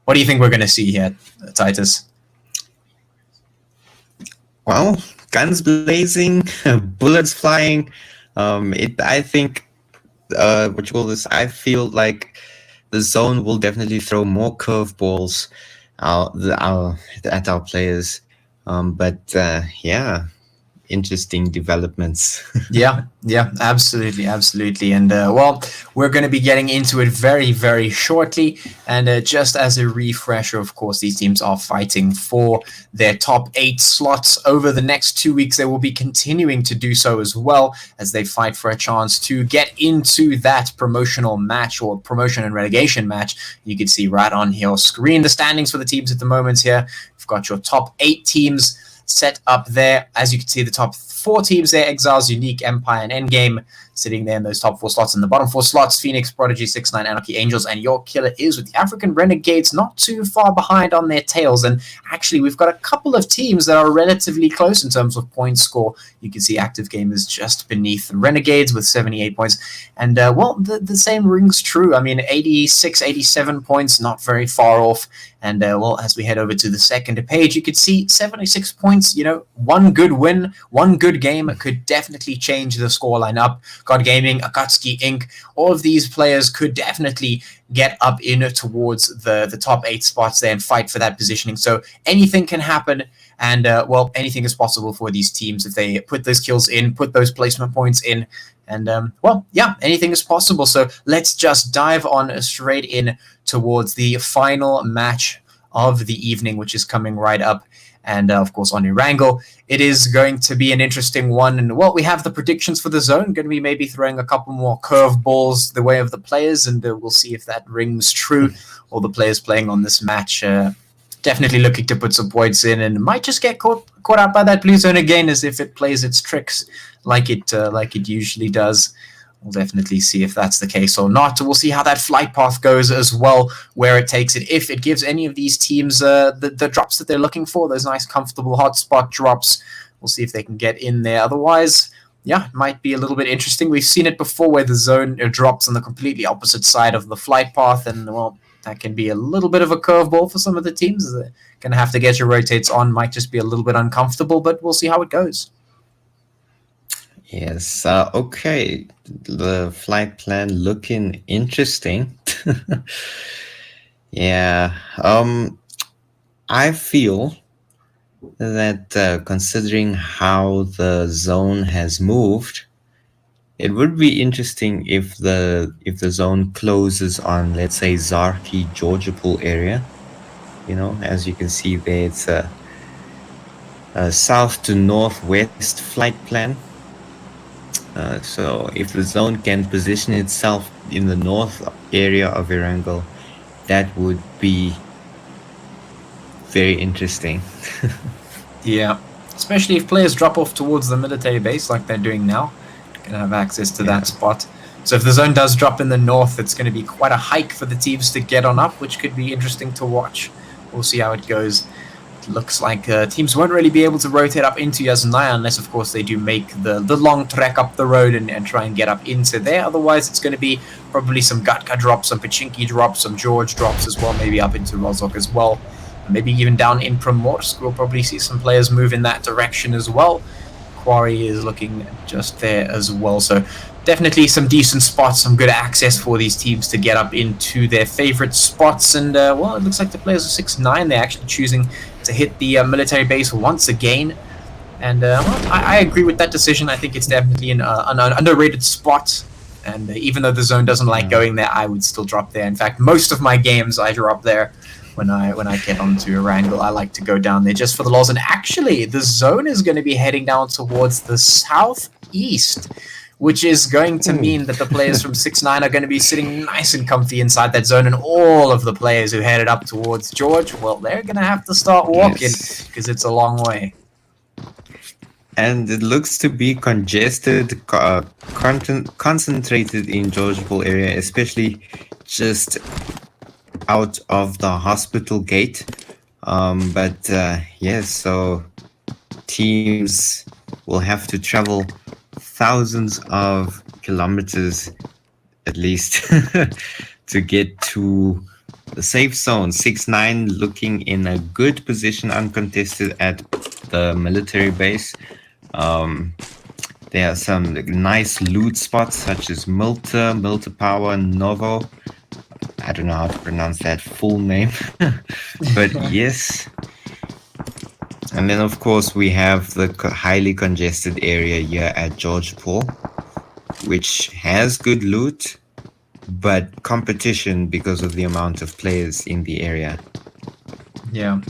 What do you think we're going to see here, Titus? Well, guns blazing, bullets flying. I think, what you call this? I feel like the zone will definitely throw more curveballs at our players. Yeah, interesting developments. Yeah, absolutely. And well, we're going to be getting into it very, very shortly. And just as a refresher, of course, these teams are fighting for their top 8 slots over the next 2 weeks. They will be continuing to do so as well, as they fight for a chance to get into that promotional match, or promotion and relegation match. You can see right on your screen the standings for the teams at the moment here. We've got your top 8 teams set up there. As you can see, the top 4 teams there: Exiles, Unique, Empire, and Endgame, sitting there in those top 4 slots. In the bottom 4 slots, Phoenix, Prodigy, 6ix9ine, Anarchy, Angels, and your killer is with the African Renegades not too far behind on their tails. And actually, we've got a couple of teams that are relatively close in terms of point score. You can see Active Gamers just beneath the Renegades with 78 points. And well, the same rings true. I mean, 86, 87 points, not very far off. And well, as we head over to the second page, you could see 76 points. You know, one good win, one good game could definitely change the scoreline up. God Gaming, Akatsuki Inc., all of these players could definitely get up in towards the top 8 spots there and fight for that positioning. So anything can happen. And well, anything is possible for these teams if they put those kills in, put those placement points in. And well, yeah, anything is possible. So let's just dive on straight in towards the final match of the evening, which is coming right up. And of course, on Erangel, it is going to be an interesting one. And well, we have the predictions for the zone. Going to be maybe throwing a couple more curveballs the way of the players, and we'll see if that rings true. All the players playing on this match definitely looking to put some points in, and might just get caught out by that blue zone again, as if it plays its tricks like it usually does. We'll definitely see if that's the case or not. We'll see how that flight path goes as well, where it takes it. If it gives any of these teams the drops that they're looking for, those nice, comfortable hotspot drops, we'll see if they can get in there. Otherwise, yeah, it might be a little bit interesting. We've seen it before where the zone drops on the completely opposite side of the flight path, and well, that can be a little bit of a curveball for some of the teams. They're going to have to get your rotates on. Might just be a little bit uncomfortable, but we'll see how it goes. Yes. Okay. The flight plan looking interesting. Yeah. I feel that considering how the zone has moved, it would be interesting if the zone closes on, let's say, Zarki, Georgiapool area. You know, as you can see there, it's a south to northwest flight plan. So if the zone can position itself in the north area of Erangel, that would be very interesting. Yeah, especially if players drop off towards the military base like they're doing now, can have access to that spot. So if the zone does drop in the north, it's going to be quite a hike for the teams to get on up, which could be interesting to watch. We'll see how it goes. It looks like teams won't really be able to rotate up into Yasunaya unless, of course, they do make the long trek up the road and try and get up into there. Otherwise, it's going to be probably some Gatka drops, some Pachinki drops, some George drops as well, maybe up into Rozhok as well. Maybe even down in Primorsk, we'll probably see some players move in that direction as well. Quarry is looking just there as well. So definitely some decent spots, some good access for these teams to get up into their favorite spots. And well, it looks like the players of 6ix9ine, they're actually choosing to hit the military base once again. And well, I agree with that decision. I think it's definitely an underrated spot. And even though the zone doesn't like going there, I would still drop there. In fact, most of my games I drop there. When I get onto Erangel, I like to go down there just for the laws. And actually, the zone is going to be heading down towards the southeast, which is going to mean that the players from 6-9 are going to be sitting nice and comfy inside that zone, and all of the players who headed up towards George, well, they're going to have to start walking because it's a long way. And it looks to be congested, concentrated in George Paul area, especially just out of the hospital gate. Yes, so teams will have to travel thousands of kilometers at least to get to the safe zone. 6-9 looking in a good position, uncontested at the military base. There are some nice loot spots such as Milta Power, Novo. I don't know how to pronounce that full name, but yes. And then, of course, we have the highly congested area here at George Paul, which has good loot, but competition because of the amount of players in the area. Yeah,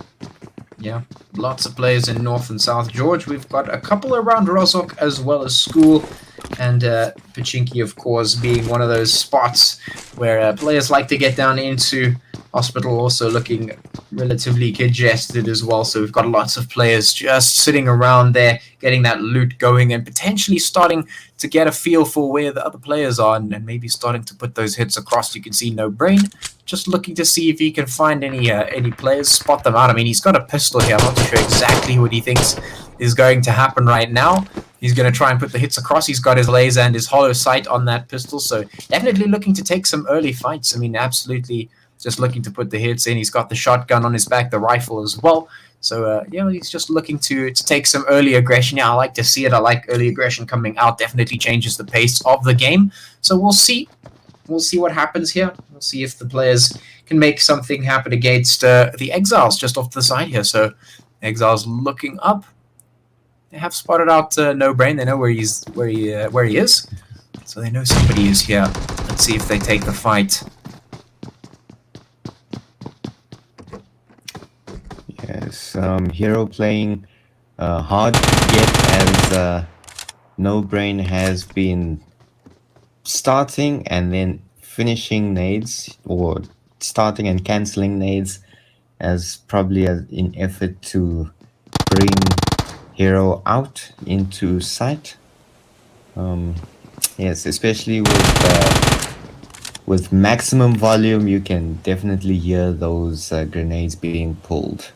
lots of players in North and South George. We've got a couple around Rozhok as well as School, and Pachinki, of course, being one of those spots where players like to get down into. Hospital also looking relatively congested as well, so we've got lots of players just sitting around there, getting that loot going, and potentially starting to get a feel for where the other players are, and maybe starting to put those hits across. You can see No Brain just looking to see if he can find any players, spot them out. I mean, he's got a pistol here. I'm not too sure exactly what he thinks is going to happen right now. He's going to try and put the hits across. He's got his laser and his hollow sight on that pistol, so definitely looking to take some early fights. I mean, absolutely just looking to put the hits in. He's got the shotgun on his back, the rifle as well. So, he's just looking to take some early aggression. Yeah, I like to see it. I like early aggression coming out. Definitely changes the pace of the game. So we'll see. We'll see what happens here. We'll see if the players can make something happen against the Exiles just off to the side here. So Exiles looking up. They have spotted out No Brain. They know where he is. So they know somebody is here. Let's see if they take the fight. Yes, Hero playing hard yet as No Brain has been starting and then finishing nades, or starting and cancelling nades, as probably in effort to bring Hero out into sight. Yes, especially with maximum volume, you can definitely hear those grenades being pulled.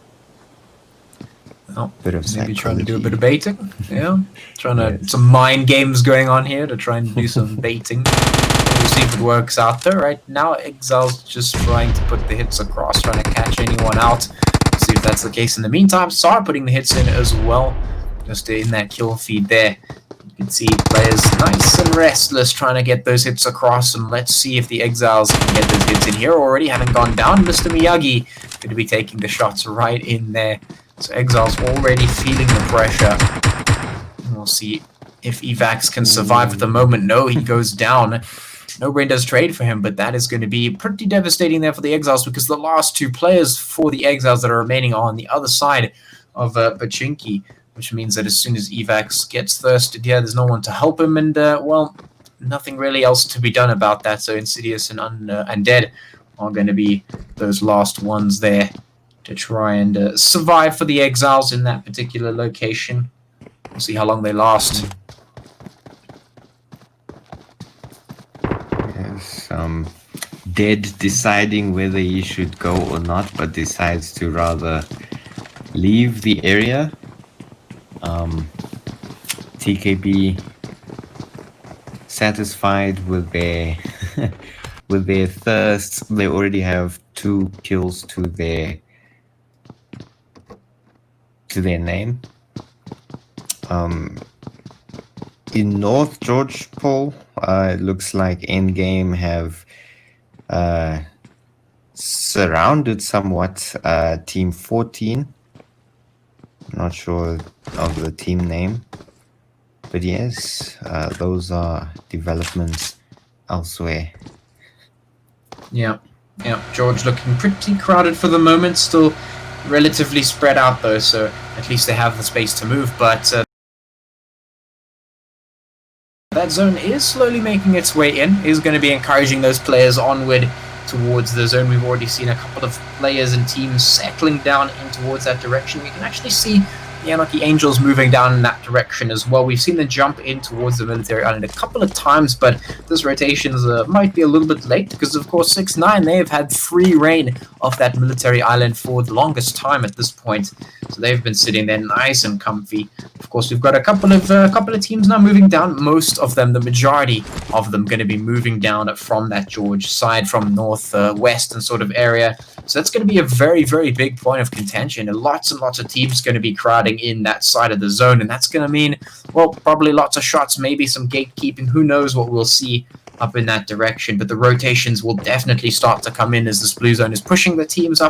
Oh, maybe trying to do a bit of baiting. Yeah, trying to some mind games going on here to try and do some baiting. We'll see if it works out there. Right now, Exile's just trying to put the hits across, trying to catch anyone out. We'll see if that's the case. In the meantime, Sar putting the hits in as well, just in that kill feed there. You can see players nice and restless trying to get those hits across, and let's see if the Exiles can get those hits in here already, having gone down. Mr. Miyagi going to be taking the shots right in there. So Exile's already feeling the pressure. And we'll see if Evax can survive at the moment. No, he goes down. No Brain does trade for him, but that is going to be pretty devastating there for the Exiles, because the last two players for the Exiles that are remaining are on the other side of Pachinki, which means that as soon as Evax gets thirsted, there's no one to help him, and, nothing really else to be done about that. So Insidious and Undead are going to be those last ones there to try and survive for the Exiles in that particular location. We'll see how long they last. Yes, Dead deciding whether he should go or not, but decides to rather leave the area. TKB satisfied with their with their thirst. They already have 2 kills to their name. In North George Paul, it looks like Endgame have surrounded somewhat Team 14. Not sure of the team name, but yes, those are developments elsewhere. Yeah, George looking pretty crowded for the moment, still relatively spread out though, so at least they have the space to move, but That zone is slowly making its way in, is going to be encouraging those players onward towards the zone. We've already seen a couple of players and teams settling down in towards that direction. We can actually see the Anarchy Angels moving down in that direction as well. We've seen them jump in towards the military island a couple of times, but this rotation might be a little bit late because, of course, 6ix9ine, they have had free reign of that military island for the longest time at this point. So they've been sitting there nice and comfy. Of course, we've got a couple of teams now moving down. Most of them, the majority of them, going to be moving down from that George side, from northwestern sort of area. So that's going to be a very, very big point of contention. And lots of teams going to be crowding in that side of the zone. And that's going to mean, well, probably lots of shots, maybe some gatekeeping. Who knows what we'll see up in that direction. But the rotations will definitely start to come in as this blue zone is pushing the teams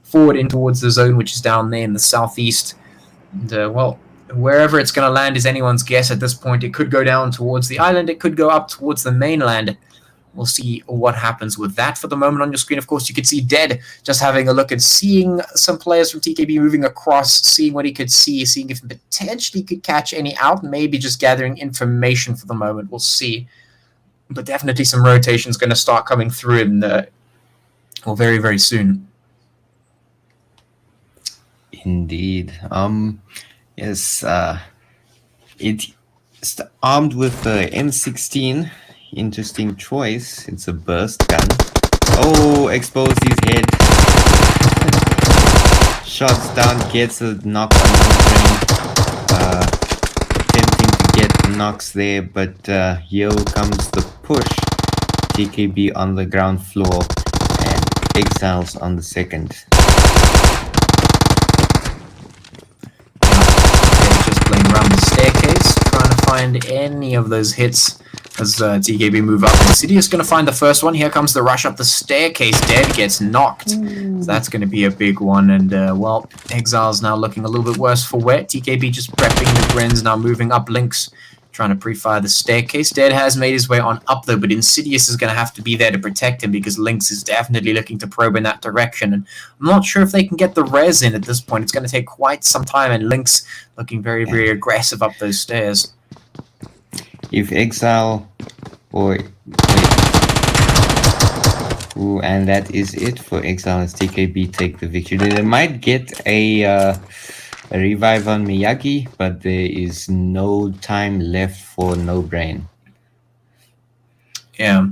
forward in towards the zone, which is down there in the southeast. And, well, wherever it's going to land is anyone's guess at this point. It could go down towards the island. It could go up towards the mainland. We'll see what happens with that. For the moment on your screen, of course, you can see Dead just having a look and seeing some players from TKB moving across, seeing what he could see, seeing if he potentially could catch any out, maybe just gathering information for the moment. We'll see. But definitely some rotations going to start coming through in very, very soon. Indeed. Yes, it's armed with the M16. Interesting choice. It's a burst gun. Oh, expose his head. Shots down, gets a knock on the attempting to get knocks there, but here comes the push. TKB on the ground floor and Exiles on the second. Just playing around the staircase, trying to find any of those hits as TKB move up. Insidious going to find the first one. Here comes the rush up the staircase. Dead gets knocked. So that's going to be a big one. And, well, Exile's now looking a little bit worse for wear. TKB just prepping the Grins, now moving up Links, trying to pre-fire the staircase. Dead has made his way on up, though, but Insidious is going to have to be there to protect him because Links is definitely looking to probe in that direction. And I'm not sure if they can get the res in at this point. It's going to take quite some time, and Links looking very, very aggressive up those stairs. If Exile or ooh, and that is it for Exile as TKB take the victory. They might get a revive on Miyagi, but there is no time left for No Brain. Yeah.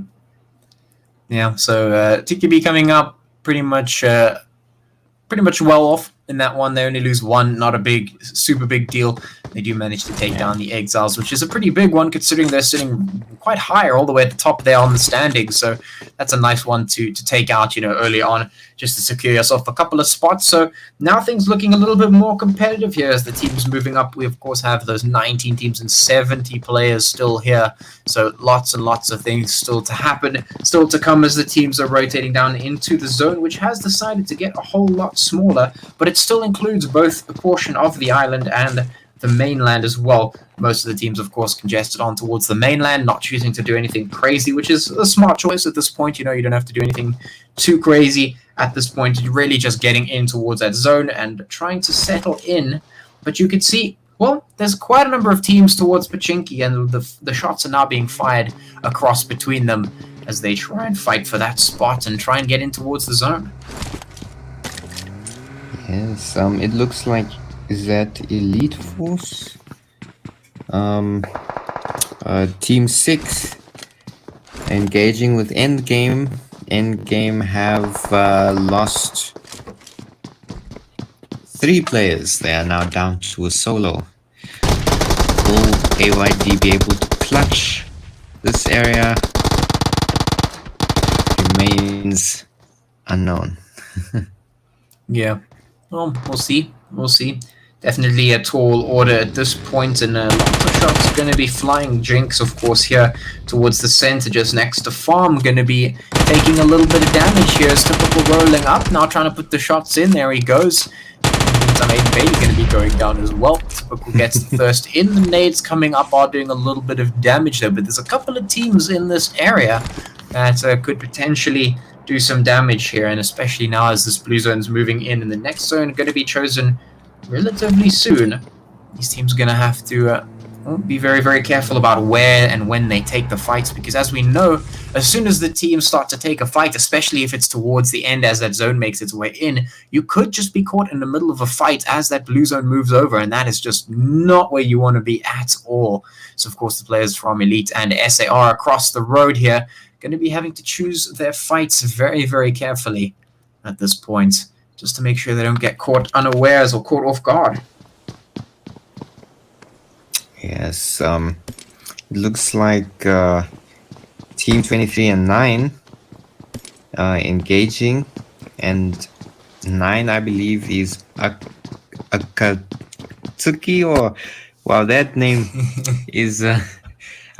So TKB coming up pretty much well off in that one. They only lose one, not a super big deal. They do manage to take down the Exiles, which is a pretty big one considering they're sitting quite higher all the way at the top there on the standings. So that's a nice one to take out, early on, just to secure yourself a couple of spots. So now things looking a little bit more competitive here as the teams moving up. We, of course, have those 19 teams and 70 players still here. So lots and lots of things still to happen, still to come as the teams are rotating down into the zone, which has decided to get a whole lot smaller, but it still includes both a portion of the island and the mainland as well. Most of the teams, of course, congested on towards the mainland, not choosing to do anything crazy, which is a smart choice at this point. You don't have to do anything too crazy at this point. You're really just getting in towards that zone and trying to settle in. But you can see, well, there's quite a number of teams towards Pachinki, and the shots are now being fired across between them as they try and fight for that spot and try and get in towards the zone. Yes, it looks like, is that Elite Force? Team 6 engaging with Endgame. Endgame have lost 3 players. They are now down to a solo. Will AYD be able to clutch this area? Remains unknown. Yeah. Well, we'll see. Definitely a tall order at this point, and lots of shots are going to be flying. Jinx, of course, here towards the center, just next to Farm, going to be taking a little bit of damage here as Typical rolling up, now trying to put the shots in. There he goes. Aiden Bailey going to be going down as well. Typical gets the first in. The nades coming up are doing a little bit of damage there, but there's a couple of teams in this area that could potentially do some damage here, and especially now as this blue zone is moving in, and the next zone going to be chosen relatively soon. These teams are going to have to be very, very careful about where and when they take the fights, because as we know, as soon as the teams start to take a fight, especially if it's towards the end as that zone makes its way in, you could just be caught in the middle of a fight as that blue zone moves over, and that is just not where you want to be at all. So, of course, the players from Elite and SAR across the road here going to be having to choose their fights very, very carefully at this point, just to make sure they don't get caught unawares or caught off guard. Yes, it looks like Team 23 and 9 engaging, and 9, I believe, is Akatsuki, or wow, that name is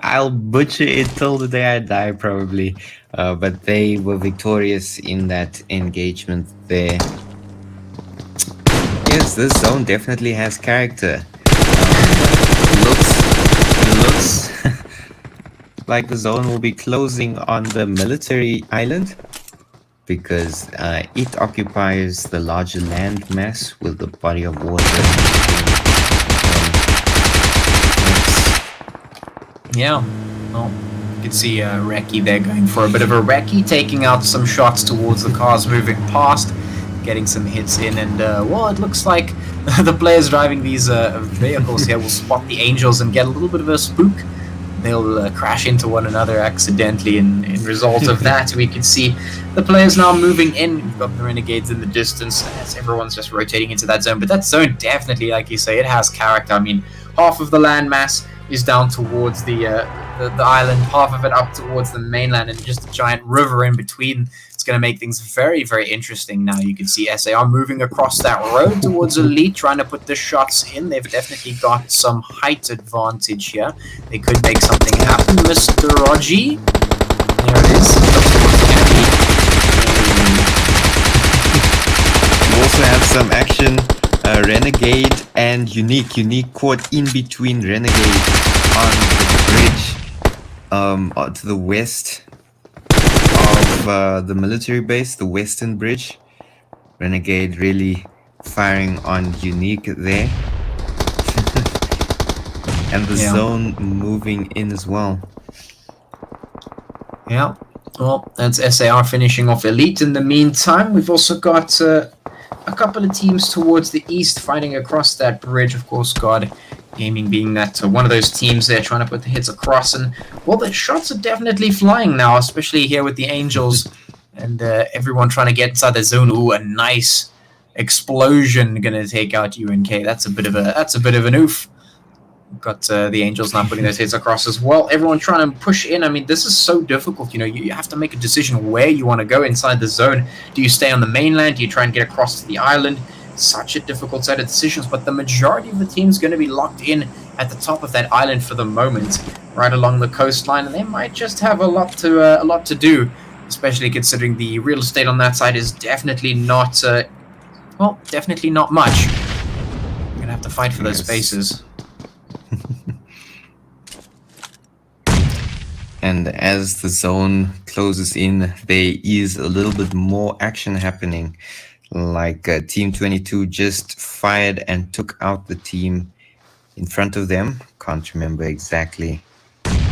I'll butcher it till the day I die probably, but they were victorious in that engagement there. Yes, this zone definitely has character. It looks like the zone will be closing on the military island, because it occupies the larger land mass with the body of water. Yeah, well, you can see Reki there going for a bit of a Reki, taking out some shots towards the cars moving past, getting some hits in, and well, it looks like the players driving these vehicles here will spot the Angels and get a little bit of a spook. They'll crash into one another accidentally, and in result of that, we can see the players now moving in. We've got the Renegades in the distance as everyone's just rotating into that zone. But that zone definitely, like you say, it has character. I mean, half of the landmass is down towards the island, half of it up towards the mainland, and just a giant river in between. It's going to make things very, very interesting. Now you can see SAR moving across that road towards Elite, trying to put the shots in. They've definitely got some height advantage here. They could make something happen. Mr. Rogi, there it is. We also have some action. Renegade and Unique. Unique caught in between Renegade on the bridge to the west of the military base, the western bridge. Renegade really firing on Unique there. And the zone moving in as well. Yeah, well, that's SAR finishing off Elite. In the meantime, we've also got a couple of teams towards the east fighting across that bridge. Of course, God Gaming being that one of those teams there trying to put the hits across. And, well, the shots are definitely flying now, especially here with the Angels and everyone trying to get inside the zone. Ooh, a nice explosion going to take out UNK. That's a bit of an oof. Got the Angels now putting those hits across as well. Everyone trying to push in. I mean, this is so difficult. You know, you have to make a decision where you want to go inside the zone. Do you stay on the mainland? Do you try and get across to the island? Such a difficult set of decisions, but the majority of the team is going to be locked in at the top of that island for the moment, right along the coastline, and they might just have a lot to do, especially considering the real estate on that side is definitely not, definitely not much. You're going to have to fight for those spaces. And as the zone closes in, there is a little bit more action happening. Like Team 22 just fired and took out the team in front of them. Can't remember exactly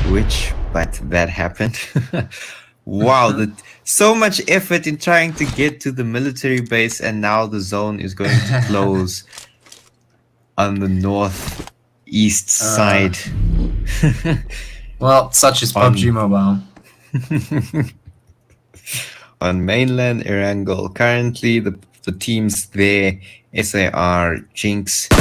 which, but that happened. Wow, so much effort in trying to get to the military base, and now the zone is going to close on the northeast side. Well, such is PUBG Mobile. On mainland Erangel, currently the teams there, SAR, Jinx, and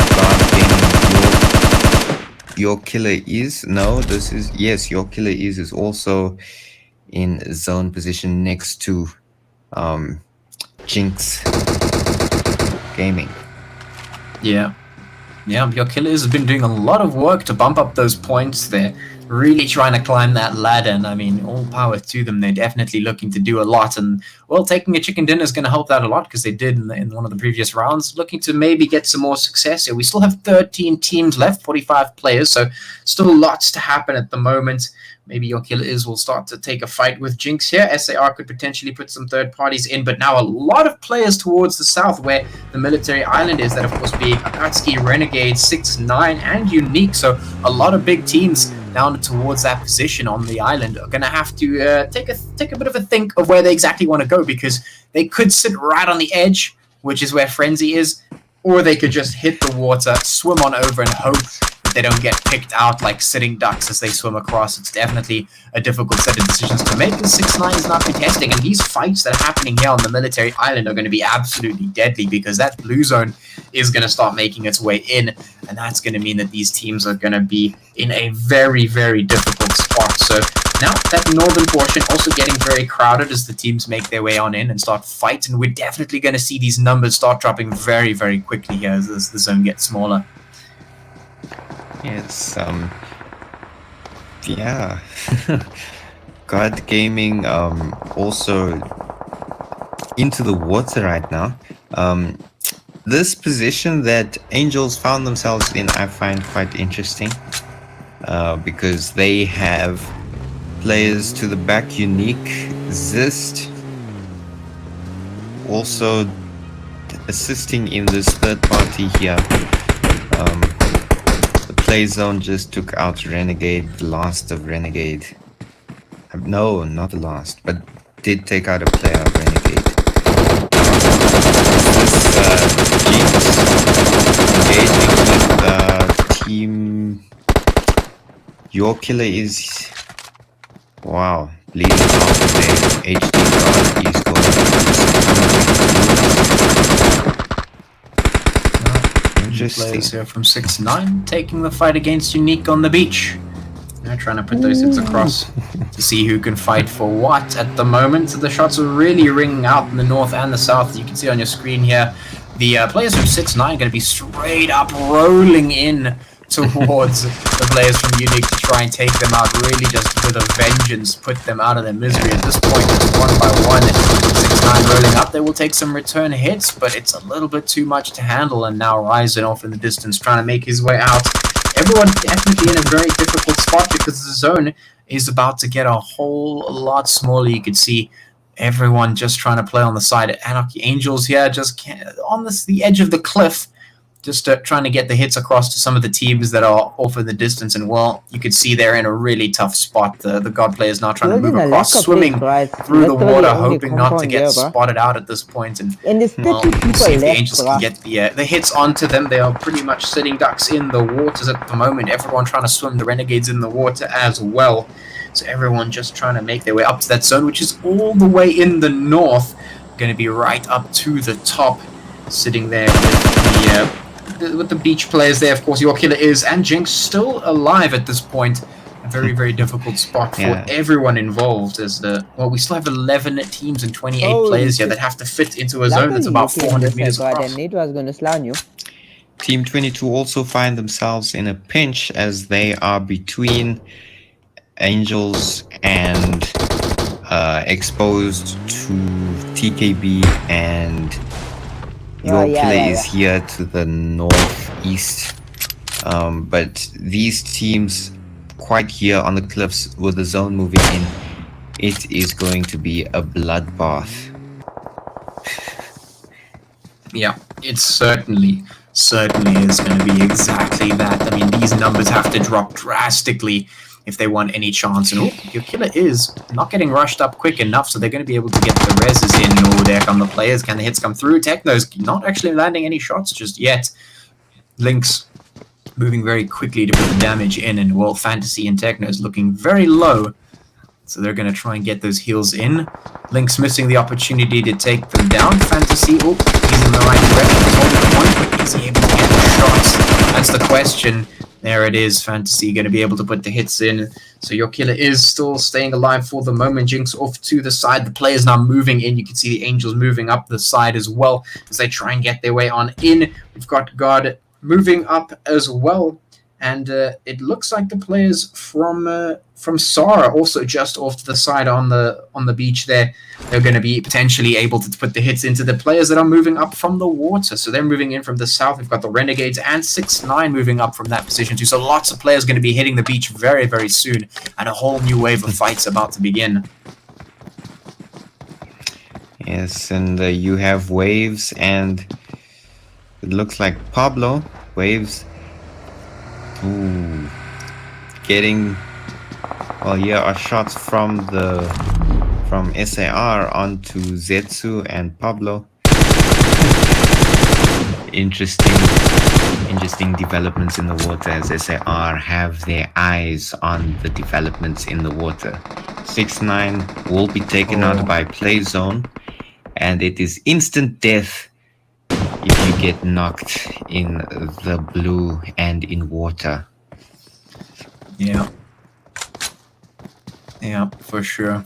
God Gaming. Your Killer is? No, this is, yes, Your Killer is also in zone position next to Jinx Gaming. Yeah. Yeah, Your Killer has been doing a lot of work to bump up those points there. really trying to climb that ladder. And I mean, all power to them. They're definitely looking to do a lot. And well, taking a chicken dinner is going to help that a lot because they did in one of the previous rounds. Looking to maybe get some more success here. We still have 13 teams left, 45 players. So still lots to happen at the moment. Maybe your Killer Is will start to take a fight with Jinx here. SAR could potentially put some third parties in, but now a lot of players towards the south where the military island is, that of course being Akatsuki, Renegade, 6ix9ine, and Unique. So a lot of big teams down towards that position on the island are going to have to take a bit of a think of where they exactly want to go, because they could sit right on the edge, which is where Frenzy is, or they could just hit the water, swim on over, and hope they don't get picked out like sitting ducks as they swim across. It's definitely a difficult set of decisions to make, because 6ix9ine is not contesting, and these fights that are happening here on the military island are going to be absolutely deadly, because that blue zone is going to start making its way in, and that's going to mean that these teams are going to be in a very, very difficult spot. So now that northern portion also getting very crowded as the teams make their way on in and start fighting. We're definitely going to see these numbers start dropping very, very quickly here as the zone gets smaller. Yes, yeah. God Gaming also into the water right now. This position that Angels found themselves in, I find quite interesting, because they have players to the back, Unique, Zist, also assisting in this third party here. Play zone just took out Renegade, the last of Renegade. No, not the last, but did take out a player of Renegade. This Jinx engaging with team. Your Killer Is, wow, leading off with a HD card. He's Players here from 6ix9ine taking the fight against Unique on the beach. They're trying to put those hits across to see who can fight for what at the moment. The shots are really ringing out in the north and the south. You can see on your screen here, the players from 6ix9ine are going to be straight up rolling in towards the players from Unique to try and take them out, really just with a vengeance, put them out of their misery. At this point, it's 1 by 1, 6ix9ine rolling up. They will take some return hits, but it's a little bit too much to handle, and now Ryzen off in the distance trying to make his way out. Everyone definitely in a very difficult spot because the zone is about to get a whole lot smaller. You could see everyone just trying to play on the side. Anarchy Angels here just on the edge of the cliff, just trying to get the hits across to some of the teams that are off in the distance. And, well, you could see they're in a really tough spot. The God players now trying to move across, swimming through the water, hoping not to get spotted out at this point. And well, see if the Angels can get the hits onto them. They are pretty much sitting ducks in the waters at the moment. Everyone trying to swim. The Renegades in the water as well. So everyone just trying to make their way up to that zone, which is all the way in the north. Going to be right up to the top, sitting there with the beach players there. Of course, Your Killer Is and Jinx still alive at this point. A very, very difficult spot for everyone involved. As we still have 11 teams and 28 players here that have to fit into a zone that's about 400 meters across. Team 22 also find themselves in a pinch as they are between Angels and exposed to TKB, and Your Killer Is here to the northeast. But these teams quite here on the cliffs with the zone moving in, it is going to be a bloodbath. Yeah, it certainly is going to be exactly that. I mean, these numbers have to drop drastically if they want any chance. And Your Killer Is not getting rushed up quick enough, so they're going to be able to get the reses in. There come the players. Can the hits come through? Techno's not actually landing any shots just yet. Lynx moving very quickly to put the damage in, and well, Fantasy and Techno's looking very low, so they're going to try and get those heals in. Lynx missing the opportunity to take them down. Fantasy, he's in the right direction. He's holding the point, but is he able to get the shots? That's the question. There it is. Fantasy going to be able to put the hits in. So Your Killer Is still staying alive for the moment. Jinx off to the side. The players now moving in. You can see the Angels moving up the side as well as they try and get their way on in. We've got God moving up as well. And it looks like the players from SAR are also just off to the side on the beach there. They're going to be potentially able to put the hits into the players that are moving up from the water. So they're moving in from the south. We've got the Renegades and 6ix9ine moving up from that position too. So lots of players going to be hitting the beach very, very soon. And a whole new wave of fights about to begin. Yes, and you have Waves, and it looks like Pablo. Waves. Ooh. Getting... Well, here are shots from SAR onto Zetsu and Pablo. Interesting developments in the water, as SAR have their eyes on the developments in the water. 6ix9ine will be taken out by play zone, and it is instant death if you get knocked in the blue and in water. Yeah, for sure.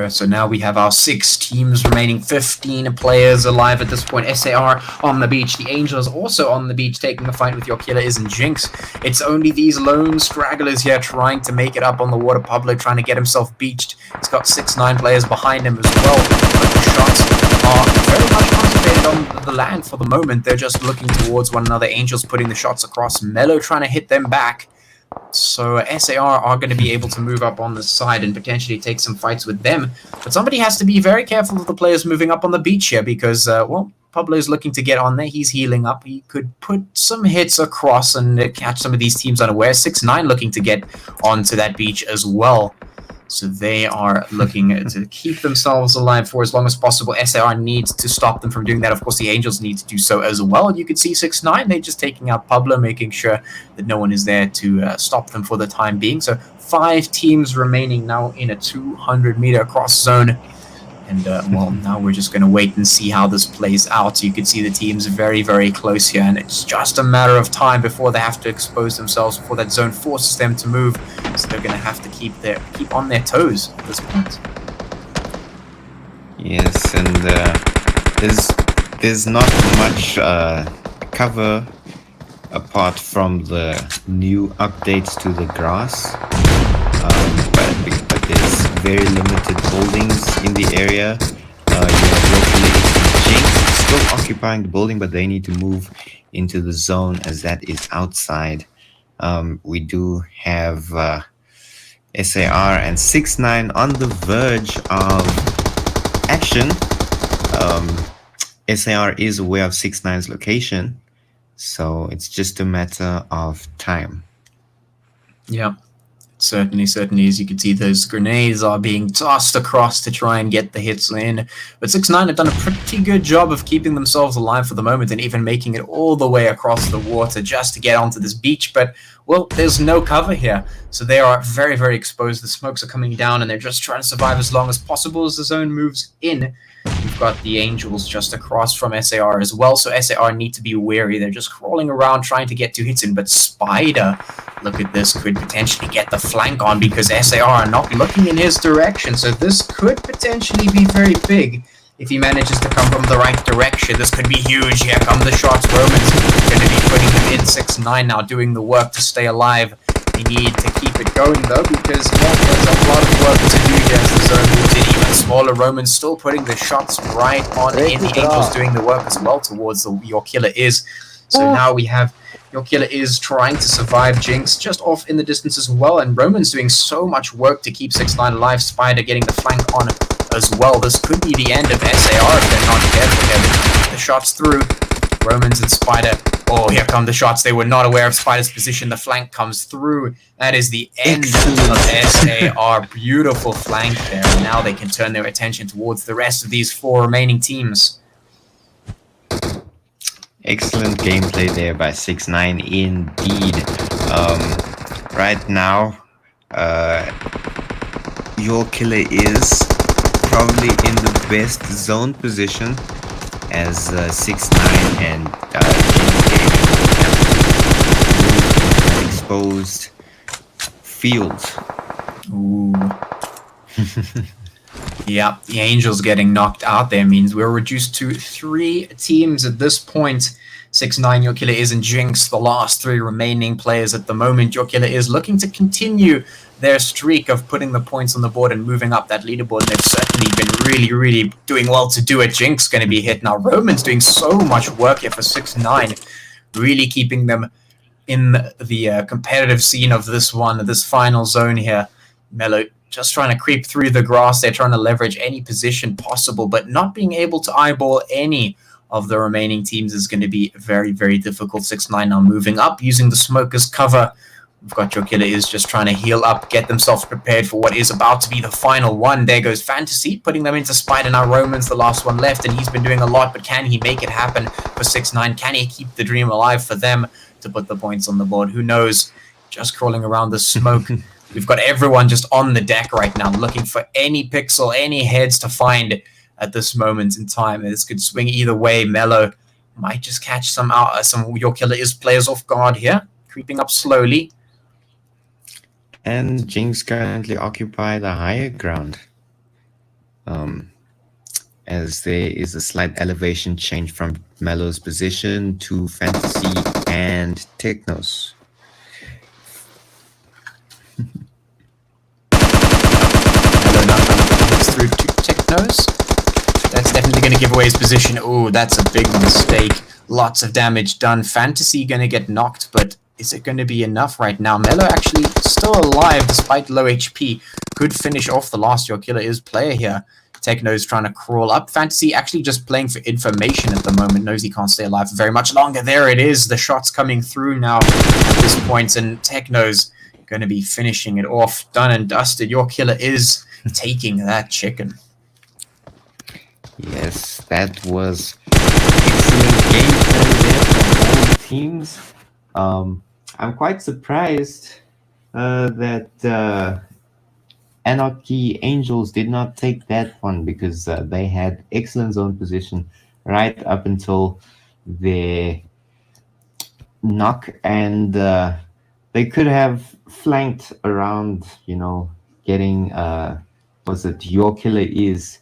So now we have our 6 teams remaining, 15 players alive at this point. SAR on the beach. The Angels also on the beach taking a fight with Your Killer Is and Jinx. It's only these lone stragglers here trying to make it up on the water. Pablo trying to get himself beached. He's got 6ix9ine players behind him as well. But the shots are very much concentrated on the land for the moment. They're just looking towards one another. Angels putting the shots across. Mello trying to hit them back. So SAR are going to be able to move up on the side and potentially take some fights with them. But somebody has to be very careful of the players moving up on the beach here because, well, Pablo's looking to get on there. He's healing up. He could put some hits across and catch some of these teams unaware. 6ix9ine looking to get onto that beach as well. So they are looking to keep themselves alive for as long as possible. SAR needs to stop them from doing that. Of course, the Angels need to do so as well. You can see 6ix9ine, they're just taking out Pablo, making sure that no one is there to stop them for the time being. So 5 teams remaining now in a 200-meter cross zone. And, well, now we're just going to wait and see how this plays out. You can see the teams very, very close here, and it's just a matter of time before they have to expose themselves, before that zone forces them to move. So they're going to have to keep on their toes at this point. Yes, and there's not much cover apart from the new updates to the grass. But there's very limited buildings in the area. You have locally Jinx still occupying the building, but they need to move into the zone as that is outside. We do have SAR and 6ix9ine on the verge of action. SAR is aware of 6ix9ine's location, so it's just a matter of time. Yeah. Certainly, as you can see, those grenades are being tossed across to try and get the hits in. But 6ix9ine have done a pretty good job of keeping themselves alive for the moment and even making it all the way across the water just to get onto this beach. But, well, there's no cover here. So they are very, very exposed. The smokes are coming down and they're just trying to survive as long as possible as the zone moves in. We've got the Angels just across from SAR as well, so SAR need to be wary. They're just crawling around trying to get 2 hits in, but Spider, look at this, could potentially get the flank on because SAR are not looking in his direction, so this could potentially be very big if he manages to come from the right direction. This could be huge. Here come the shots. Roman's going to be putting them in. 6ix9ine now doing the work to stay alive. They need to keep it going though because there's a lot of work to do here as the zone moves in even smaller. Roman's still putting the shots right on in. The Angels doing the work as well towards Your Killer Is. So now we have Your Killer Is trying to survive. Jinx just off in the distance as well, and Roman's doing so much work to keep 6ix9ine alive. Spider getting the flank on as well. This could be the end of SAR if they're not careful here. The shots through. Romans and Spider. Oh, here come the shots. They were not aware of Spider's position. The flank comes through. That is the end of SAR. Beautiful flank there. And now they can turn their attention towards the rest of these 4 remaining teams. Excellent gameplay there by 6ix9ine indeed. Right now, Your Killer Is probably in the best zone position as 6ix9ine and Gaming have an exposed field. Ooh. Yeah, the Angels getting knocked out there means we're reduced to 3 teams at this point. 6-9, Your Killer is and Jinx, the last three remaining players at the moment. Your Killer is looking to continue their streak of putting the points on the board and moving up that leaderboard. And they've certainly been really doing well to do it. Jinx going to be hit now. Roman's doing so much work here for 6-9, really keeping them in the competitive scene of this final zone here. Mello just trying to creep through the grass. They're trying to leverage any position possible, but not being able to eyeball any of the remaining teams is going to be very difficult. 6-9 now moving up, using the smoke as cover. We've got Your Killer is just trying to heal up, get themselves prepared for what is about to be the final one. There goes Fantasy, putting them into Spider. Now Roman's the last one left, and he's been doing a lot, but can he make it happen for 6-9? Can he keep the dream alive for them to put the points on the board? Who knows? Just crawling around the smoke. We've got everyone just on the deck right now, looking for any pixel, any heads to find at this moment in time. This could swing either way. Mello might just catch some Your Killer is players off guard here, creeping up slowly. And Jinx currently occupy the higher ground, as there is a slight elevation change from Mello's position to Fantasy and Technos. Mello now trying to pull this through to Technos. That's definitely going to give away his position. Oh, that's a big mistake. Lots of damage done. Fantasy going to get knocked, but is it going to be enough right now? Mello actually still alive despite low HP. Could finish off the last Your Killer is player here. Techno's trying to crawl up. Fantasy actually just playing for information at the moment. Knows he can't stay alive for very much longer. There it is. The shot's coming through now at this point, and Techno's going to be finishing it off. Done and dusted. Your Killer is taking that chicken. Yes, that was excellent gameplay there from all teams. I'm quite surprised that Anarchy Angels did not take that one, because they had excellent zone position right up until their knock, and they could have flanked around, getting was it Your Killer is,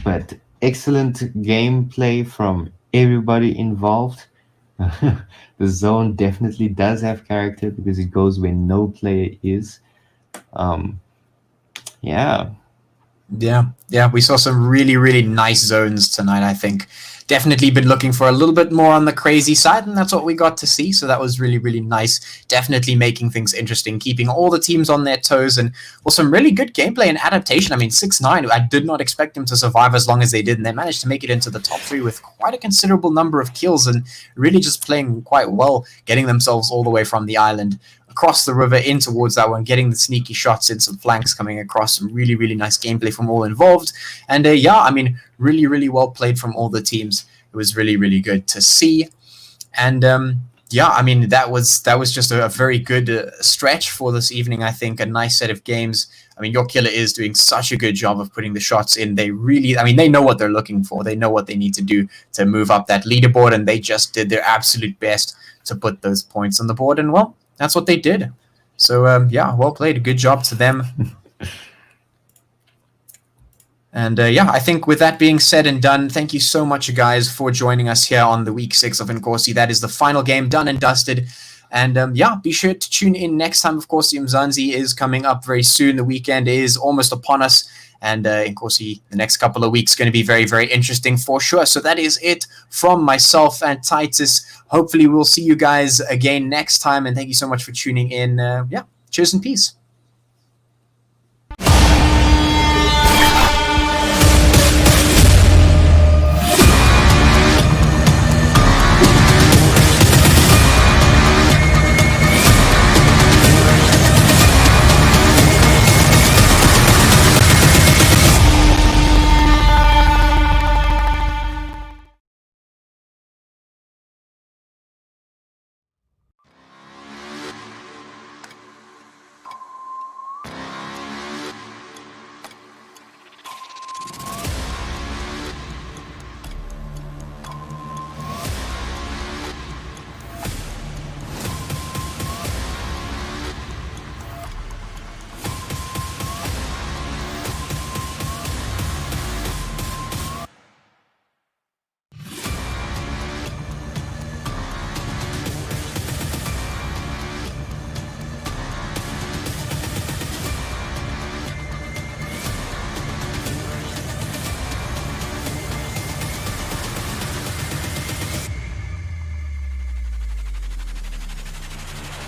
but excellent gameplay from everybody involved. The zone definitely does have character because it goes where no player is. Yeah, we saw some really nice zones tonight. I think definitely been looking for a little bit more on the crazy side, and that's what we got to see. So that was really nice. Definitely making things interesting, keeping all the teams on their toes, and some really good gameplay and adaptation. I mean, 6-9, I did not expect them to survive as long as they did, and they managed to make it into the top 3 with quite a considerable number of kills, and really just playing quite well, getting themselves all the way from the island across the river in towards that one, getting the sneaky shots in, some flanks coming across, some really nice gameplay from all involved. And I mean, really well played from all the teams. It was really good to see. And I mean, that was just a very good stretch for this evening. I think a nice set of games. I mean, Your Killer is doing such a good job of putting the shots in. They know what they're looking for. They know what they need to do to move up that leaderboard, and they just did their absolute best to put those points on the board. And well, that's what they did. So well played. Good job to them. And I think with that being said and done, thank you so much, guys, for joining us here on the week 6 of Inkosi. That is the final game, done and dusted. And be sure to tune in next time. Of course, the Mzansi is coming up very soon. The weekend is almost upon us. And Inkosi, the next couple of weeks, going to be very interesting for sure. So that is it from myself and Titus. Hopefully we'll see you guys again next time. And thank you so much for tuning in. Cheers and peace.